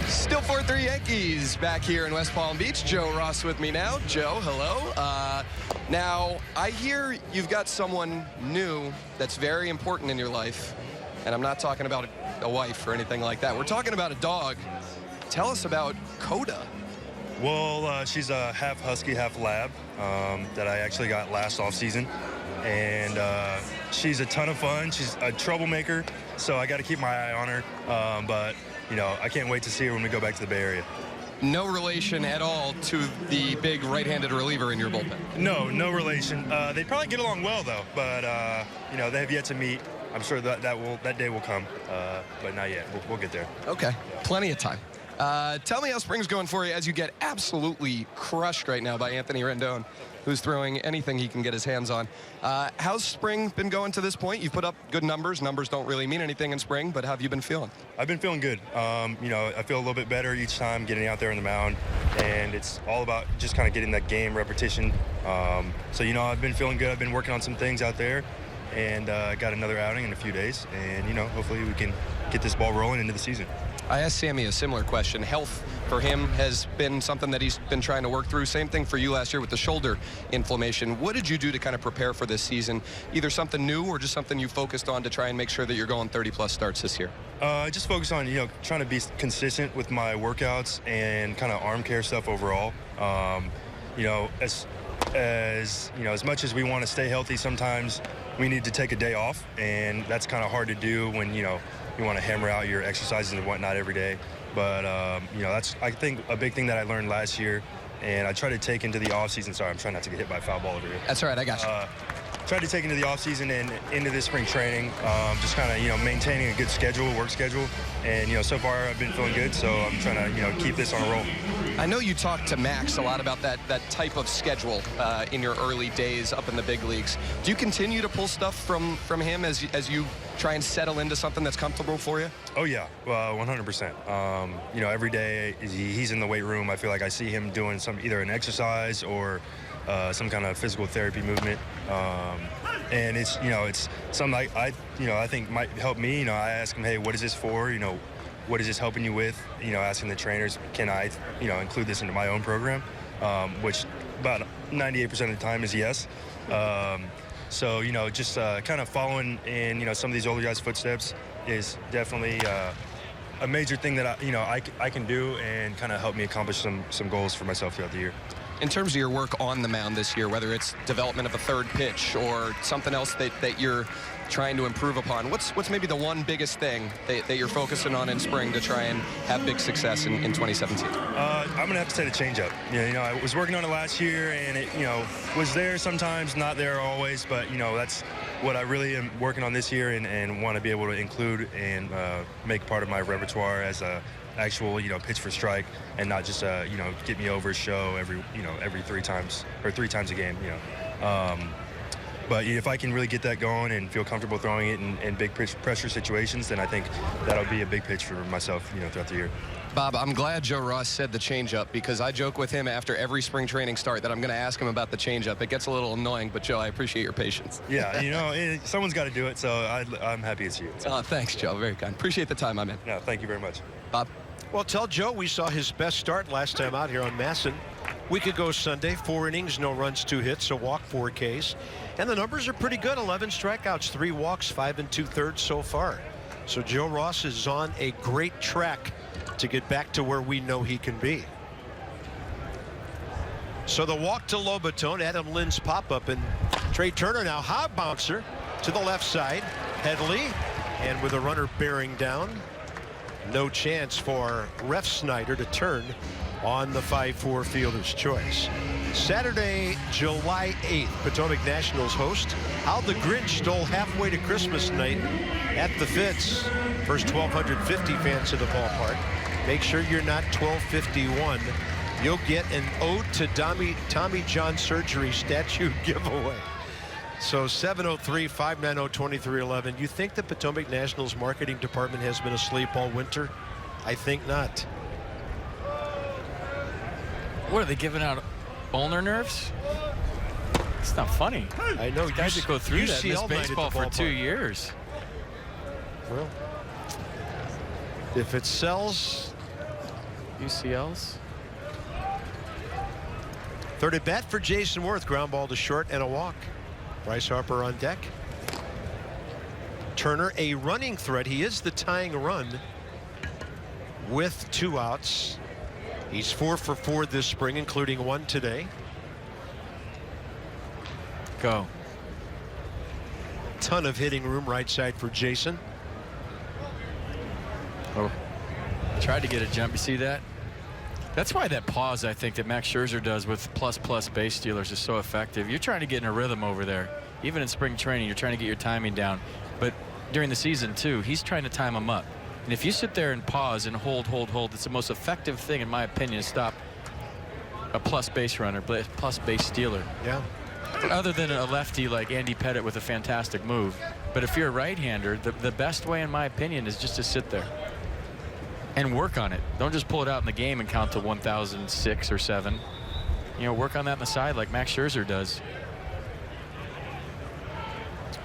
Still 4-3 Yankees back here in West Palm Beach. Joe Ross with me now. Joe, hello. Now, I hear you've got someone new that's very important in your life, and I'm not talking about a wife or anything like that. We're talking about a dog. Tell us about Coda. Well, she's a half husky, half lab that I actually got last offseason. And she's a ton of fun. She's a troublemaker, so I got to keep my eye on her. But, you know, I can't wait to see her when we go back to the Bay Area. No relation at all to the big right-handed reliever in your bullpen? No, no relation. They'd probably get along well, though. But, you know, they have yet to meet. I'm sure that day will come, but not yet. We'll get there. Okay, plenty of time. Tell me how spring's going for you as you get absolutely crushed right now by Anthony Rendon, who's throwing anything he can get his hands on. How's spring been going to this point? You've put up good numbers. Numbers don't really mean anything in spring, but how have you been feeling? I've been feeling good. You know, I feel a little bit better each time getting out there on the mound, and it's all about just kind of getting that game repetition. So, you know, I've been feeling good. I've been working on some things out there, and got another outing in a few days, and, you know, hopefully we can get this ball rolling into the season. I asked Sammy a similar question. Health for him has been something that he's been trying to work through. Same thing for you last year with the shoulder inflammation. What did you do to kind of prepare for this season? Either something new or just something you focused on to try and make sure that you're going 30-plus starts this year? I just focus on, you know, trying to be consistent with my workouts and kind of arm care stuff overall. You know, as you know, as much as we want to stay healthy, sometimes we need to take a day off, and that's kind of hard to do when, you know, you want to hammer out your exercises and whatnot every day. But, you know, that's, I think, a big thing that I learned last year, and I try to take into the offseason. Sorry, I'm trying not to get hit by a foul ball over here. That's all right, I got you. Tried to take into the offseason and into this spring training, just kind of, you know, maintaining a good schedule, work schedule. And, you know, so far I've been feeling good, so I'm trying to, you know, keep this on a roll. I know you talked to Max a lot about that type of schedule in your early days up in the big leagues. Do you continue to pull stuff from him as you try and settle into something that's comfortable for you? Oh, yeah, 100%. You know, every day he's in the weight room. I feel like I see him doing either an exercise or some kind of physical therapy movement. And it's, you know, it's something I think might help me. You know, I ask him, hey, what is this for? You know, what is this helping you with? You know, asking the trainers, can I, you know, include this into my own program? Which about 98% of the time is yes. So, you know, just kind of following in, you know, some of these older guys' footsteps is definitely a major thing that I can do and kind of help me accomplish some goals for myself throughout the year. In terms of your work on the mound this year, whether it's development of a third pitch or something else that you're trying to improve upon, what's maybe the one biggest thing that you're focusing on in spring to try and have big success in 2017? I'm going to have to say the changeup. You know, I was working on it last year, and it, you know, was there sometimes, not there always, but, you know, that's what I really am working on this year and want to be able to include and make part of my repertoire as a actual, you know, pitch for strike, and not just you know, get me over a show every 3 times or 3 times a game, you know. But if I can really get that going and feel comfortable throwing it in big pressure situations, then I think that'll be a big pitch for myself, you know, throughout the year. Bob, I'm glad Joe Ross said the changeup, because I joke with him after every spring training start that I'm going to ask him about the changeup. It gets a little annoying, but Joe, I appreciate your patience. Yeah, you know, someone's got to do it, so I'm happy it's you. Thanks, Joe. Very kind. Appreciate the time, my man. No, thank you very much. Bob? Well, tell Joe we saw his best start last time out here on Masson. Week ago Sunday, 4 innings, no runs, 2 hits, a walk, 4 Ks. And the numbers are pretty good. 11 strikeouts, 3 walks, 5 2/3 so far. So Joe Ross is on a great track to get back to where we know he can be. So the walk to Lobaton, Adam Lynn's pop-up, and Trey Turner now high bouncer to the left side. Headley, and with a runner bearing down, no chance for Ref Snyder to turn on the 5-4 fielder's choice. Saturday, July 8th, Potomac Nationals host How the Grinch Stole Halfway to Christmas Night at the Fitz. First 1,250 fans to the ballpark. Make sure you're not 1,251. You'll get an ode to Tommy John surgery statue giveaway. So 703-590-2311. You think the Potomac Nationals marketing department has been asleep all winter? I think not. What are they giving out? Ulnar nerves? It's not funny. I know. These guys that go through that miss UCL baseball for 2 years. Well, if it sells. UCLs. Third at bat for Jason Worth. Ground ball to short and a walk. Bryce Harper on deck. Turner a running threat. He is the tying run with 2 outs. He's 4 for 4 this spring, including 1 today. Go. Ton of hitting room right side for Jason. Oh, tried to get a jump. You see that? That's why that pause, I think, that Max Scherzer does with plus base stealers is so effective. You're trying to get in a rhythm over there. Even in spring training, you're trying to get your timing down. But during the season, too, he's trying to time them up. And if you sit there and pause and hold, it's the most effective thing, in my opinion, to stop a plus base runner, plus base stealer. Yeah. Other than a lefty like Andy Pettitte with a fantastic move. But if you're a right-hander, the best way, in my opinion, is just to sit there and work on it. Don't just pull it out in the game and count to 1,006 or 7. You know, work on that on the side like Max Scherzer does.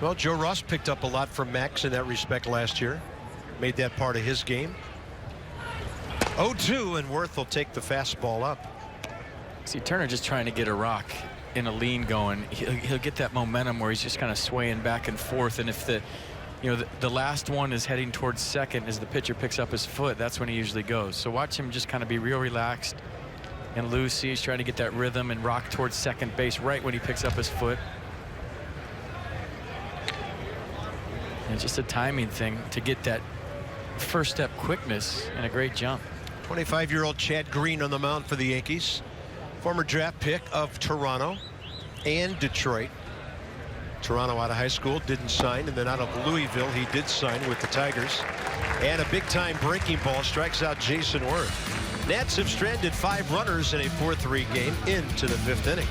Well, Joe Ross picked up a lot from Max in that respect last year. Made that part of his game. 0-2, and Worth will take the fastball up. See, Turner just trying to get a rock in a lean going. He'll get that momentum where he's just kind of swaying back and forth. And if the last one is heading towards second as the pitcher picks up his foot, that's when he usually goes. So watch him just kind of be real relaxed and loose. He's trying to get that rhythm and rock towards second base right when he picks up his foot. And it's just a timing thing to get that first step quickness and a great jump. 25-year-old Chad Green on the mound for the Yankees. Former draft pick of Toronto and Detroit. Toronto out of high school, didn't sign, and then out of Louisville he did sign with the Tigers. And a big-time breaking ball strikes out Jason Worth. Nats have stranded 5 runners in a 4-3 game into the 5th inning.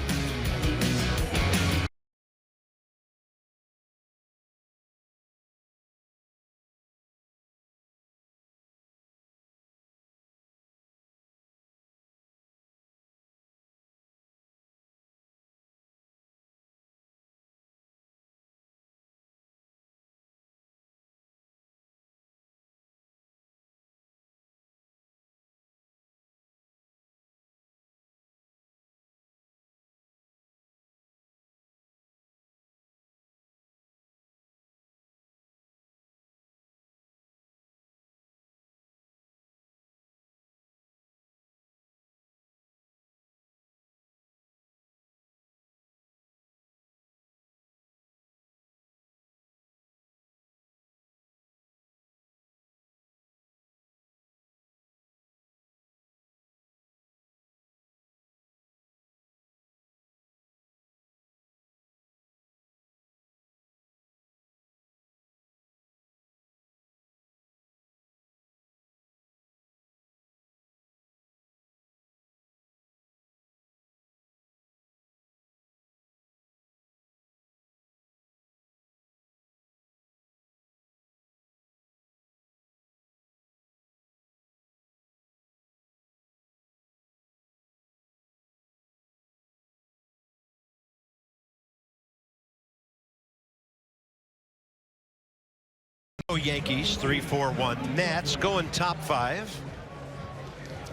Yankees 3-4-1. Nats going top 5.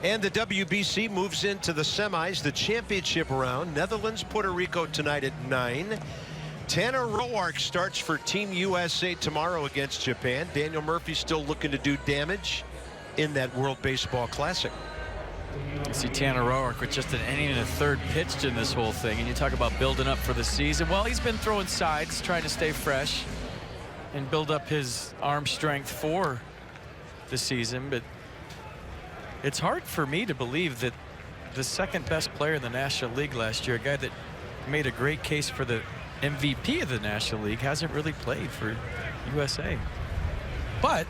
And the WBC moves into the semis, the championship round. Netherlands, Puerto Rico tonight at 9. Tanner Roark starts for Team USA tomorrow against Japan. Daniel Murphy still looking to do damage in that World Baseball Classic. You see Tanner Roark with just an inning and a third pitched in this whole thing. And you talk about building up for the season. Well, he's been throwing sides, trying to stay fresh and build up his arm strength for the season. But it's hard for me to believe that the second best player in the National League last year, a guy that made a great case for the MVP of the National League, hasn't really played for USA. But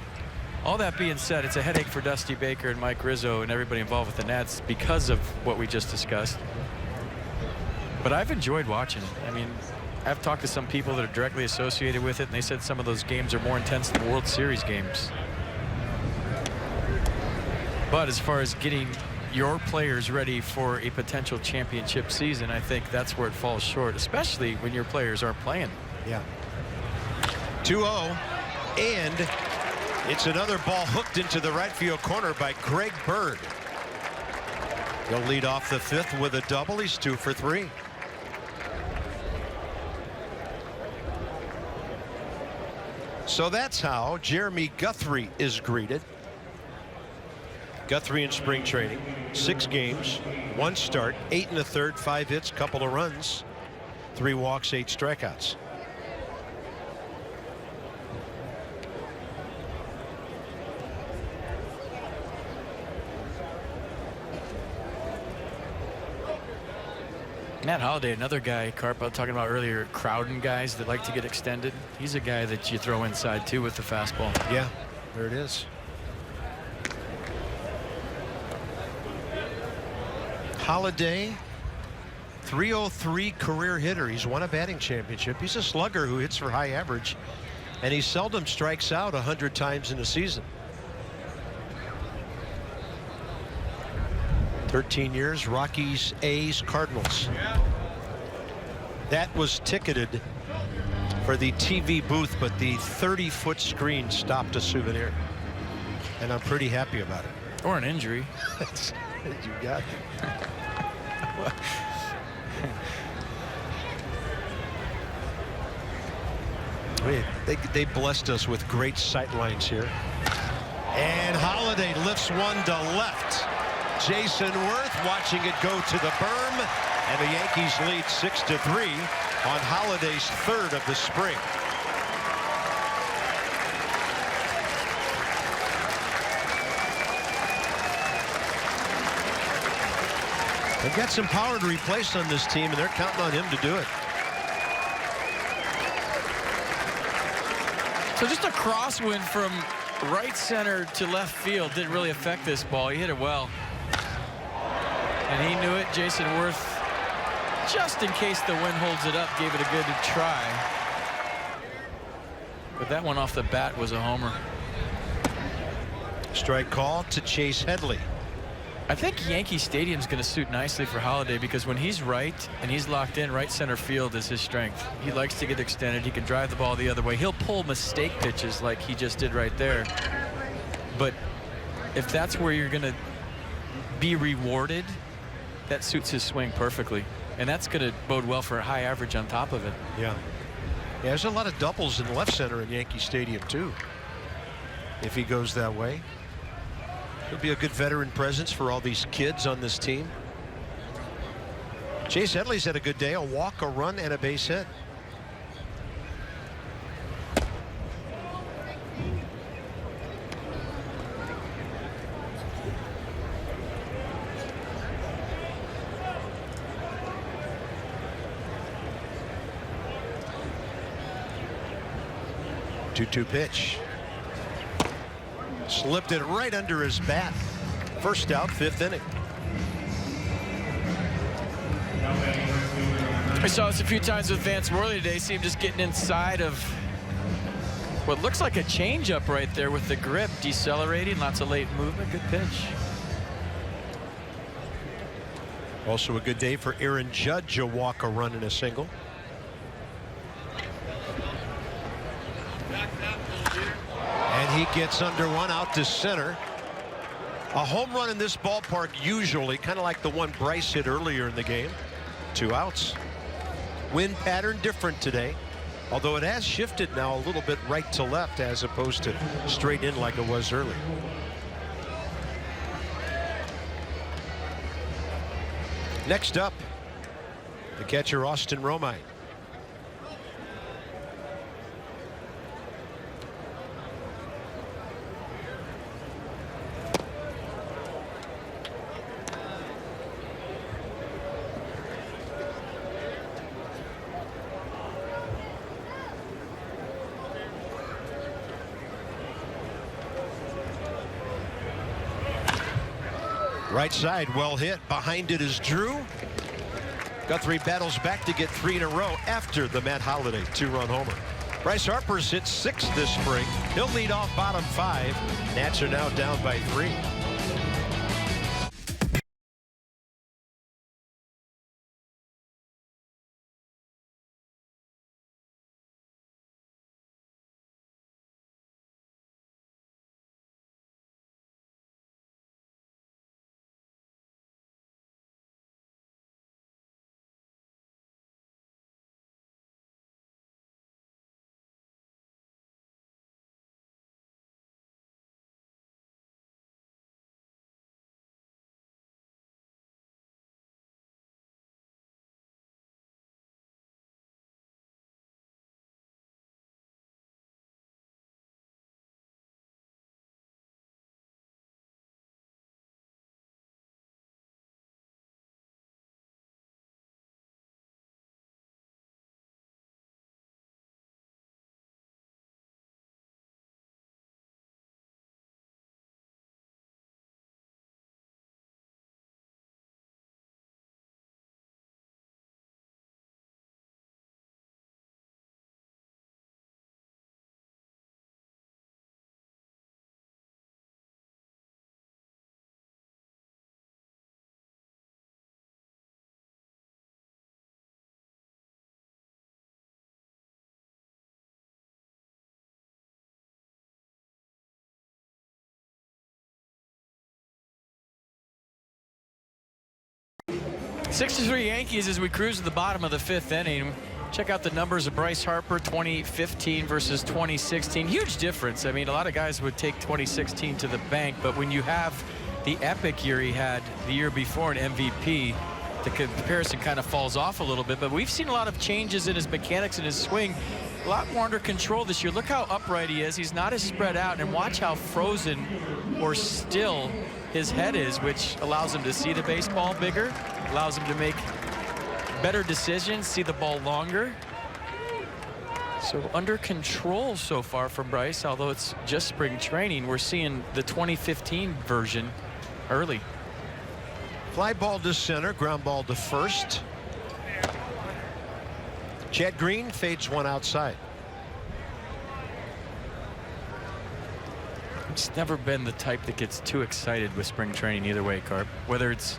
all that being said, it's a headache for Dusty Baker and Mike Rizzo and everybody involved with the Nats because of what we just discussed. But I've enjoyed watching it. I mean, I've talked to some people that are directly associated with it, and they said some of those games are more intense than World Series games. But as far as getting your players ready for a potential championship season, I think that's where it falls short, especially when your players aren't playing. Yeah. 2-0, and it's another ball hooked into the right field corner by Greg Bird. He'll lead off the 5th with a double. He's 2 for 3. So that's how Jeremy Guthrie is greeted. Guthrie in spring training, 6 games, 1 start, 8 1/3, 5 hits, couple of runs, 3 walks, 8 strikeouts. Matt Holliday, another guy, Carp, I was talking about earlier, crowding guys that like to get extended. He's a guy that you throw inside too with the fastball. Yeah, there it is. Holiday, 303 career hitter. He's won a batting championship. He's a slugger who hits for high average, and he seldom strikes out 100 times in a season. 13 years, Rockies, A's, Cardinals. That was ticketed for the TV booth, but the 30-foot screen stopped a souvenir, and I'm pretty happy about it. Or an injury. You got it. They blessed us with great sight lines here. And Holiday lifts one to left. Jason Worth watching it go to the berm, and the Yankees lead 6-3 on Holiday's third of the spring. They've got some power to replace on this team, and they're counting on him to do it. So just a crosswind from right center to left field didn't really affect this ball. He hit it well. And he knew it. Jason Worth, just in case the wind holds it up, gave it a good try. But that one off the bat was a homer. Strike call to Chase Headley. I think Yankee Stadium's going to suit nicely for Holiday, because when he's right and he's locked in, right center field is his strength. He likes to get extended. He can drive the ball the other way. He'll pull mistake pitches like he just did right there. But if that's where you're going to be rewarded, that suits his swing perfectly. And that's going to bode well for a high average on top of it. Yeah. There's a lot of doubles in left center in Yankee Stadium, too, if he goes that way. He'll be a good veteran presence for all these kids on this team. Chase Headley's had a good day. A walk, a run, and a base hit. Two-two pitch. Slipped it right under his bat. First out, fifth inning. We saw this a few times with Vance Worley today. See him just getting inside of what looks like a changeup right there with the grip, decelerating, lots of late movement. Good pitch. Also a good day for Aaron Judge. A walk, a run, and a single. And he gets under one out to center. A home run in this ballpark usually, kind of like the one Bryce hit earlier in the game. 2 outs. Wind pattern different today, although it has shifted now a little bit right to left as opposed to straight in like it was earlier. Next up, the catcher Austin Romine. Right side, well hit. Behind it is Drew. Guthrie battles back to get 3 in a row after the Matt Holliday 2-run homer. Bryce Harper's hit 6 this spring. He'll lead off bottom 5. Nats are now down by 3. 6-3 Yankees as we cruise to the bottom of the 5th inning. Check out the numbers of Bryce Harper, 2015 versus 2016. Huge difference. I mean, a lot of guys would take 2016 to the bank, but when you have the epic year he had the year before, an MVP, the comparison kind of falls off a little bit. But we've seen a lot of changes in his mechanics and his swing. A lot more under control this year. Look how upright he is. He's not as spread out, and watch how frozen or still his head is, which allows him to see the baseball bigger, allows him to make better decisions, see the ball longer. So under control so far from Bryce, although it's just spring training. We're seeing the 2015 version early. Fly ball to center, ground ball to first. Chad Green fades one outside. It's never been the type that gets too excited with spring training either way, Carp. Whether it's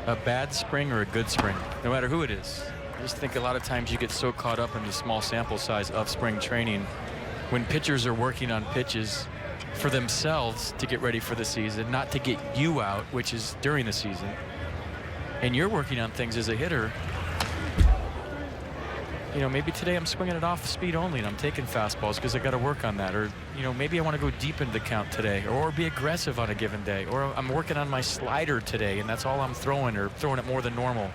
a bad spring or a good spring, no matter who it is. I just think a lot of times you get so caught up in the small sample size of spring training when pitchers are working on pitches for themselves to get ready for the season, not to get you out, which is during the season. And you're working on things as a hitter. You know, maybe today I'm swinging it off speed only and I'm taking fastballs because I got to work on that. Or, you know, maybe I want to go deep into the count today, or be aggressive on a given day, or I'm working on my slider today and that's all I'm throwing, or throwing it more than normal.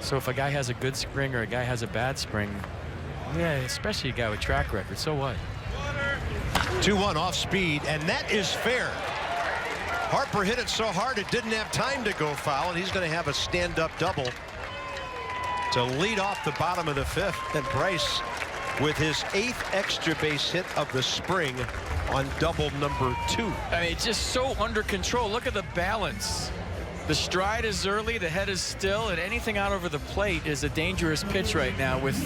So if a guy has a good spring or a guy has a bad spring, yeah, especially a guy with track record, so what? 2-1 off speed, and that is fair. Harper hit it so hard it didn't have time to go foul, and he's going to have a stand-up double to lead off the bottom of the 5th. And Bryce with his 8th extra base hit of the spring on double number 2. I mean, it's just so under control. Look at the balance. The stride is early, the head is still, and anything out over the plate is a dangerous pitch right now with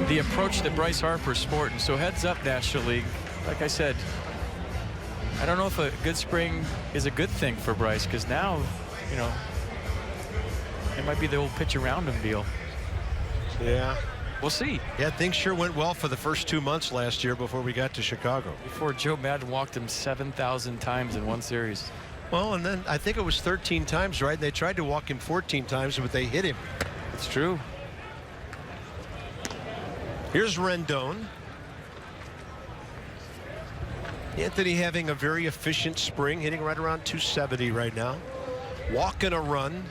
the approach that Bryce Harper's sporting. So heads up, National League. Like I said, I don't know if a good spring is a good thing for Bryce, because now, you know, it might be the old pitch around him deal. Yeah. We'll see. Yeah, things sure went well for the first 2 months last year before we got to Chicago. Before Joe Madden walked him 7,000 times in one series. Well, and then I think it was 13 times, right? They tried to walk him 14 times, but they hit him. It's true. Here's Rendon. Anthony having a very efficient spring, hitting right around 270 right now. Walking a run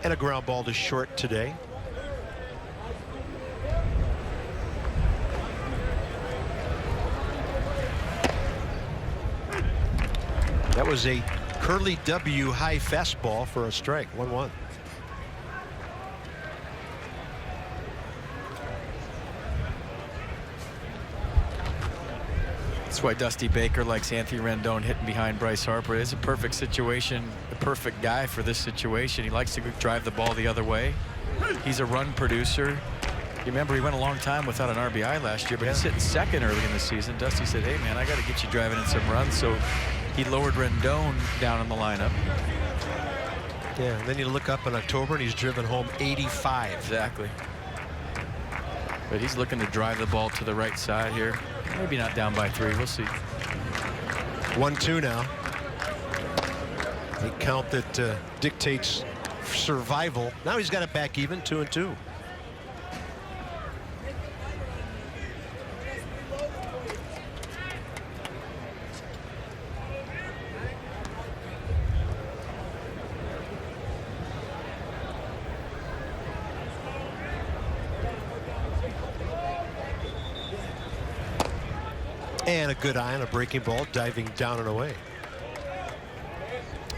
and a ground ball to short today. That was a Curly W high fastball for a strike. 1-1. That's why Dusty Baker likes Anthony Rendon hitting behind Bryce Harper. It's a perfect situation, the perfect guy for this situation. He likes to drive the ball the other way. He's a run producer. You remember he went a long time without an RBI last year, but he's hitting second early in the season. Dusty said, hey, man, I got to get you driving in some runs. So he lowered Rendon down in the lineup. Yeah, and then you look up in October and he's driven home 85. Exactly. But he's looking to drive the ball to the right side here. Maybe not down by 3. We'll see. 1-2 now. A count that dictates survival. Now he's got it back even, 2-2. And a good eye on a breaking ball, diving down and away.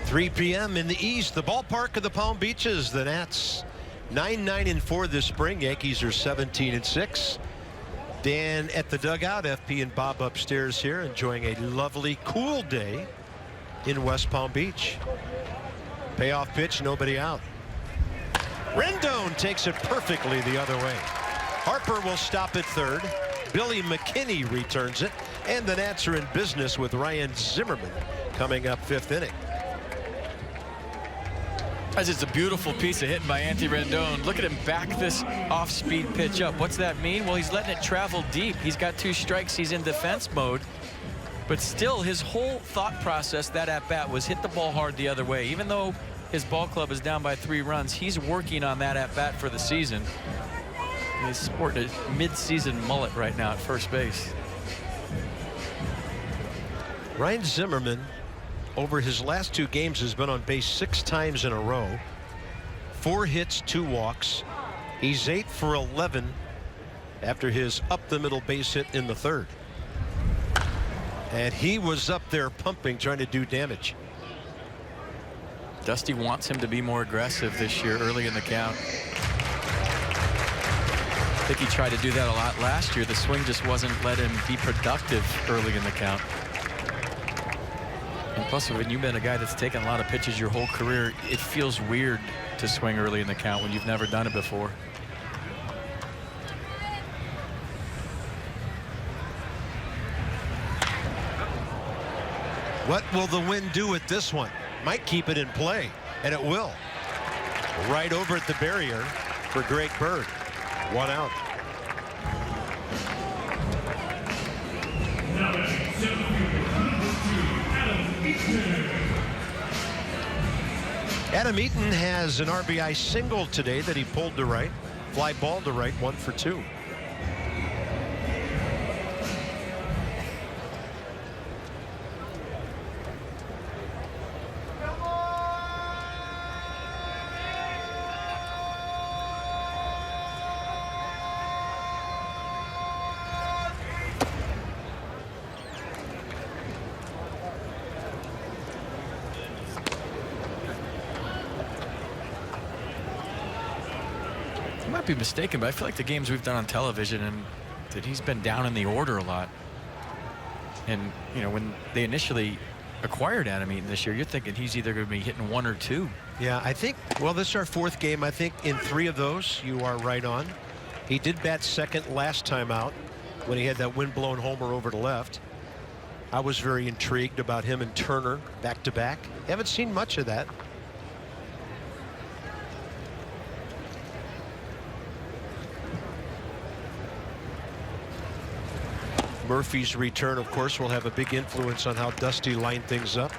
3 p.m. in the East, the ballpark of the Palm Beaches. The Nats 9-9-4 this spring. Yankees are 17-6. Dan at the dugout, FP and Bob upstairs here, enjoying a lovely, cool day in West Palm Beach. Payoff pitch, nobody out. Rendon takes it perfectly the other way. Harper will stop at third. Billy McKinney returns it, and the Nats are in business with Ryan Zimmerman coming up 5th inning. That's just a beautiful piece of hitting by Anthony Rendon. Look at him back this off-speed pitch up. What's that mean? Well, he's letting it travel deep. He's got 2 strikes. He's in defense mode. But still, his whole thought process that at bat was hit the ball hard the other way. Even though his ball club is down by 3 runs, he's working on that at bat for the season. He's sporting a mid-season mullet right now at first base. Ryan Zimmerman, over his last 2 games, has been on base 6 times in a row. 4 hits, 2 walks. He's 8 for 11 after his up-the-middle base hit in the 3rd. And he was up there pumping, trying to do damage. Dusty wants him to be more aggressive this year early in the count. I think he tried to do that a lot last year. The swing just wasn't letting him be productive early in the count. And plus, when you've been a guy that's taken a lot of pitches your whole career, it feels weird to swing early in the count when you've never done it before. What will the wind do with this one? Might keep it in play, and it will. Right over at the barrier for Greg Bird. 1 out. Adam Eaton has an RBI single today that he pulled to right. Fly ball to right, 1 for 2. Might be mistaken, but I feel like the games we've done on television and that he's been down in the order a lot. And you know, when they initially acquired Adam Eaton this year, you're thinking he's either going to be hitting 1 or 2. Yeah, I think, well, this is our 4th game. I think in 3 of those you are right on. He did bat second last time out when he had that wind-blown homer over to left. I was very intrigued about him and Turner back to back. Haven't seen much of that. Murphy's return, of course, will have a big influence on how Dusty lined things up.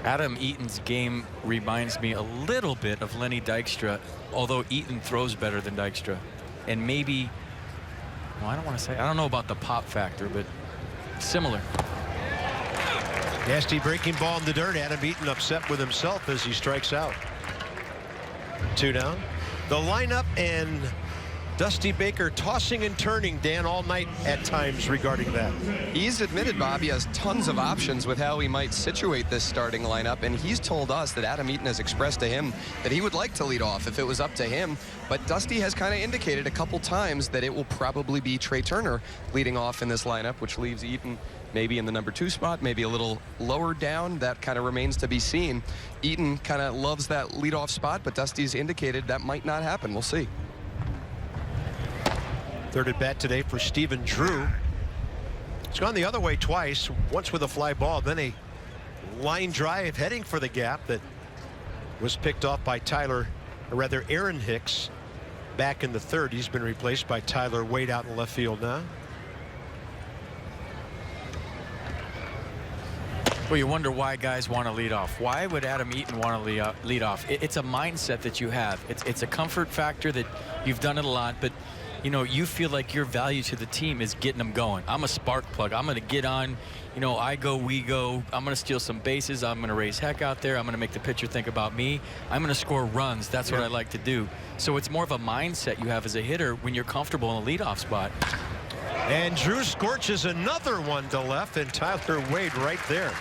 Adam Eaton's game reminds me a little bit of Lenny Dykstra, although Eaton throws better than Dykstra. And maybe, well, I don't want to say, I don't know about the pop factor, but similar. Nasty breaking ball in the dirt. Adam Eaton upset with himself as he strikes out. 2 down. The lineup and Dusty Baker tossing and turning, Dan, all night at times regarding that. He's admitted, Bob, he has tons of options with how he might situate this starting lineup, and he's told us that Adam Eaton has expressed to him that he would like to lead off if it was up to him. But Dusty has kind of indicated a couple times that it will probably be Trey Turner leading off in this lineup, which leaves Eaton maybe in the number 2 spot, maybe a little lower down. That kind of remains to be seen. Eaton kind of loves that leadoff spot, but Dusty's indicated that might not happen. We'll see. 3rd at bat today for Stephen Drew. It's gone the other way twice, once with a fly ball, then a line drive heading for the gap that was picked off by Aaron Hicks back in the 3rd. He's been replaced by Tyler Wade out in left field now. Well, you wonder why guys want to lead off. Why would Adam Eaton want to lead off? It's a mindset that you have. It's a comfort factor that you've done it a lot, but you know, you feel like your value to the team is getting them going. I'm a spark plug. I'm going to get on, you know, I go, we go. I'm going to steal some bases. I'm going to raise heck out there. I'm going to make the pitcher think about me. I'm going to score runs. That's what I like to do. So it's more of a mindset you have as a hitter when you're comfortable in a leadoff spot. And Drew scorches another one to left, and Tyler Wade right there.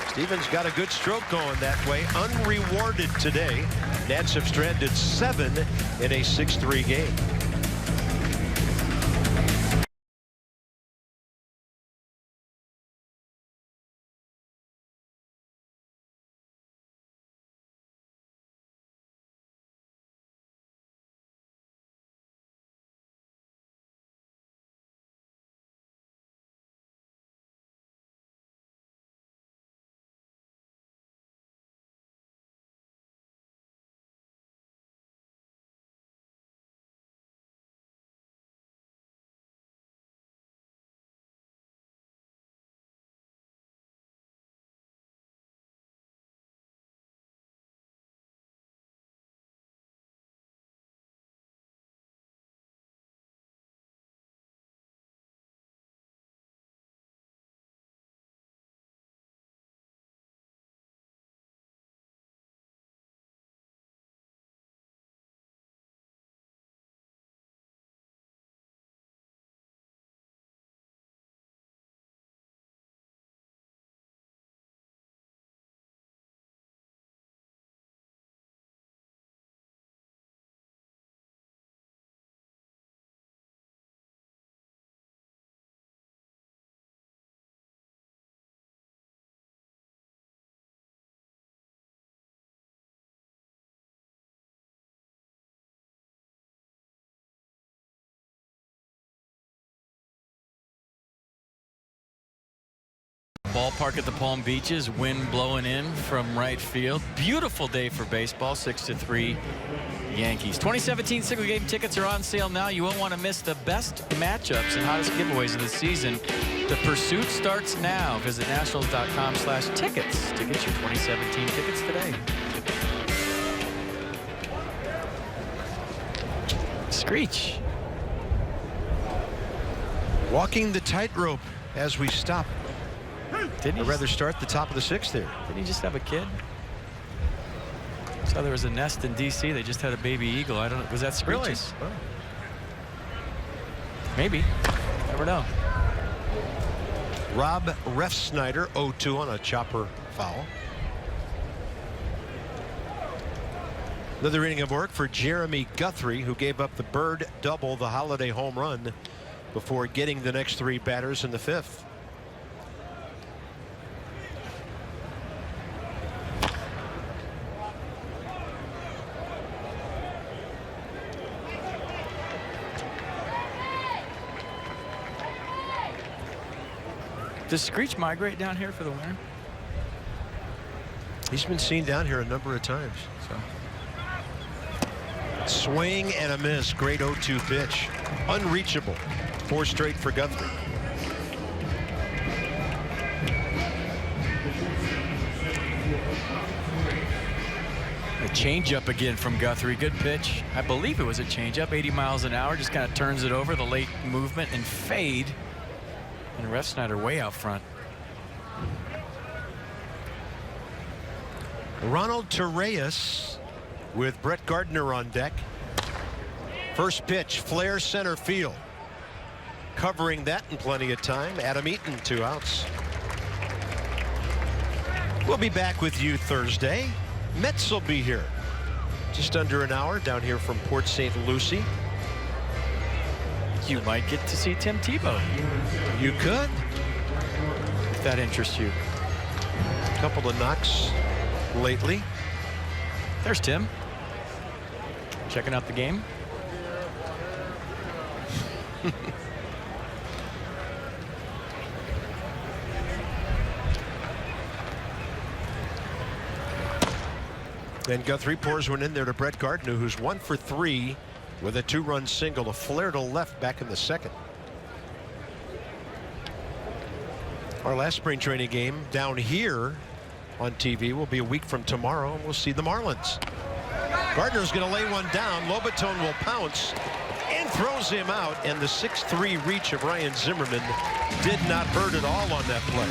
Stevens got a good stroke going that way, unrewarded today. Nats have stranded 7 in a 6-3 game. ballpark at the Palm Beaches. Wind blowing in from right field. Beautiful day for baseball. 6-3 Yankees. 2017 single game tickets are on sale now. You won't want to miss the best matchups and hottest giveaways of the season. The pursuit starts now. Visit nationals.com/tickets to get your 2017 tickets today. Screech. Walking the tightrope as we stop. Didn't I'd rather start the top of the 6th there. Didn't he just have a kid? So there was a nest in D.C. They just had a baby eagle. I don't know. Was that Screech's? Really? Maybe. Never know. Rob Refsnyder, 0-2 on a chopper foul. Another inning of work for Jeremy Guthrie, who gave up the Bird double, the holiday home run, before getting the next 3 batters in the 5th. Does Screech migrate down here for the winter? He's been seen down here a number of times. Swing and a miss. Great 0-2 pitch. Unreachable. 4 straight for Guthrie. A changeup again from Guthrie. Good pitch. I believe it was a changeup. 80 miles an hour. Just kind of turns it over. The late movement and fade. And Refsnyder way out front. Ronald Torreyes with Brett Gardner on deck. First pitch, flare center field. Covering that in plenty of time. Adam Eaton, 2 outs. We'll be back with you Thursday. Mets will be here. Just under an hour down here from Port St. Lucie. You might get to see Tim Tebow. You could. If that interests you. A couple of knocks lately. There's Tim. Checking out the game. And Guthrie pours one in there to Brett Gardner, who's 1 for 3 with a 2-run single, a flare to left back in the 2nd. Our last spring training game down here on TV will be a week from tomorrow, and we'll see the Marlins. Gardner's going to lay one down. Lobaton will pounce and throws him out, and the 6-3 reach of Ryan Zimmerman did not hurt at all on that play.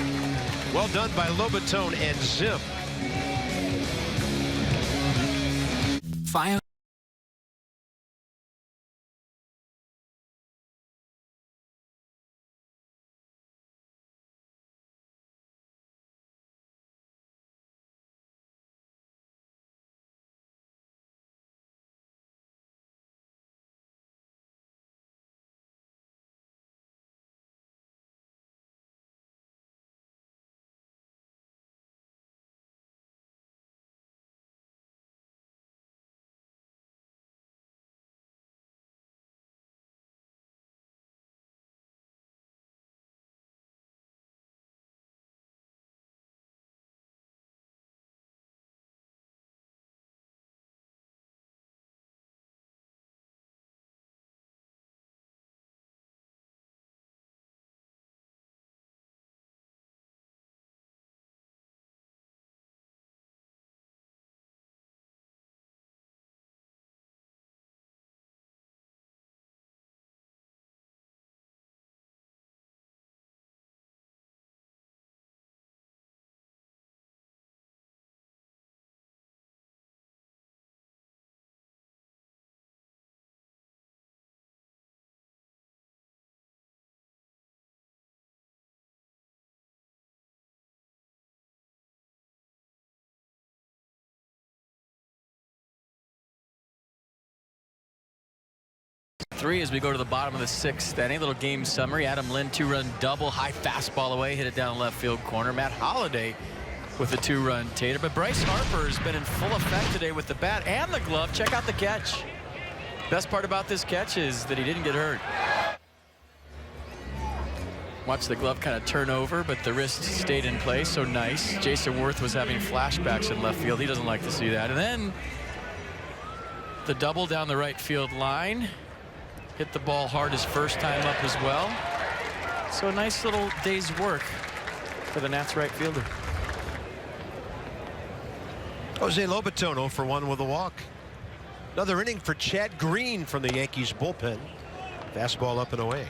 Well done by Lobaton and Zim. Fire. As we go to the bottom of the 6th inning. Little game summary. Adam Lind 2-run double, high fastball away, hit it down left field corner. Matt Holliday with a 2-run tater, but Bryce Harper has been in full effect today with the bat and the glove. Check out the catch. Best part about this catch is that he didn't get hurt. Watch the glove kind of turn over, but the wrist stayed in place, so nice. Jason Worth was having flashbacks in left field. He doesn't like to see that. And then the double down the right field line. Hit the ball hard his first time up as well. So a nice little day's work for the Nats right fielder. Jose Lobaton for 1 with a walk. Another inning for Chad Green from the Yankees bullpen. Fastball up and away.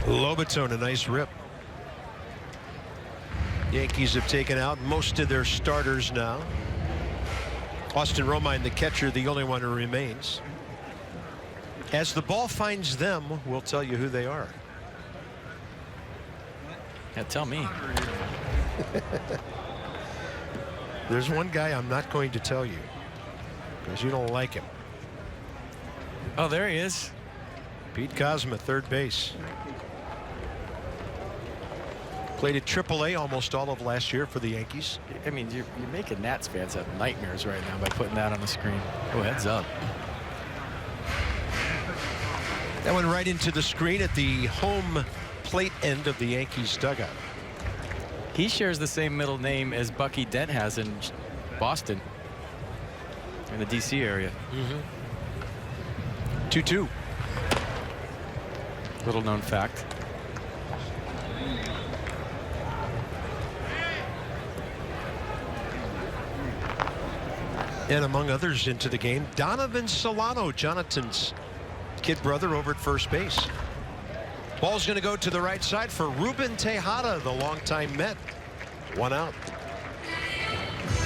Lobaton, a nice rip. Yankees have taken out most of their starters now. Austin Romine, the catcher, the only one who remains. As the ball finds them, we'll tell you who they are. Yeah, tell me. There's one guy I'm not going to tell you because you don't like him. Oh, there he is. Pete Kozma, third base. Played at AAA almost all of last year for the Yankees. I mean, you're making Nats fans have nightmares right now by putting that on the screen. Oh, heads up. That went right into the screen at the home plate end of the Yankees dugout. He shares the same middle name as Bucky Dent has in Boston, in the D.C. area. 2-2. Little known fact. And among others into the game, Donovan Solano, Jonathan's kid brother, over at first base. Ball's going to go to the right side for Ruben Tejada, the longtime Met. 1 out.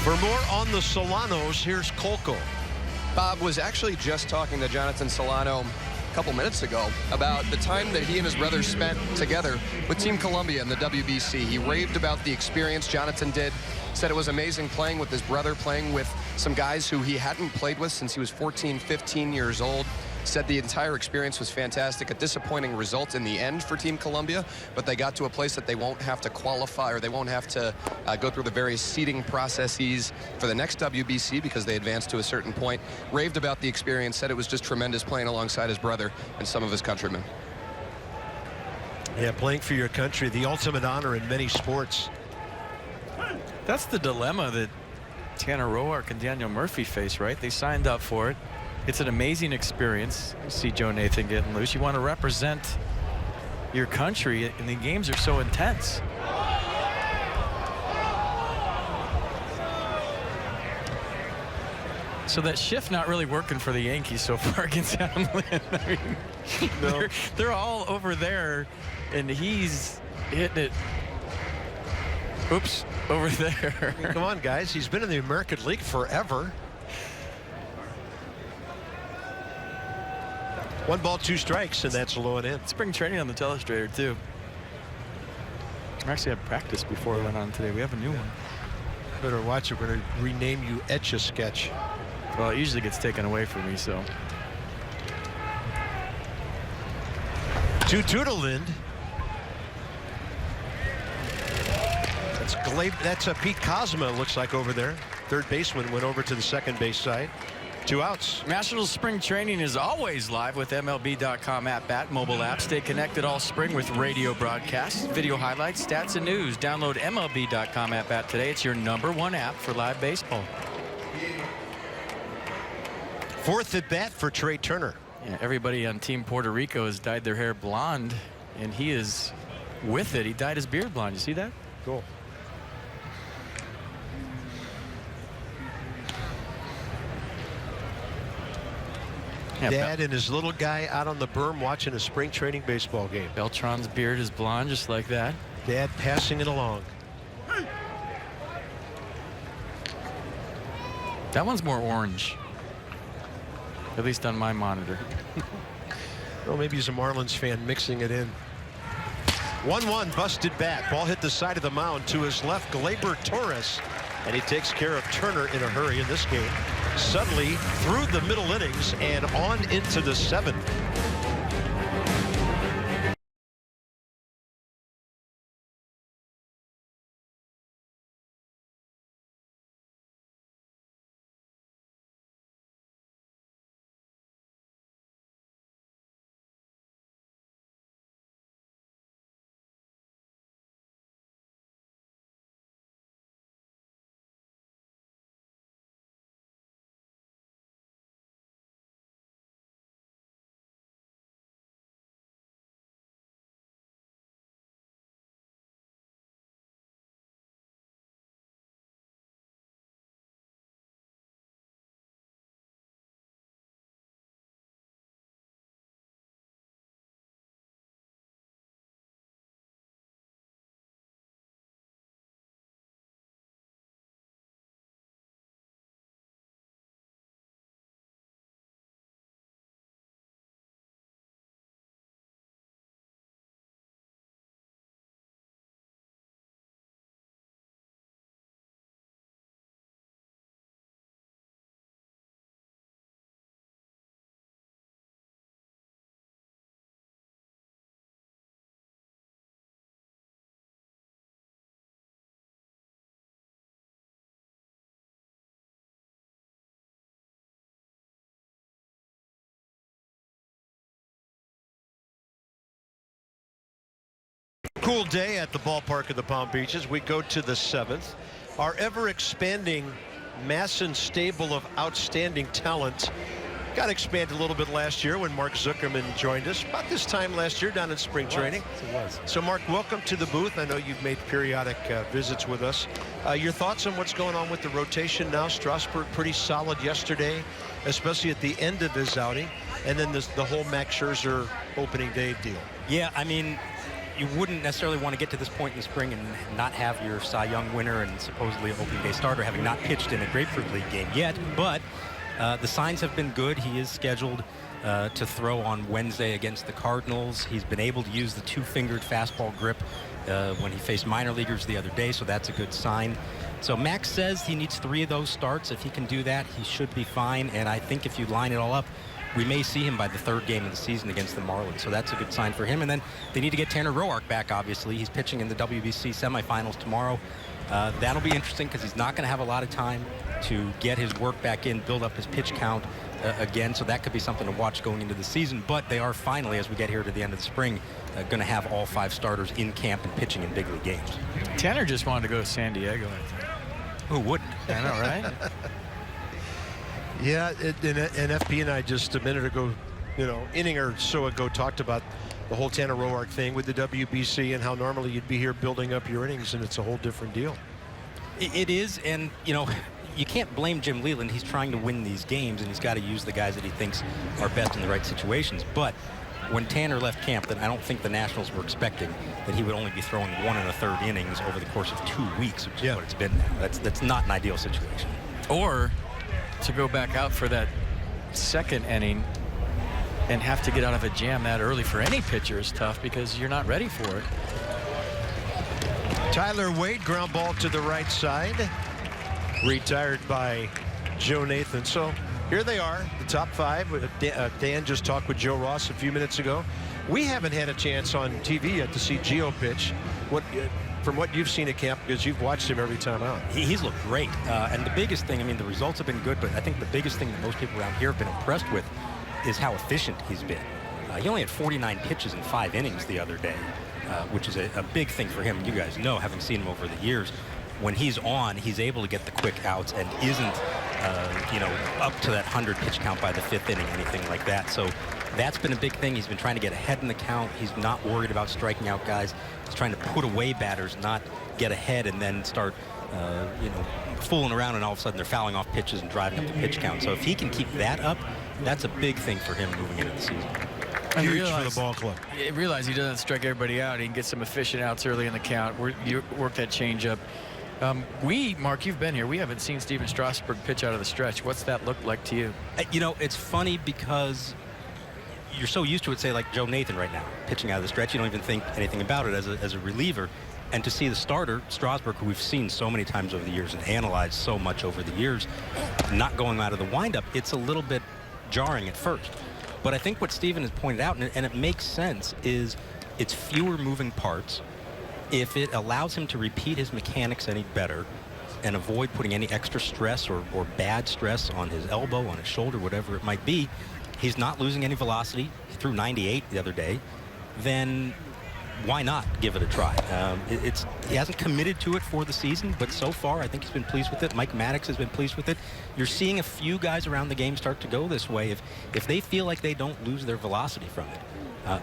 For more on the Solanos, here's Kolko. Bob was actually just talking to Jonathan Solano a couple minutes ago about the time that he and his brother spent together with Team Columbia in the WBC. He raved about the experience. Jonathan did. Said it was amazing playing with his brother, playing with some guys who he hadn't played with since he was 14, 15 years old. Said the entire experience was fantastic. A disappointing result in the end for Team Columbia, but they got to a place that they won't have to qualify, or they won't have to go through the various seeding processes for the next WBC because they advanced to a certain point. Raved about the experience, said it was just tremendous playing alongside his brother and some of his countrymen. Yeah, playing for your country, the ultimate honor in many sports. That's the dilemma that Tanner Roark and Daniel Murphy face, right? They signed up for it. It's an amazing experience. You see Joe Nathan getting loose. You want to represent your country, and the games are so intense. So that shift not really working for the Yankees so far against Adam Lynn. I mean, no. they're all over there, and he's hitting it. Oops, over there. I mean, come on, guys. He's been in the American League forever. 1 ball, 2 strikes, and that's low and in. Spring training on the telestrator, too. I actually had practice before I went on today. We have a new one. Better watch it. We're going to rename you Etch-a-Sketch. Well, it usually gets taken away from me, so. 2-2 to Lind. That's Pete Kozma, looks like, over there. Third baseman went over to the second base side. 2 outs. National Spring Training is always live with MLB.com at-bat mobile app. Stay connected all spring with radio broadcasts, video highlights, stats, and news. Download MLB.com at-bat today. It's your #1 app for live baseball. 4th at bat for Trey Turner. Yeah, everybody on Team Puerto Rico has dyed their hair blonde, and he is with it. He dyed his beard blonde. You see that? Cool. Yeah, Dad and his little guy out on the berm watching a spring training baseball game. Beltran's beard is blonde just like that. Dad passing it along. That one's more orange, at least on my monitor. Well, maybe he's a Marlins fan mixing it in. 1-1, busted bat. Ball hit the side of the mound to his left. Gleyber Torres and he takes care of Turner in a hurry in this game. Suddenly through the middle innings and on into the 7th. Cool day at the ballpark of the Palm Beaches. We go to the 7th. Our ever-expanding Masson stable of outstanding talent got expanded a little bit last year when Mark Zuckerman joined us. About this time last year down in spring training. It was. So, Mark, welcome to the booth. I know you've made periodic visits with us. Your thoughts on what's going on with the rotation now? Strasburg pretty solid yesterday, especially at the end of his outing. And then the whole Max Scherzer opening day deal. Yeah, I mean, you wouldn't necessarily want to get to this point in the spring and not have your Cy Young winner and supposedly opening day starter having not pitched in a Grapefruit League game yet. But the signs have been good. He is scheduled to throw on Wednesday against the Cardinals. He's been able to use the two-fingered fastball grip when he faced minor leaguers the other day, so that's a good sign. So Max says he needs 3 of those starts. If he can do that, he should be fine. And I think if you line it all up, we may see him by the 3rd game of the season against the Marlins. So that's a good sign for him. And then they need to get Tanner Roark back, obviously. He's pitching in the WBC semifinals tomorrow. That'll be interesting because he's not going to have a lot of time to get his work back in, build up his pitch count again. So that could be something to watch going into the season. But they are finally, as we get here to the end of the spring, going to have all 5 starters in camp and pitching in big league games. Tanner just wanted to go to San Diego, I think. Who wouldn't? I know, right? Yeah, and FP and I just a minute ago, inning or so ago, talked about the whole Tanner Roark thing with the WBC and how normally you'd be here building up your innings, and it's a whole different deal. It is, and, you can't blame Jim Leland. He's trying to win these games, and he's got to use the guys that he thinks are best in the right situations. But when Tanner left camp, then I don't think the Nationals were expecting that he would only be throwing 1 1/3 innings over the course of 2 weeks, which is what it's been now. That's not an ideal situation. Or to go back out for that 2nd inning and have to get out of a jam that early for any pitcher is tough because you're not ready for it. Tyler Wade, ground ball to the right side, retired by Joe Nathan. So here they are, the top 5. Dan just talked with Joe Ross a few minutes ago. We haven't had a chance on TV yet to see Gio pitch. From what you've seen at camp, because you've watched him every time out. He's looked great. And the biggest thing, I mean, the results have been good, but I think the biggest thing that most people around here have been impressed with is how efficient he's been. He only had 49 pitches in 5 innings the other day, which is a big thing for him. You guys know, having seen him over the years, when he's on, he's able to get the quick outs and isn't, up to that 100 pitch count by the 5th inning, anything like that. So that's been a big thing. He's been trying to get ahead in the count. He's not worried about striking out guys. He's trying to put away batters, not get ahead and then start, fooling around, and all of a sudden they're fouling off pitches and driving up the pitch count. So if he can keep that up, that's a big thing for him moving into the season. Huge for the ball club. Realize he doesn't strike everybody out. He can get some efficient outs early in the count. You work that changeup. Mark, you've been here. We haven't seen Steven Strasburg pitch out of the stretch. What's that look like to you? It's funny because you're so used to it, say, like Joe Nathan right now, pitching out of the stretch. You don't even think anything about it as a reliever. And to see the starter, Strasburg, who we've seen so many times over the years and analyzed so much over the years, not going out of the windup, it's a little bit jarring at first. But I think what Steven has pointed out, and it makes sense, is it's fewer moving parts. If it allows him to repeat his mechanics any better and avoid putting any extra stress or bad stress on his elbow, on his shoulder, whatever it might be, he's not losing any velocity. He threw 98 the other day. Then why not give it a try? He hasn't committed to it for the season, but so far I think he's been pleased with it. Mike Maddox has been pleased with it. You're seeing a few guys around the game start to go this way. If they feel like they don't lose their velocity from it,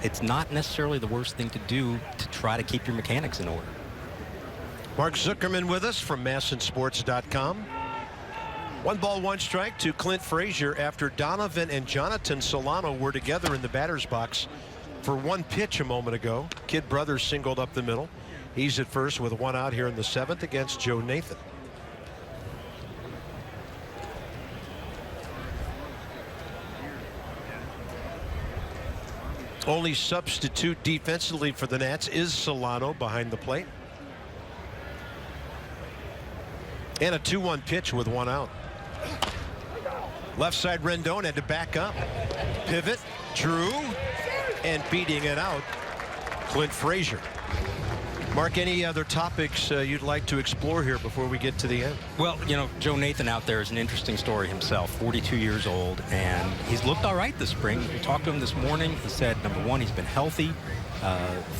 it's not necessarily the worst thing to do to try to keep your mechanics in order. Mark Zuckerman with us from MASNsports.com. 1 ball, 1 strike to Clint Frazier after Donovan and Jonathan Solano were together in the batter's box for 1 pitch a moment ago. Kid Brothers singled up the middle. He's at first with 1 out here in the 7th against Joe Nathan. Only substitute defensively for the Nats is Solano behind the plate. And a 2-1 pitch with 1 out. Left side Rendon had to back up. Pivot, Drew, and beating it out, Clint Frazier. Mark, any other topics you'd like to explore here before we get to the end? Well, you know, Joe Nathan out there is an interesting story himself. 42 years old, and he's looked all right this spring. We talked to him this morning. He said, number one, he's been healthy.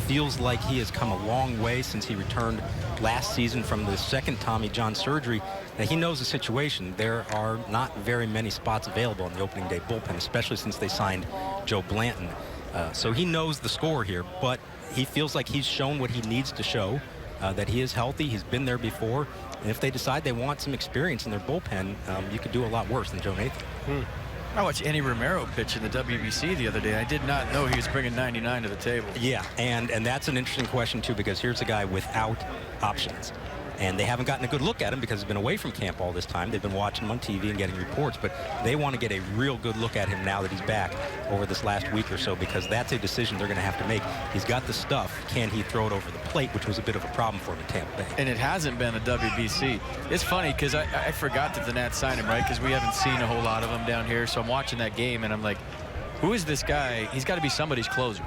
Feels like he has come a long way since he returned last season from the second Tommy John surgery. Now, he knows the situation. There are not very many spots available in the opening day bullpen, especially since they signed Joe Blanton. So he knows the score here, but he feels like he's shown what he needs to show, that he is healthy. He's been there before. And if they decide they want some experience in their bullpen, you could do a lot worse than Joe Nathan. I watched Eddie Romero pitch in the WBC the other day. I did not know he was bringing 99 to the table. Yeah, and that's an interesting question, too, because here's a guy without options. And they haven't gotten a good look at him because he's been away from camp all this time. They've been watching him on TV and getting reports, but they want to get a real good look at him now that he's back over this last week or so, because that's a decision they're going to have to make. He's got the stuff. Can he throw it over the plate, which was a bit of a problem for him in Tampa Bay. And it hasn't been a WBC. It's funny because I forgot that the Nats signed him, right? Because we haven't seen a whole lot of him down here. So I'm watching that game and I'm like, who is this guy? He's got to be somebody's closer.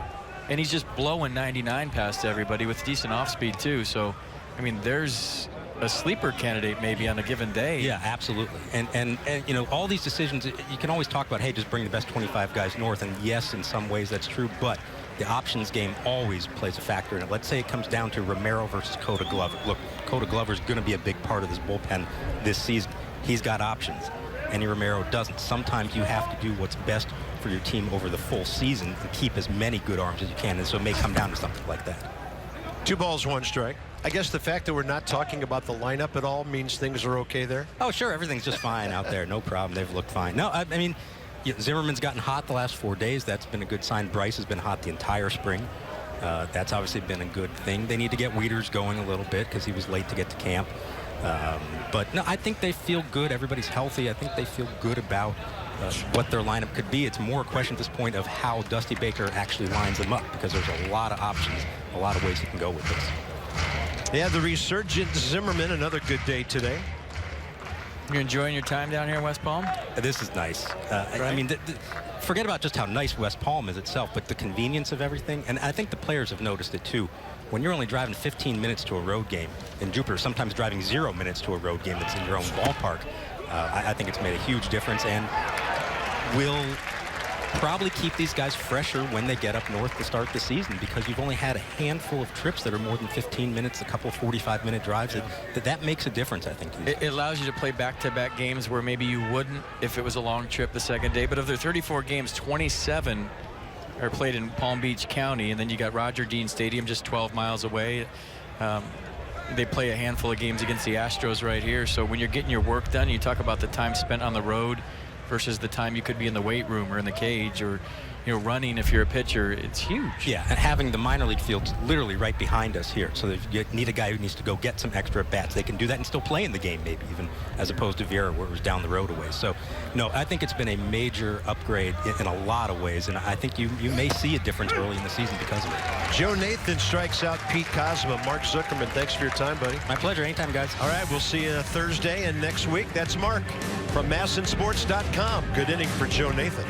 And he's just blowing 99 past everybody with decent off speed too. So, I mean, there's a sleeper candidate maybe on a given day. Yeah, absolutely. And you know, all these decisions, you can always talk about, hey, just bring the best 25 guys north. And yes, in some ways that's true, but the options game always plays a factor in it. Let's say it comes down to Romero versus Coda Glover. Look, Coda Glover is going to be a big part of this bullpen this season. He's got options. Andy Romero doesn't. Sometimes you have to do what's best for your team over the full season and keep as many good arms as you can. And so it may come down to something like that. 2 balls, 1 strike. I guess the fact that we're not talking about the lineup at all means things are okay there. Oh, sure. Everything's just fine out there. No problem. They've looked fine. No, I mean, Zimmerman's gotten hot the last 4 days. That's been a good sign. Bryce has been hot the entire spring. That's obviously been a good thing. They need to get Wieters going a little bit because he was late to get to camp. But no, I think they feel good. Everybody's healthy. I think they feel good about what their lineup could be. It's more a question at this point of how Dusty Baker actually lines them up, because there's a lot of options, a lot of ways he can go with this. Yeah, the resurgent Zimmerman, another good day today. You enjoying your time down here in West Palm? This is nice. Right? I mean, forget about just how nice West Palm is itself, but the convenience of everything. And I think the players have noticed it too. When you're only driving 15 minutes to a road game in Jupiter, sometimes driving 0 minutes to a road game that's in your own ballpark, I think it's made a huge difference and will probably keep these guys fresher when they get up north to start the season, because you've only had a handful of trips that are more than 15 minutes, a couple 45-minute drives. That makes a difference, I think. It allows you to play back-to-back games where maybe you wouldn't if it was a long trip the second day. But of their 34 games, 27 are played in Palm Beach County, and then you got Roger Dean Stadium just 12 miles away. They play a handful of games against the Astros right here. So when you're getting your work done, you talk about the time spent on the road. versus the time you could be in the weight room or in the cage or, you know, running if you're a pitcher. It's huge. Yeah, and having the minor league fields literally right behind us here, so that you need a guy who needs to go get some extra at-bats. They can do that and still play in the game, maybe even, as opposed to Vieira, where it was down the road away. So, no, I think it's been a major upgrade in a lot of ways, and I think you may see a difference early in the season because of it. Joe Nathan strikes out Pete Kozma. Mark Zuckerman, thanks for your time, buddy. My pleasure. Anytime, guys. All right, we'll see you Thursday and next week. That's Mark from MASNsports.com. Good inning for Joe Nathan.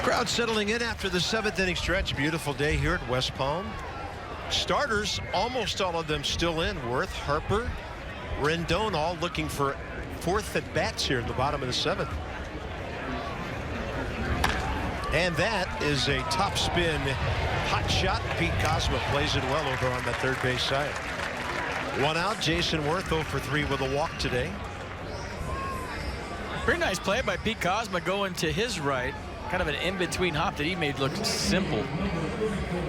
Crowd settling in after the 7th inning stretch. Beautiful day here at West Palm. Starters, almost all of them still in. Worth, Harper, Rendon, all looking for 4th at bats here at the bottom of the 7th. And that is a top spin hot shot. Pete Kozma plays it well over on the third base side. 1 out. Jason Worth 0 for 3 with a walk today. Pretty nice play by Pete Kozma going to his right. Kind of an in-between hop that he made look simple.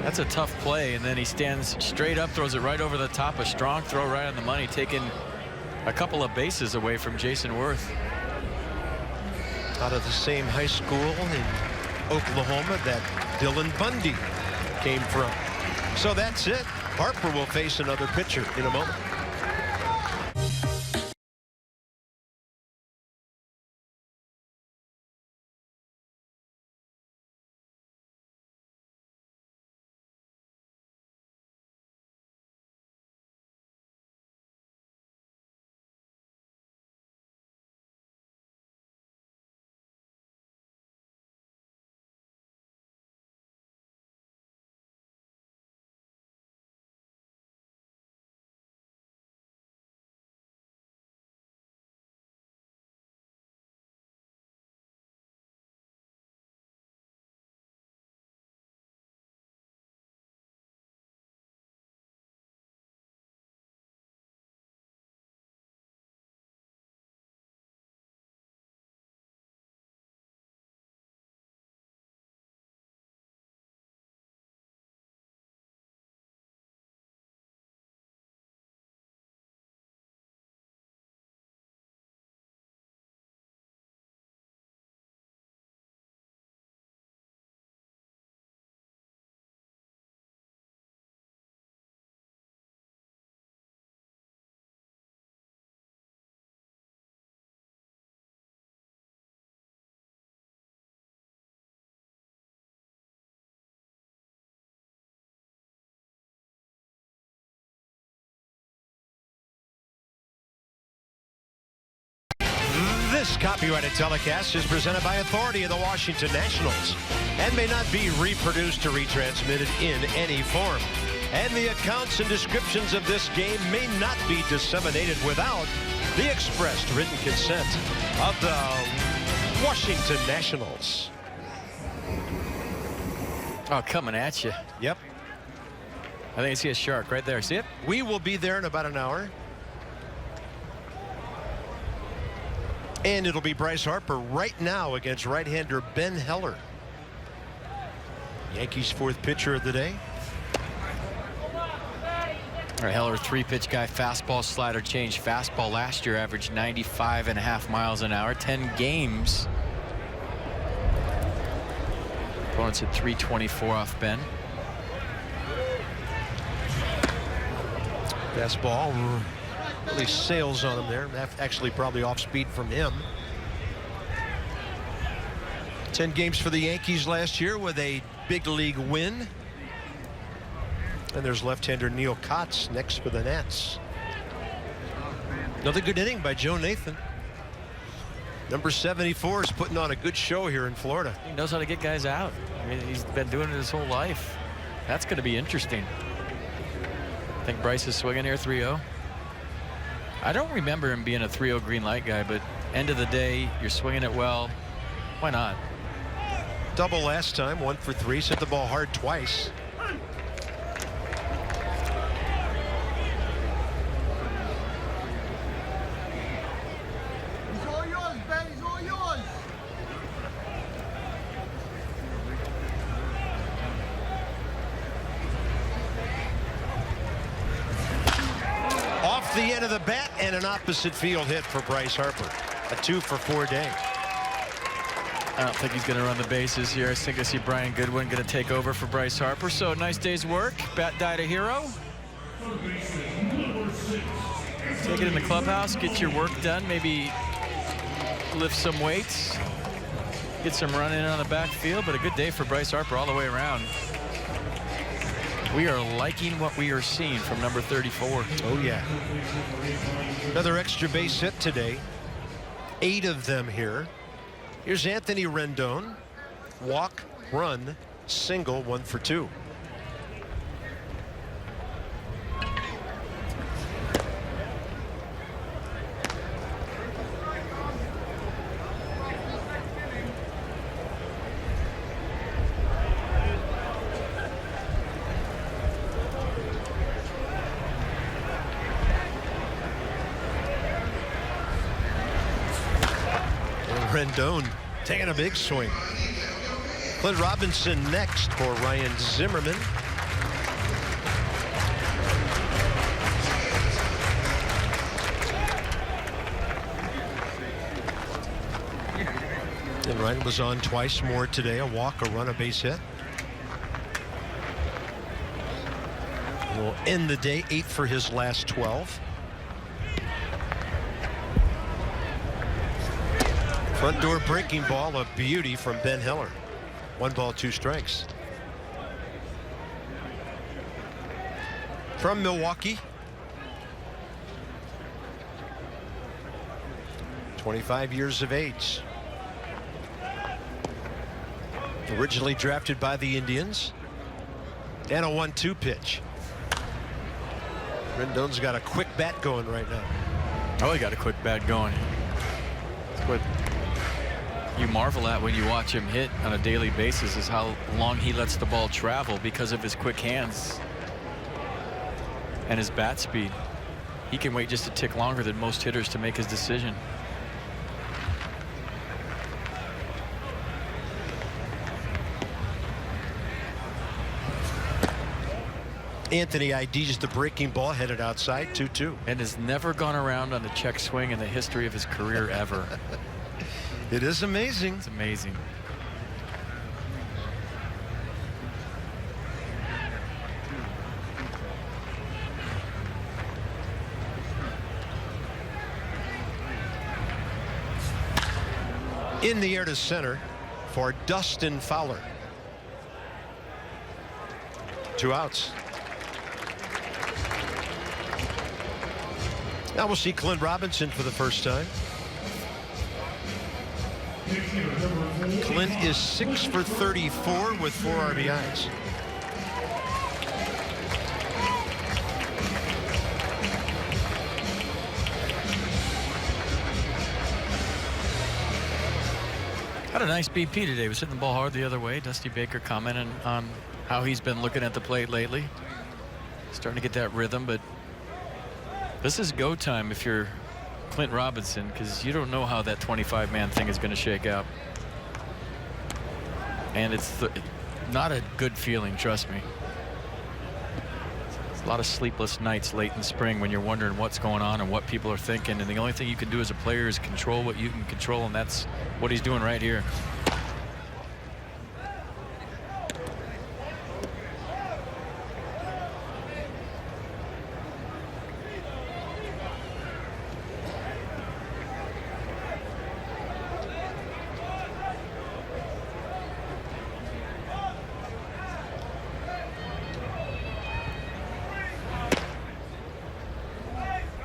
That's a tough play, and then he stands straight up, throws it right over the top. A strong throw right on the money, taking a couple of bases away from Jason Worth. Out of the same high school in Oklahoma that Dylan Bundy came from. So that's it. Harper will face another pitcher in a moment. This copyrighted telecast is presented by authority of the Washington Nationals and may not be reproduced or retransmitted in any form. And the accounts and descriptions of this game may not be disseminated without the expressed written consent of the Washington Nationals. Oh, coming at you. Yep. I think I see a shark right there. See it? We will be there in about an hour. And it'll be Bryce Harper right now against right-hander Ben Heller. Yankees' fourth pitcher of the day. All right, Heller, 3-pitch guy, fastball, slider, change. Fastball last year averaged 95.5 miles an hour. 10 games. Opponents at 324 off Ben. Fastball really sails on him there. Actually probably off speed from him. 10 games for the Yankees last year with a big league win. And there's left-hander Neil Kotz next for the Nats. Another good inning by Joe Nathan. Number 74 is putting on a good show here in Florida. He knows how to get guys out. I mean, he's been doing it his whole life. That's going to be interesting. I think Bryce is swinging here 3-0. I don't remember him being a 3-0 green light guy, but end of the day, you're swinging it well. Why not? Double last time, 1 for 3, hit the ball hard twice. He's all yours, Ben. He's all yours. Off the end of the bat and an opposite field hit for Bryce Harper. A 2-for-4 day. I don't think he's going to run the bases here. I think I see Brian Goodwin going to take over for Bryce Harper. So nice day's work. Bat died a hero. Take it in the clubhouse. Get your work done. Maybe lift some weights. Get some run in on the backfield. But a good day for Bryce Harper all the way around. We are liking what we are seeing from number 34. Oh, yeah. Another extra base hit today. 8 of them here. Here's Anthony Rendon. Walk, run, single, 1 for 2. Rendon taking a big swing. Clint Robinson next for Ryan Zimmerman. And Ryan was on twice more today. A walk, a run, a base hit. We'll end the day 8 for his last 12. Front door breaking ball, a beauty from Ben Heller. 1 ball, 2 strikes. From Milwaukee. 25 years of age. Originally drafted by the Indians. And a 1-2 pitch. Rendon's got a quick bat going right now. Oh, he got a quick bat going. That's what you marvel at when you watch him hit on a daily basis, is how long he lets the ball travel because of his quick hands and his bat speed. He can wait just a tick longer than most hitters to make his decision. Anthony IDs the breaking ball, headed outside, 2-2. And has never gone around on the check swing in the history of his career ever. It is amazing. It's amazing. In the air to center for Dustin Fowler. 2 outs. Now we'll see Clint Robinson for the first time. Clint is 6 for 34 with 4 RBIs. Had a nice BP today. Was hitting the ball hard the other way. Dusty Baker commenting on how he's been looking at the plate lately. Starting to get that rhythm, but this is go time if you're Clint Robinson, because you don't know how that 25-man thing is going to shake out. And it's not a good feeling, trust me. It's a lot of sleepless nights late in spring when you're wondering what's going on and what people are thinking, and the only thing you can do as a player is control what you can control, and that's what he's doing right here.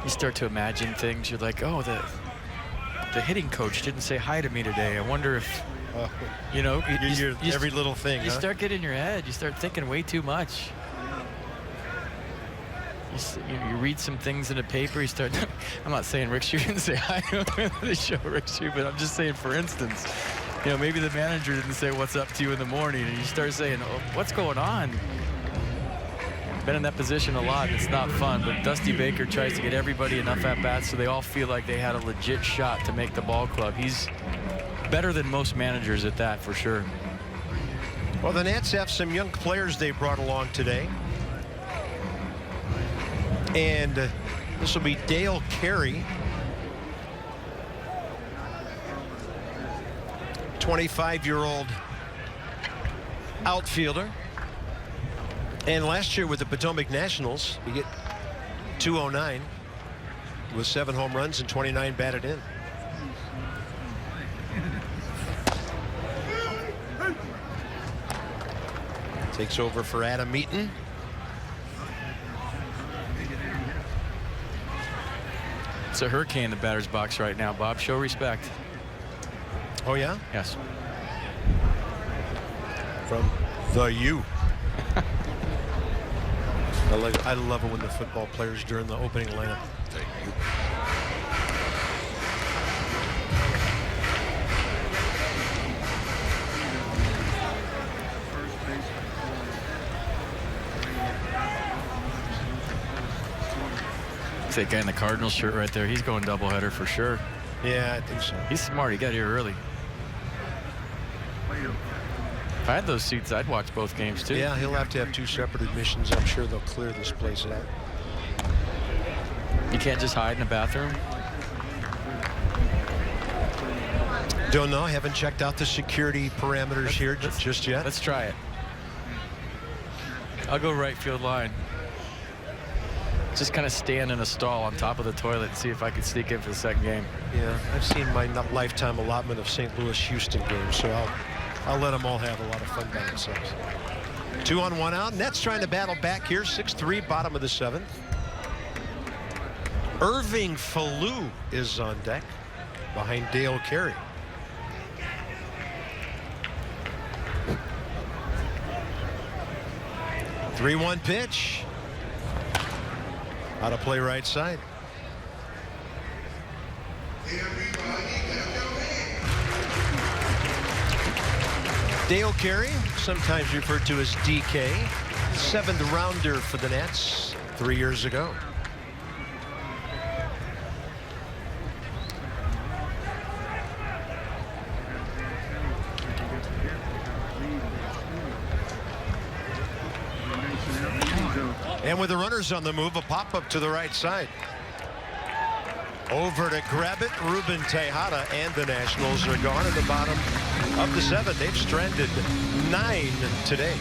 You start to imagine things. You're like, oh, the hitting coach didn't say hi to me today. I wonder if, you know, every little thing. You start getting in your head. You start thinking way too much. You read some things in a paper. You start. I'm not saying Rick Shue didn't say hi to the show, Rick Shue, but I'm just saying, for instance, you know, maybe the manager didn't say what's up to you in the morning, and you start saying, oh, what's going on? Been in that position a lot, and it's not fun, but Dusty Baker tries to get everybody enough at-bats so they all feel like they had a legit shot to make the ball club. He's better than most managers at that, for sure. Well, the Nats have some young players they brought along today. And this will be Dale Carey, 25-year-old outfielder. And last year with the Potomac Nationals, he hit .209 with 7 home runs and 29 batted in. Takes over for Adam Eaton. It's a hurricane in the batter's box right now, Bob. Show respect. Oh, yeah? Yes. From the U. I love it when the football players during the opening lineup. It's that guy in the Cardinals shirt right there. He's going doubleheader for sure. Yeah, I think so. He's smart. He got here early. If I had those seats, I'd watch both games too. Yeah, he'll have to have 2 separate admissions. I'm sure they'll clear this place out. You can't just hide in a bathroom. Don't know. I haven't checked out the security parameters here just yet. Let's try it. I'll go right field line. Just kind of stand in a stall on top of the toilet and see if I can sneak in for the second game. Yeah, I've seen my lifetime allotment of St. Louis-Houston games, so I'll let them all have a lot of fun by themselves. 2 on 1 out. Nets trying to battle back here. 6-3, bottom of the 7th. Irving Falou is on deck behind Dale Carey. .3-1 pitch. Out of play right side. Dale Carey, sometimes referred to as DK, 7th rounder for the Nats 3 years ago. And with the runners on the move, a pop-up to the right side. Over to grab it, Ruben Tejada, and the Nationals are gone at the bottom of the 7th. They've stranded 9 today.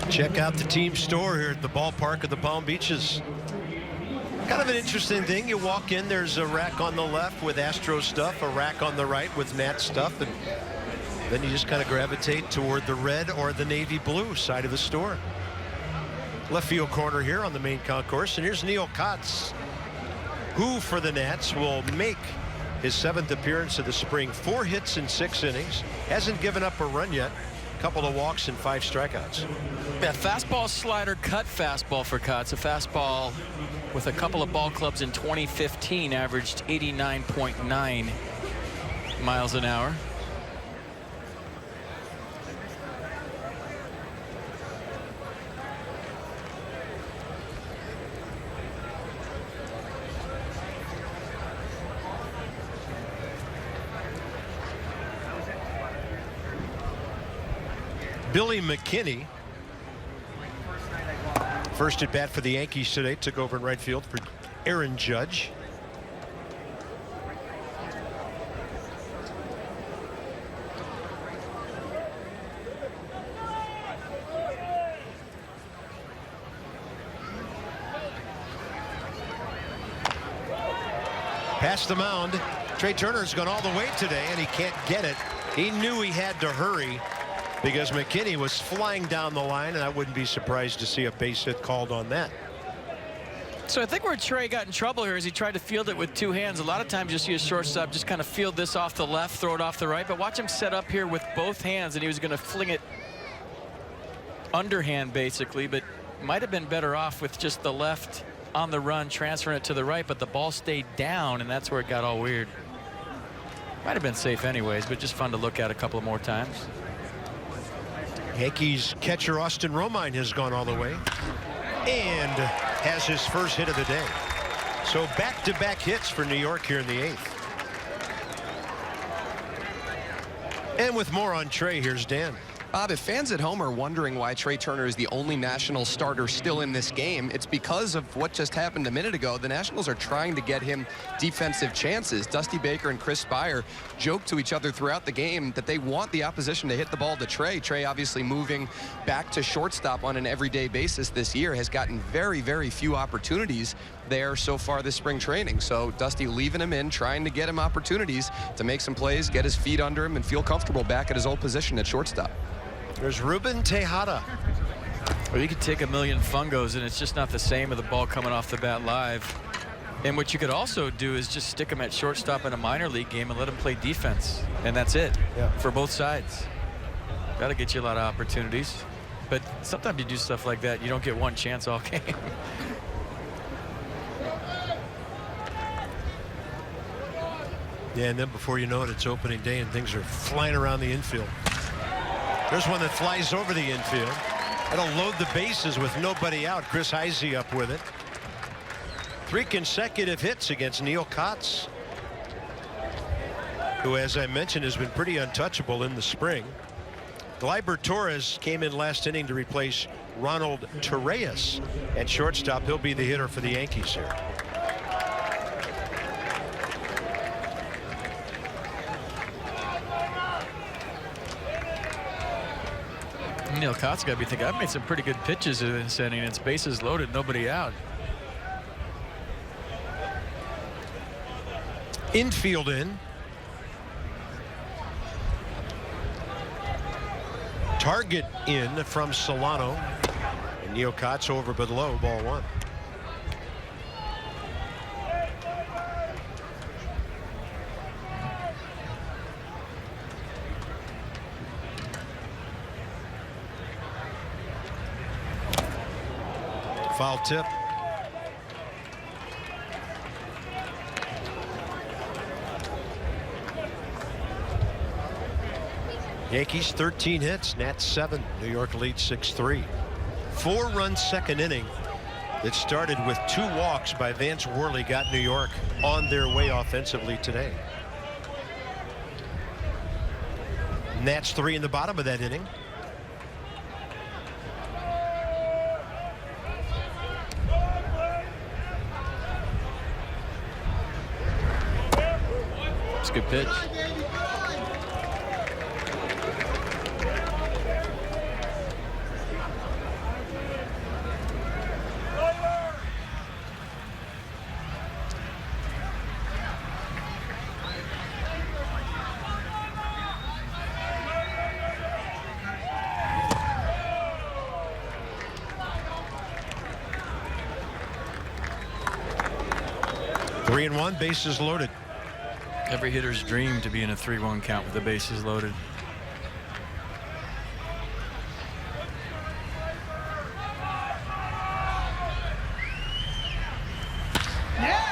Check out the team store here at the ballpark of the Palm Beaches. Kind of an interesting thing. You walk in, there's a rack on the left with Astros stuff, a rack on the right with Nats stuff, and then you just kind of gravitate toward the red or the navy blue side of the store. Left field corner here on the main concourse, and here's Neil Kotz, who for the Nats will make his 7th appearance of the spring. 4 hits in 6 innings, hasn't given up a run yet. Couple of walks and 5 strikeouts. Yeah, fastball, slider, cut fastball for Kotz. A fastball with a couple of ball clubs in 2015 averaged 89.9 miles an hour. Billy McKinney, first at bat for the Yankees today, took over in right field for Aaron Judge. Past the mound, Trey Turner's gone all the way today, and he can't get it. He knew he had to hurry because McKinney was flying down the line, and I wouldn't be surprised to see a base hit called on that. So I think where Trey got in trouble here is he tried to field it with 2 hands. A lot of times you see a shortstop just kind of field this off the left, throw it off the right, but watch him set up here with both hands, and he was going to fling it underhand basically, but might have been better off with just the left on the run, transferring it to the right, but the ball stayed down, and that's where it got all weird. Might have been safe anyways, but just fun to look at a couple of more times. Yankees catcher Austin Romine has gone all the way and has his first hit of the day. So back-to-back hits for New York here in the 8th. And with more on Trey, here's Dan. Bob, if fans at home are wondering why Trey Turner is the only National starter still in this game, it's because of what just happened a minute ago. The Nationals are trying to get him defensive chances. Dusty Baker and Chris Spire joked to each other throughout the game that they want the opposition to hit the ball to Trey. Trey, obviously moving back to shortstop on an everyday basis this year, has gotten very, very few opportunities there so far this spring training. So Dusty leaving him in, trying to get him opportunities to make some plays, get his feet under him, and feel comfortable back at his old position at shortstop. There's Ruben Tejada. Or you could take a million fungos and it's just not the same with the ball coming off the bat live. And what you could also do is just stick him at shortstop in a minor league game and let him play defense. And that's it for both sides. That'll get you a lot of opportunities. But sometimes you do stuff like that, you don't get one chance all game. Yeah, and then before you know it, it's opening day and things are flying around the infield. There's one that flies over the infield. That'll load the bases with nobody out. Chris Heisey up with it. 3 consecutive hits against Neil Kotz, who, as I mentioned, has been pretty untouchable in the spring. Gleyber Torres came in last inning to replace Ronald Torreyes at shortstop. He'll be the hitter for the Yankees here. Neil Kotz got to be thinking, I've made some pretty good pitches in this inning. It's bases loaded, nobody out. Infield in. Target in from Solano. And Neil Kotz over but low, ball 1. Foul tip. Yankees 13 hits, Nats 7. New York leads 6-3. 4-run second inning that started with 2 walks by Vance Worley got New York on their way offensively today. Nats 3 in the bottom of that inning. It's a good pitch. 3-1, bases loaded. Every hitter's dream to be in a 3-1 count with the bases loaded.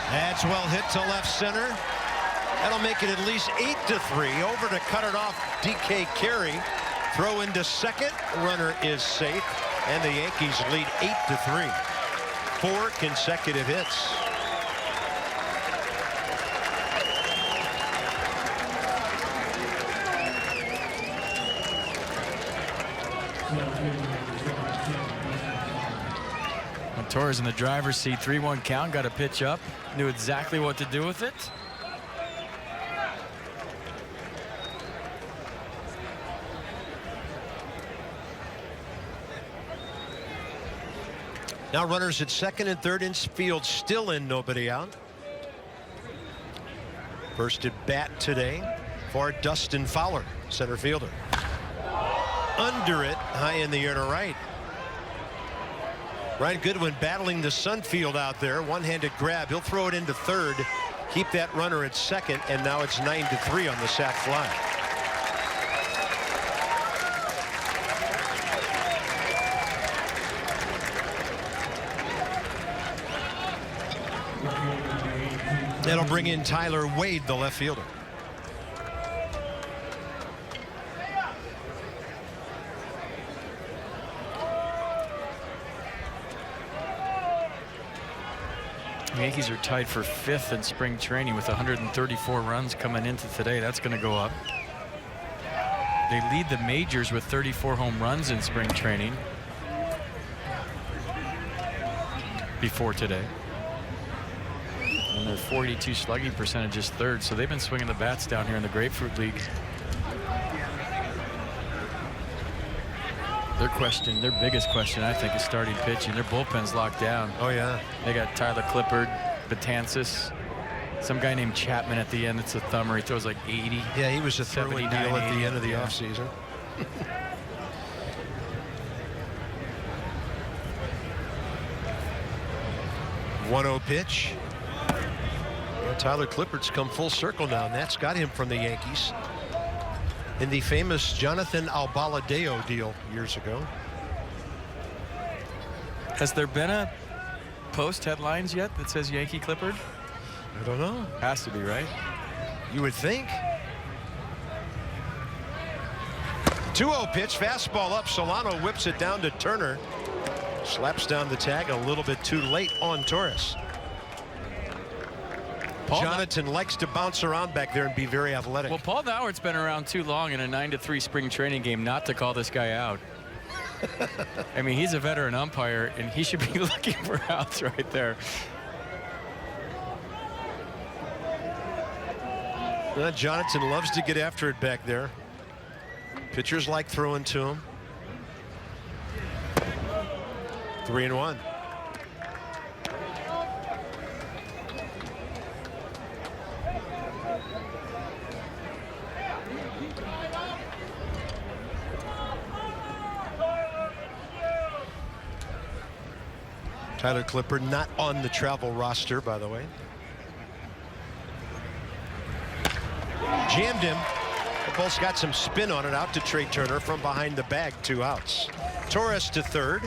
That's well hit to left center. That'll make it at least 8-3. Over to cut it off, DK Carey. Throw into second. Runner is safe. And the Yankees lead 8-3. 4 consecutive hits. Torres in the driver's seat, 3-1 count, got a pitch up, knew exactly what to do with it. Now runners at second and third, infield still in, nobody out. First at bat today for Dustin Fowler, center fielder. Under it, high in the air to right. Ryan Goodwin battling the Sunfield out there. One-handed grab. He'll throw it into third. Keep that runner at second. And now it's 9-3 on the sac fly. That'll bring in Tyler Wade, the left fielder. The Yankees are tied for 5th in spring training with 134 runs coming into today. That's going to go up. They lead the majors with 34 home runs in spring training before today. And their 42 slugging percentage is 3rd, so they've been swinging the bats down here in the Grapefruit League. Their biggest question, I think, is starting pitching. Their bullpen's locked down. Oh, yeah. They got Tyler Clippard, Betances, some guy named Chapman at the end. It's a thumber. He throws like 80. Yeah, he was a throw-in deal at the end of the offseason. 1-0 pitch. Well, Tyler Clippard's come full circle now, and that's got him from the Yankees in the famous Jonathan Albaladeo deal years ago. Has there been a post headlines yet that says Yankee Clippard? I don't know. Has to be, right? You would think. 2-0 pitch, fastball up. Solano whips it down to Turner. Slaps down the tag a little bit too late on Torres. Jonathan likes to bounce around back there and be very athletic. Well, Paul Nauert's been around too long in a 9-3 spring training game not to call this guy out. I mean, he's a veteran umpire, and he should be looking for outs right there. Jonathan loves to get after it back there. Pitchers like throwing to him. 3-1. Tyler Clippard not on the travel roster, by the way. Jammed him. The ball's got some spin on it, out to Trey Turner from behind the bag. 2 outs. Torres to third.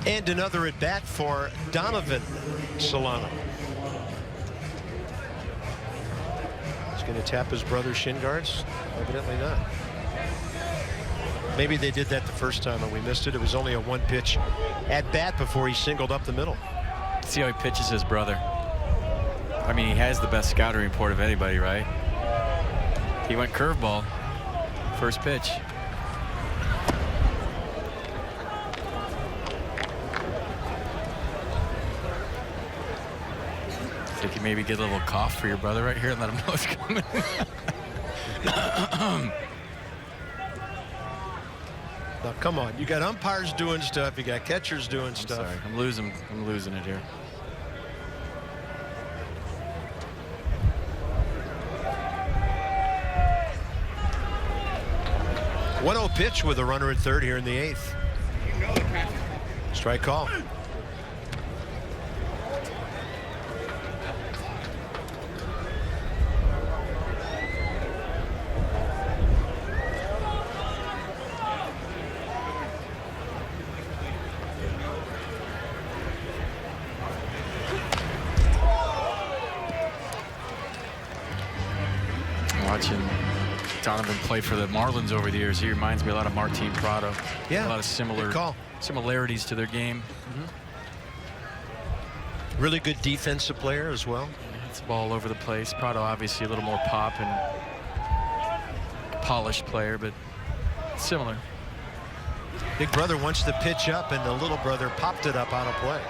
And another at bat for Donovan Solano. He's going to tap his brother's shin guards? Evidently not. Maybe they did that the first time and we missed it. It was only a 1-pitch at bat before he singled up the middle. See how he pitches his brother. I mean, he has the best scouting report of anybody, right? He went curveball, first pitch. Think you maybe get a little cough for your brother right here and let him know it's coming. Now, come on. You got umpires doing stuff. You got catchers doing stuff. Sorry, I'm losing it here. One 1-0 pitch with a runner at third here in the 8th. Strike call. Donovan played for the Marlins over the years. He reminds me a lot of Martin Prado. Yeah, a lot of similarities to their game. Really good defensive player as well. It's all over the place. Prado obviously a little more pop and polished player, but similar. Big brother wants to pitch up, and the little brother popped it up out of play.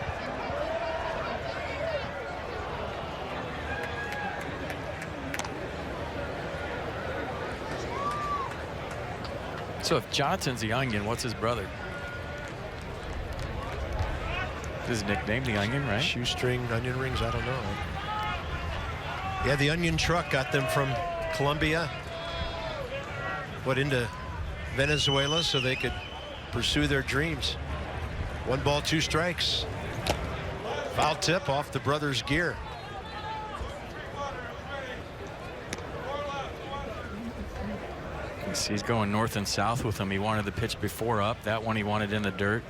So if Jonathan's the Onion, what's his brother? His nickname, the Onion, right? Shoestring, onion rings, I don't know. Yeah, the Onion truck got them from Colombia, into Venezuela so they could pursue their dreams. 1 ball, 2 strikes. Foul tip off the brother's gear. See, he's going north and south with him. He wanted the pitch before up. That one he wanted in the dirt.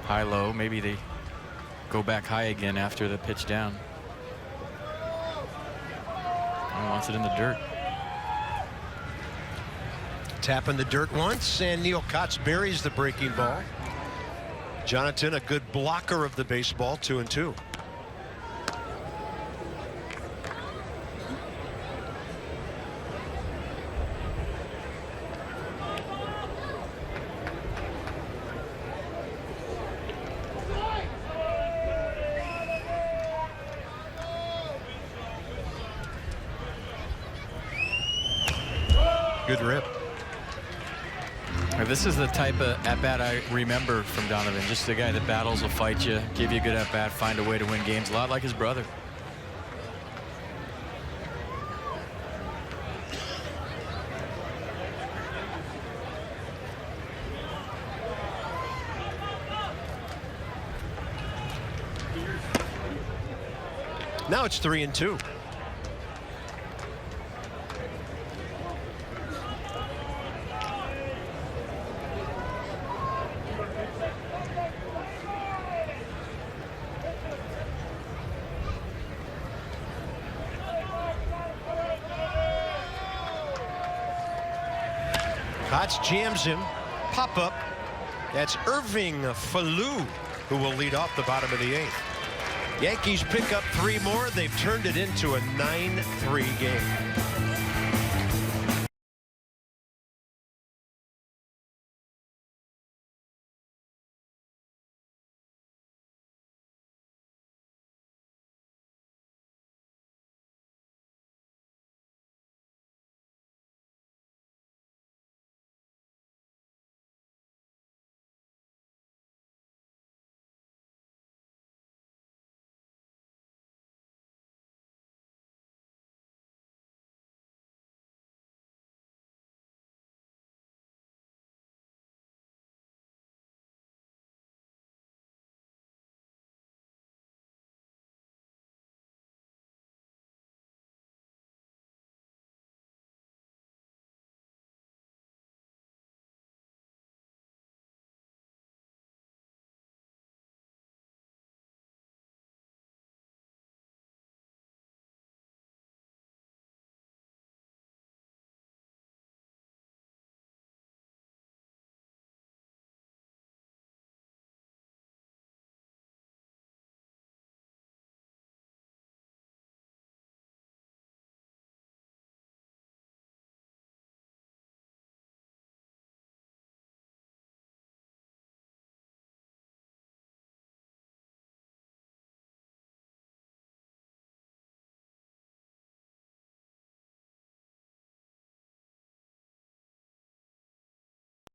High low. Maybe they go back high again after the pitch down. He wants it in the dirt. Tapping the dirt once, and Neil Kotz buries the breaking ball. Jonathan, a good blocker of the baseball, 2-2. Good rip. This is the type of at-bat I remember from Donovan. Just the guy that battles, will fight you, give you a good at-bat, find a way to win games. A lot like his brother. Now it's 3-2. Kotz jams him. Pop up. That's Irving Falou who will lead off the bottom of the 8th. Yankees pick up 3 more. They've turned it into a 9-3 game.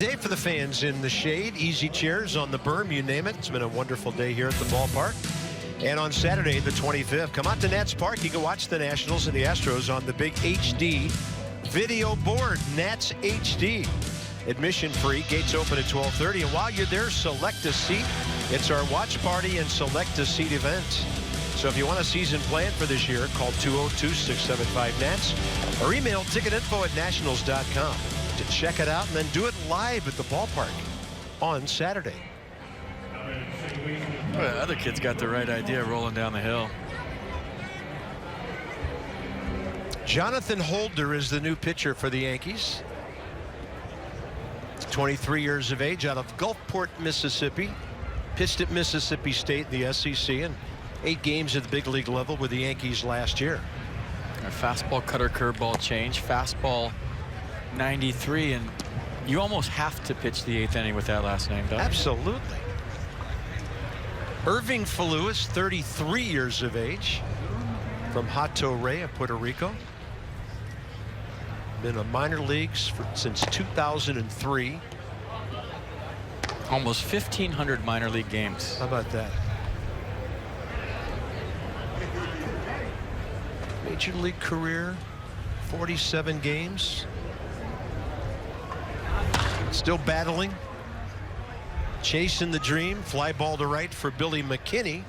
Day for the fans in the shade, easy chairs on the berm, you name it. It's been a wonderful day here at the ballpark. And on Saturday, the 25th, come out to Nats Park. You can watch the Nationals and the Astros on the big HD video board, Nats HD. Admission free, gates open at 12:30. And while you're there, select a seat. It's our watch party and select a seat event. So if you want a season plan for this year, call 202-675-NATS or email ticketinfo@nationals.com. to check it out and then do it live at the ballpark on Saturday. Well, the other kid's got the right idea rolling down the hill. Jonathan Holder is the new pitcher for the Yankees. 23 years of age, out of Gulfport, Mississippi. Pitched at Mississippi State in the SEC and 8 games at the big league level with the Yankees last year. A fastball, cutter, curveball change. Fastball 93, and you almost have to pitch the 8th inning with that last name, don't you? Absolutely. Irving Feliu, 33 years of age, from Hato Rey of Puerto Rico. Been in minor leagues since 2003. Almost 1,500 minor league games. How about that? Major league career, 47 games. Still battling. Chasing the dream. Fly ball to right for Billy McKinney.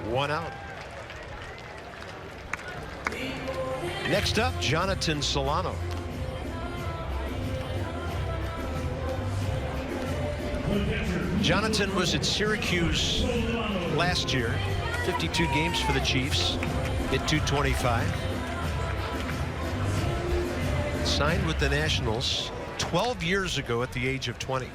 1 out. Next up, Jonathan Solano. Jonathan was at Syracuse last year. 52 games for the Chiefs. Hit .225. Signed with the Nationals 12 years ago at the age of 20.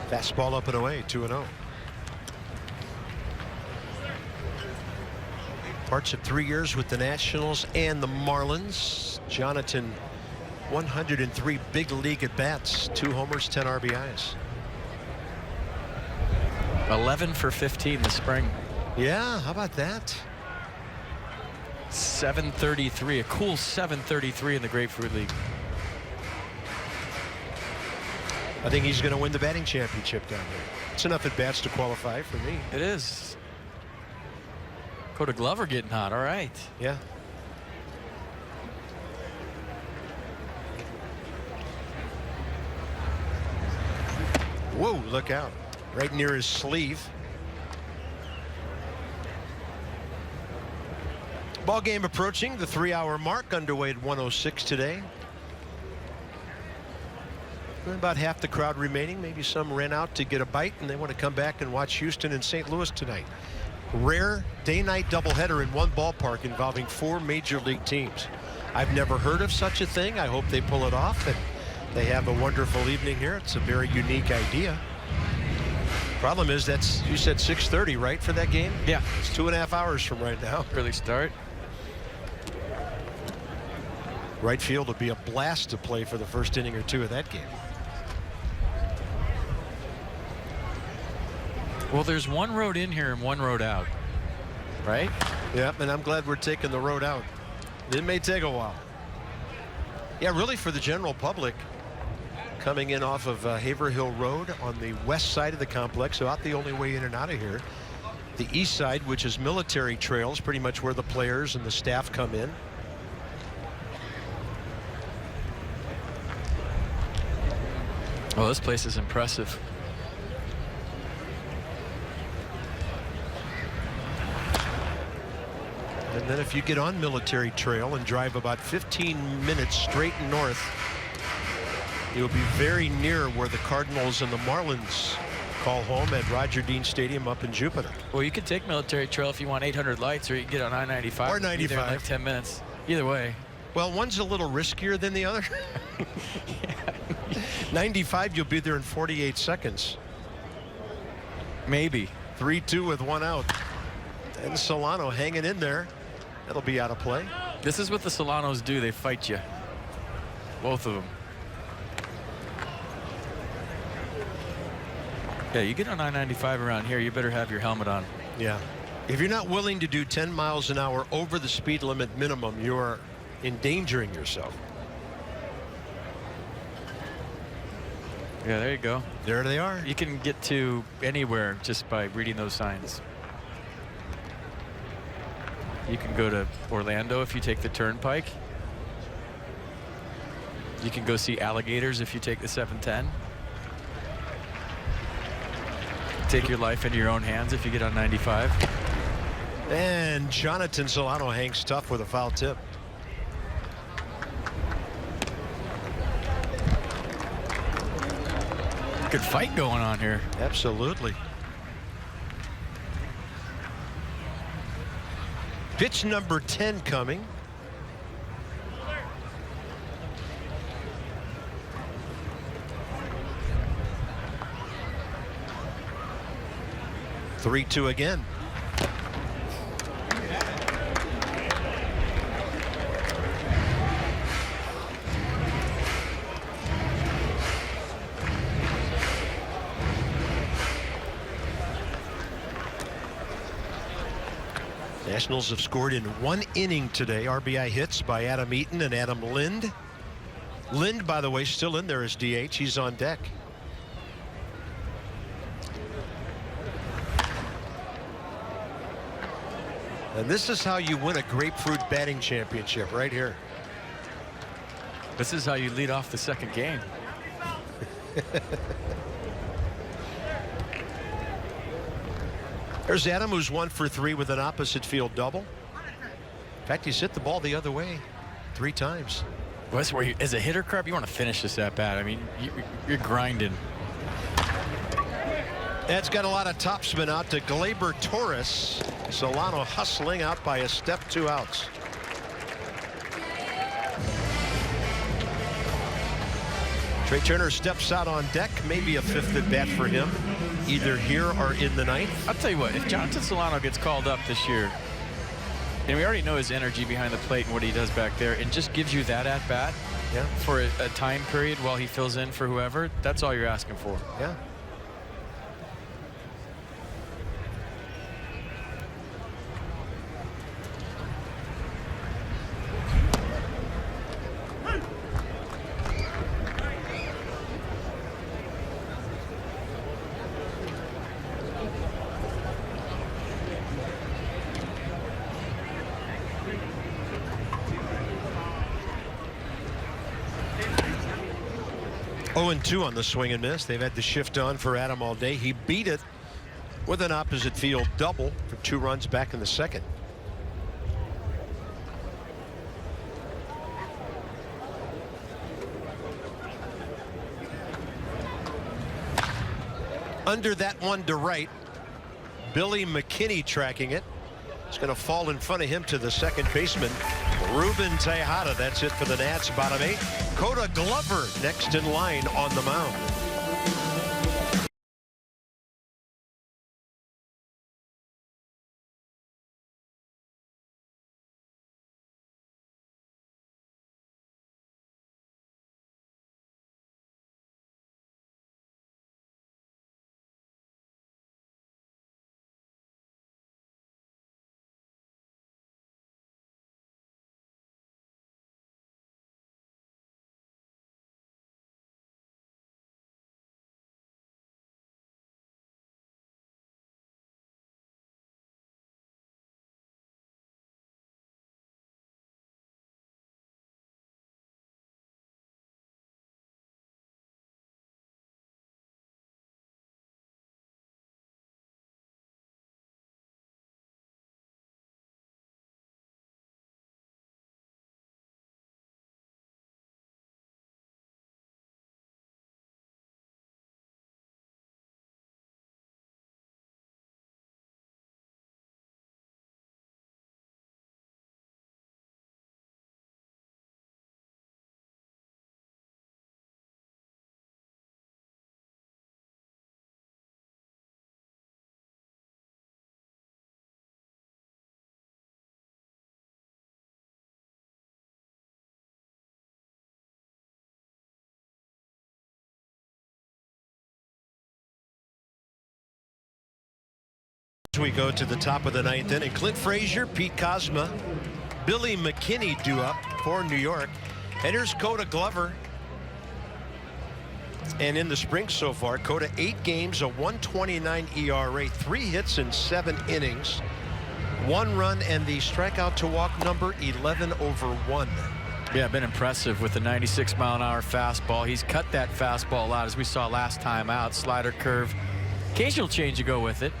Fastball up and away, 2-0. Parts of 3 years with the Nationals and the Marlins. Jonathan, 103 big league at bats, 2 homers, 10 RBIs. 11 for 15 this spring. Yeah, how about that? 733, a cool 733 in the Grapefruit League. I think he's going to win the batting championship down there. It's enough at bats to qualify for me. It is. Coda Glover getting hot. All right. Yeah. Whoa, look out. Right near his sleeve. Ball game approaching the 3-hour mark, underway at 1:06 today. About half the crowd remaining. Maybe some ran out to get a bite and they want to come back and watch Houston and St. Louis tonight. Rare day-night doubleheader in one ballpark involving 4 major league teams. I've never heard of such a thing. I hope they pull it off and they have a wonderful evening here. It's a very unique idea. Problem is, that's, you said 6:30, right, for that game? Yeah. It's 2.5 hours from right now. Early start. Right field would be a blast to play for the first inning or 2 of that game. Well, there's one road in here and one road out, right? Yep, and I'm glad we're taking the road out. It may take a while. Yeah, really, for the general public, coming in off of Haverhill Road on the west side of the complex, so about the only way in and out of here. The east side, which is military trails, pretty much where the players and the staff come in. Oh, this place is impressive. And then if you get on Military Trail and drive about 15 minutes straight north, you'll be very near where the Cardinals and the Marlins call home at Roger Dean Stadium up in Jupiter. Well, you could take Military Trail if you want 800 lights, or you can get on I-95. Or 95. Be there in like 10 minutes. Either way. Well, one's a little riskier than the other. 95, you'll be there in 48 seconds. Maybe. 3-2 with 1 out. And Solano hanging in there. That'll be out of play. This is what the Solanos do. They fight you. Both of them. Yeah, you get on I-95 around here, you better have your helmet on. Yeah. If you're not willing to do 10 miles an hour over the speed limit minimum, you're endangering yourself. Yeah, there you go. There they are. You can get to anywhere just by reading those signs. You can go to Orlando if you take the turnpike. You can go see alligators if you take the 710. Take your life into your own hands if you get on 95. And Jonathan Solano hangs tough with a foul tip. Good fight going on here. Absolutely. Pitch number 10 coming. Three-two again. Nationals have scored in 1 inning today. RBI hits by Adam Eaton and Adam Lind. Lind, by the way, still in there as DH. He's on deck. And this is how you win a grapefruit batting championship right here. This is how you lead off the second game. There's Adam, who's 1 for 3 with an opposite field double. In fact, he's hit the ball the other way 3 times. Well, that's where as a hitter, Carp, you want to finish this at bat. I mean, you're grinding. That's got a lot of topspin out to Gleyber Torres. Solano hustling out by a step, 2 outs. Trey Turner steps out on deck. Maybe a 5th at bat for him, either here or in the 9th. I'll tell you what, if Jonathan Solano gets called up this year, and we already know his energy behind the plate and what he does back there, and just gives you that at bat for a time period while he fills in for whoever, that's all you're asking for. Yeah. And 2 on the swing and miss. They've had the shift on for Adam all day. He beat it with an opposite field double for 2 runs back in the second. Under that one to right. Billy McKinney tracking it. It's going to fall in front of him to the second baseman, Ruben Tejada. That's it for the Nats. Bottom 8. Coda Glover next in line on the mound. We go to the top of the 9th inning. Clint Frazier, Pete Kozma, Billy McKinney due up for New York. And here's Coda Glover. And in the spring so far, Coda 8 games, a 1.29 ERA, 3 hits in 7 innings, 1 run, and the strikeout to walk number 11/1. Yeah, been impressive with the 96-mile-an-hour fastball. He's cut that fastball out, as we saw last time out. Slider, curve, occasional change to go with it.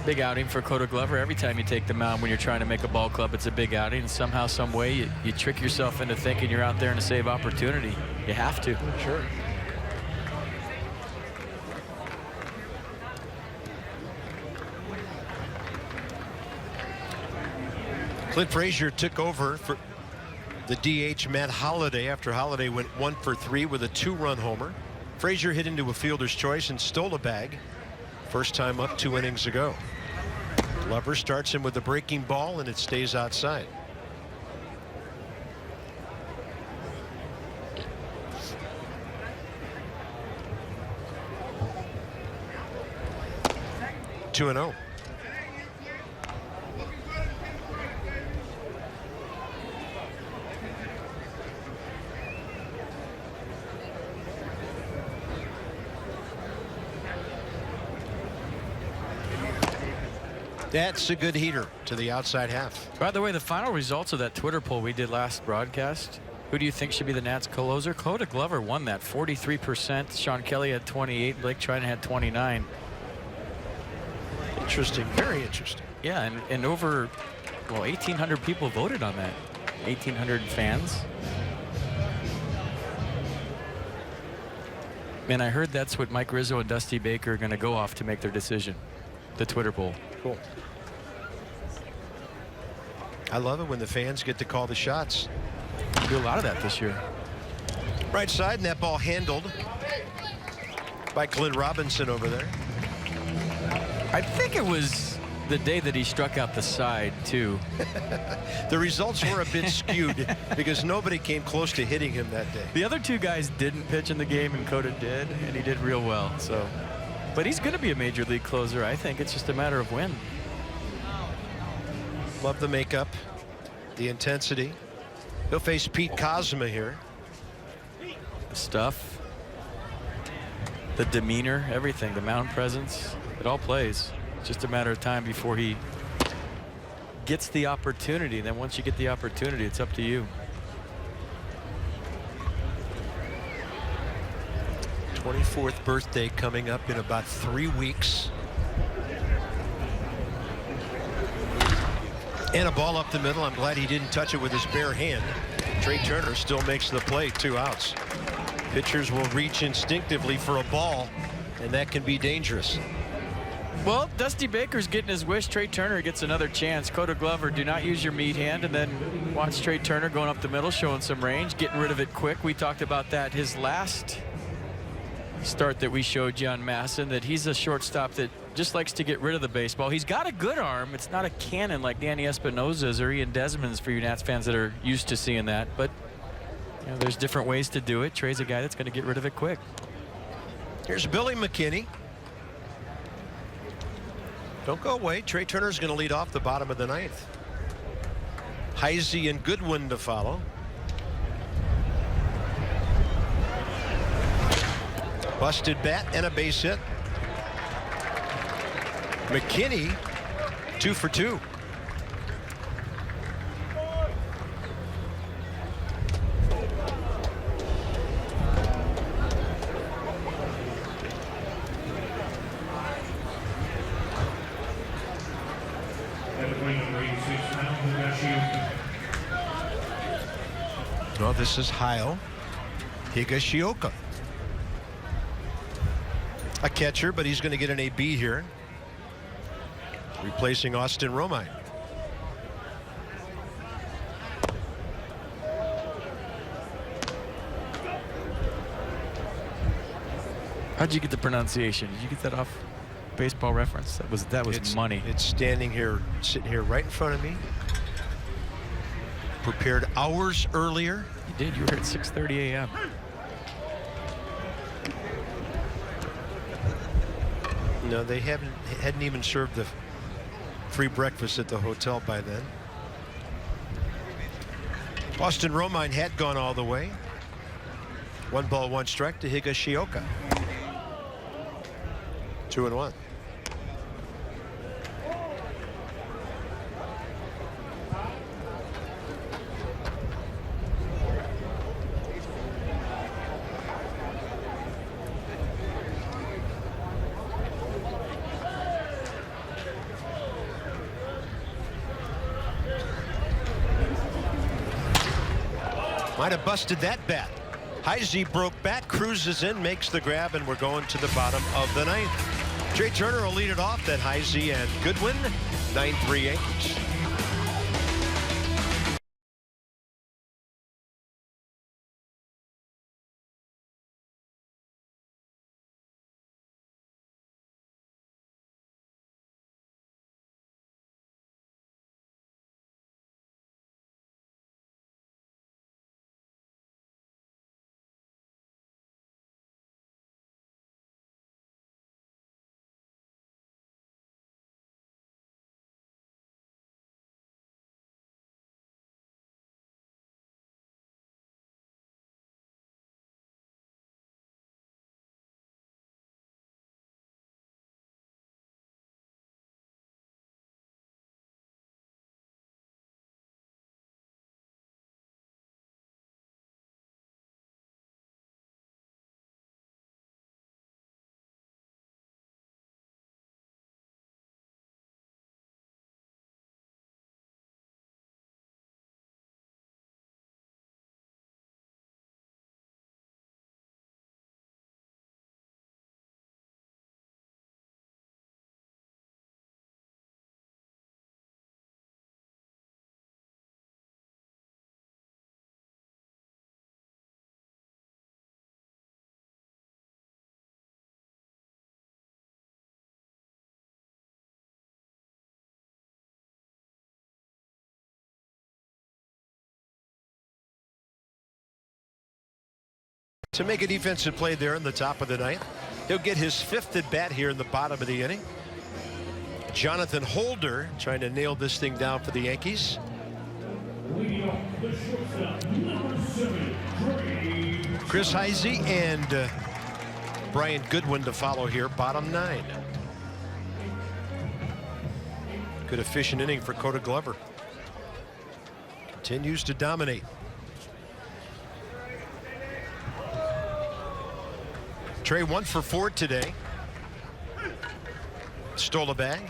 Big outing for Cota Glover. Every time you take the mound when you're trying to make a ball club, it's a big outing. And somehow, some way, you trick yourself into thinking you're out there in a save opportunity. You have to. Sure. Clint Frazier took over for the DH Matt Holliday after Holliday went 1 for 3 with a 2-run homer. Frazier hit into a fielder's choice and stole a bag. First time up 2 innings ago. Glover starts him with a breaking ball and it stays outside. Two and 0. That's a good heater to the outside half. By the way, the final results of that Twitter poll we did last broadcast. Who do you think should be the Nats closer? Cota Glover won that 43%. Sean Kelly had 28. Blake Trinan had 29. Interesting. Very interesting. Yeah, and over, well, 1,800 people voted on that. 1,800 fans. And I heard that's what Mike Rizzo and Dusty Baker are going to go off to make their decision. The Twitter poll. Cool. I love it when the fans get to call the shots. Do a lot of that this year. Right side, and that ball handled by Glenn Robinson over there. I think it was the day that he struck out the side, too. The results were a bit skewed because nobody came close to hitting him that day. The other two guys didn't pitch in the game, and Cota did, and he did real well. So, but he's going to be a major league closer. I think it's just a matter of when. Love the makeup, the intensity. He'll face Pete Kozma here. The stuff, the demeanor, everything, the mound presence, it all plays. It's just a matter of time before he gets the opportunity. Then once you get the opportunity, it's up to you. 24th birthday coming up in about 3 weeks. And a ball up the middle. I'm glad he didn't touch it with his bare hand. Trey Turner still makes the play. 2 outs. Pitchers will reach instinctively for a ball, and that can be dangerous. Well, Dusty Baker's getting his wish. Trey Turner gets another chance. Cota Glover, do not use your meat hand, and then watch Trey Turner going up the middle, showing some range, getting rid of it quick. We talked about that his last start that we showed you on Masson, that he's a shortstop that just likes to get rid of the baseball. He's got a good arm. It's not a cannon like Danny Espinosa's or Ian Desmond's for you Nats fans that are used to seeing that. But you know, there's different ways to do it. Trey's a guy that's going to get rid of it quick. Here's Billy McKinney. Don't go away. Trey Turner's going to lead off the bottom of the 9th. Heisey and Goodwin to follow. Busted bat and a base hit. McKinney 2 for 2. Well, this is Hayo Higashioka. A catcher, but he's going to get an AB here, replacing Austin Romine. How'd you get the pronunciation? Did you get that off Baseball Reference? That was money. It's standing here, sitting here right in front of me. Prepared hours earlier. You did. You were here at 6:30 a.m. No, they hadn't even served the free breakfast at the hotel by then. Austin Romine had gone all the way. 1 ball, 1 strike to Higashioka. 2-1. Might have busted that bat. Heisey broke bat, cruises in, makes the grab, and we're going to the bottom of the 9th. Trey Turner will lead it off, then Heisey and Goodwin. 9-3 Yankees. To make a defensive play there in the top of the 9th. He'll get his 5th at bat here in the bottom of the inning. Jonathan Holder trying to nail this thing down for the Yankees. Chris Heisey and Brian Goodwin to follow here, bottom 9. Good efficient inning for Coda Glover. Continues to dominate. Trey 1 for 4 today. Stole a bag.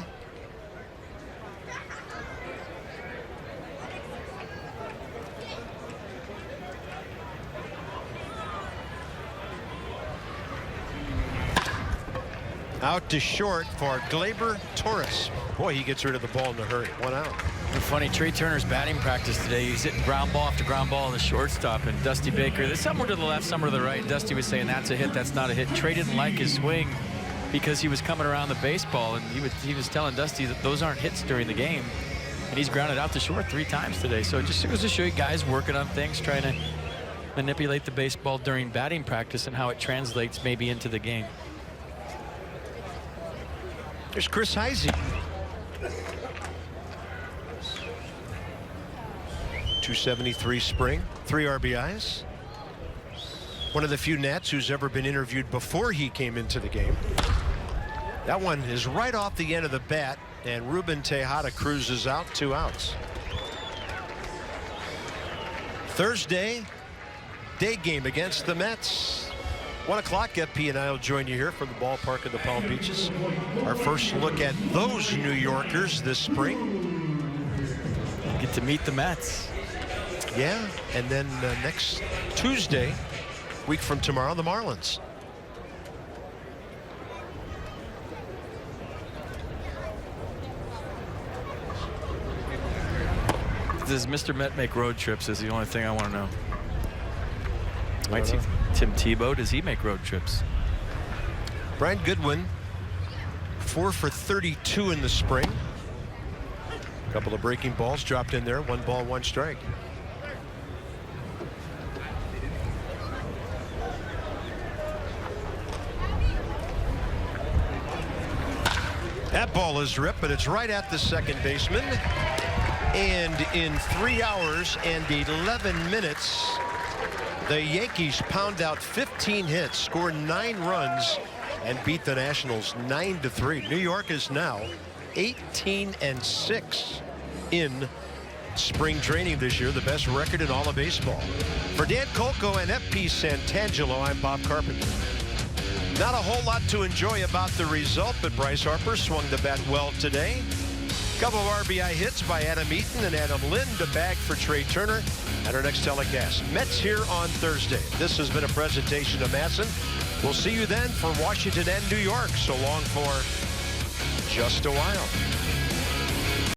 Out to short for Gleyber Torres. Boy, he gets rid of the ball in a hurry. 1 out. Funny, Trey Turner's batting practice today, he's hitting ground ball after ground ball in the shortstop, and Dusty Baker, there's somewhere to the left, somewhere to the right. Dusty was saying that's a hit, that's not a hit. Trey didn't like his swing because he was coming around the baseball, and he was telling Dusty that those aren't hits during the game, and he's grounded out to short 3 times today. So it just goes to show you guys working on things, trying to manipulate the baseball during batting practice and how it translates maybe into the game. There's Chris Heisey. 273 spring, 3 RBIs. One of the few Nats who's ever been interviewed before he came into the game. That one is right off the end of the bat, and Ruben Tejada cruises out, 2 outs. Thursday, day game against the Mets. 1 o'clock, FP and I will join you here from the ballpark of the Palm Beaches. Our first look at those New Yorkers this spring. Get to meet the Mets. Yeah, and then next Tuesday, week from tomorrow, the Marlins. Does Mr. Met make road trips is the only thing I want to know. Might see Tim Tebow, does he make road trips? Brian Goodwin, 4 for 32 in the spring. A couple of breaking balls dropped in there. 1 ball, 1 strike. That ball is ripped, but it's right at the second baseman. And in 3 hours and 11 minutes, the Yankees pound out 15 hits, score 9 runs, and beat the Nationals 9-3. New York is now 18-6 in spring training this year, the best record in all of baseball. For Dan Colco and FP Santangelo, I'm Bob Carpenter. Not a whole lot to enjoy about the result, but Bryce Harper swung the bat well today. Couple of RBI hits by Adam Eaton and Adam Lind to bag for Trey Turner. At our next telecast, Mets here on Thursday. This has been a presentation of Masson. We'll see you then for Washington and New York. So long for just a while.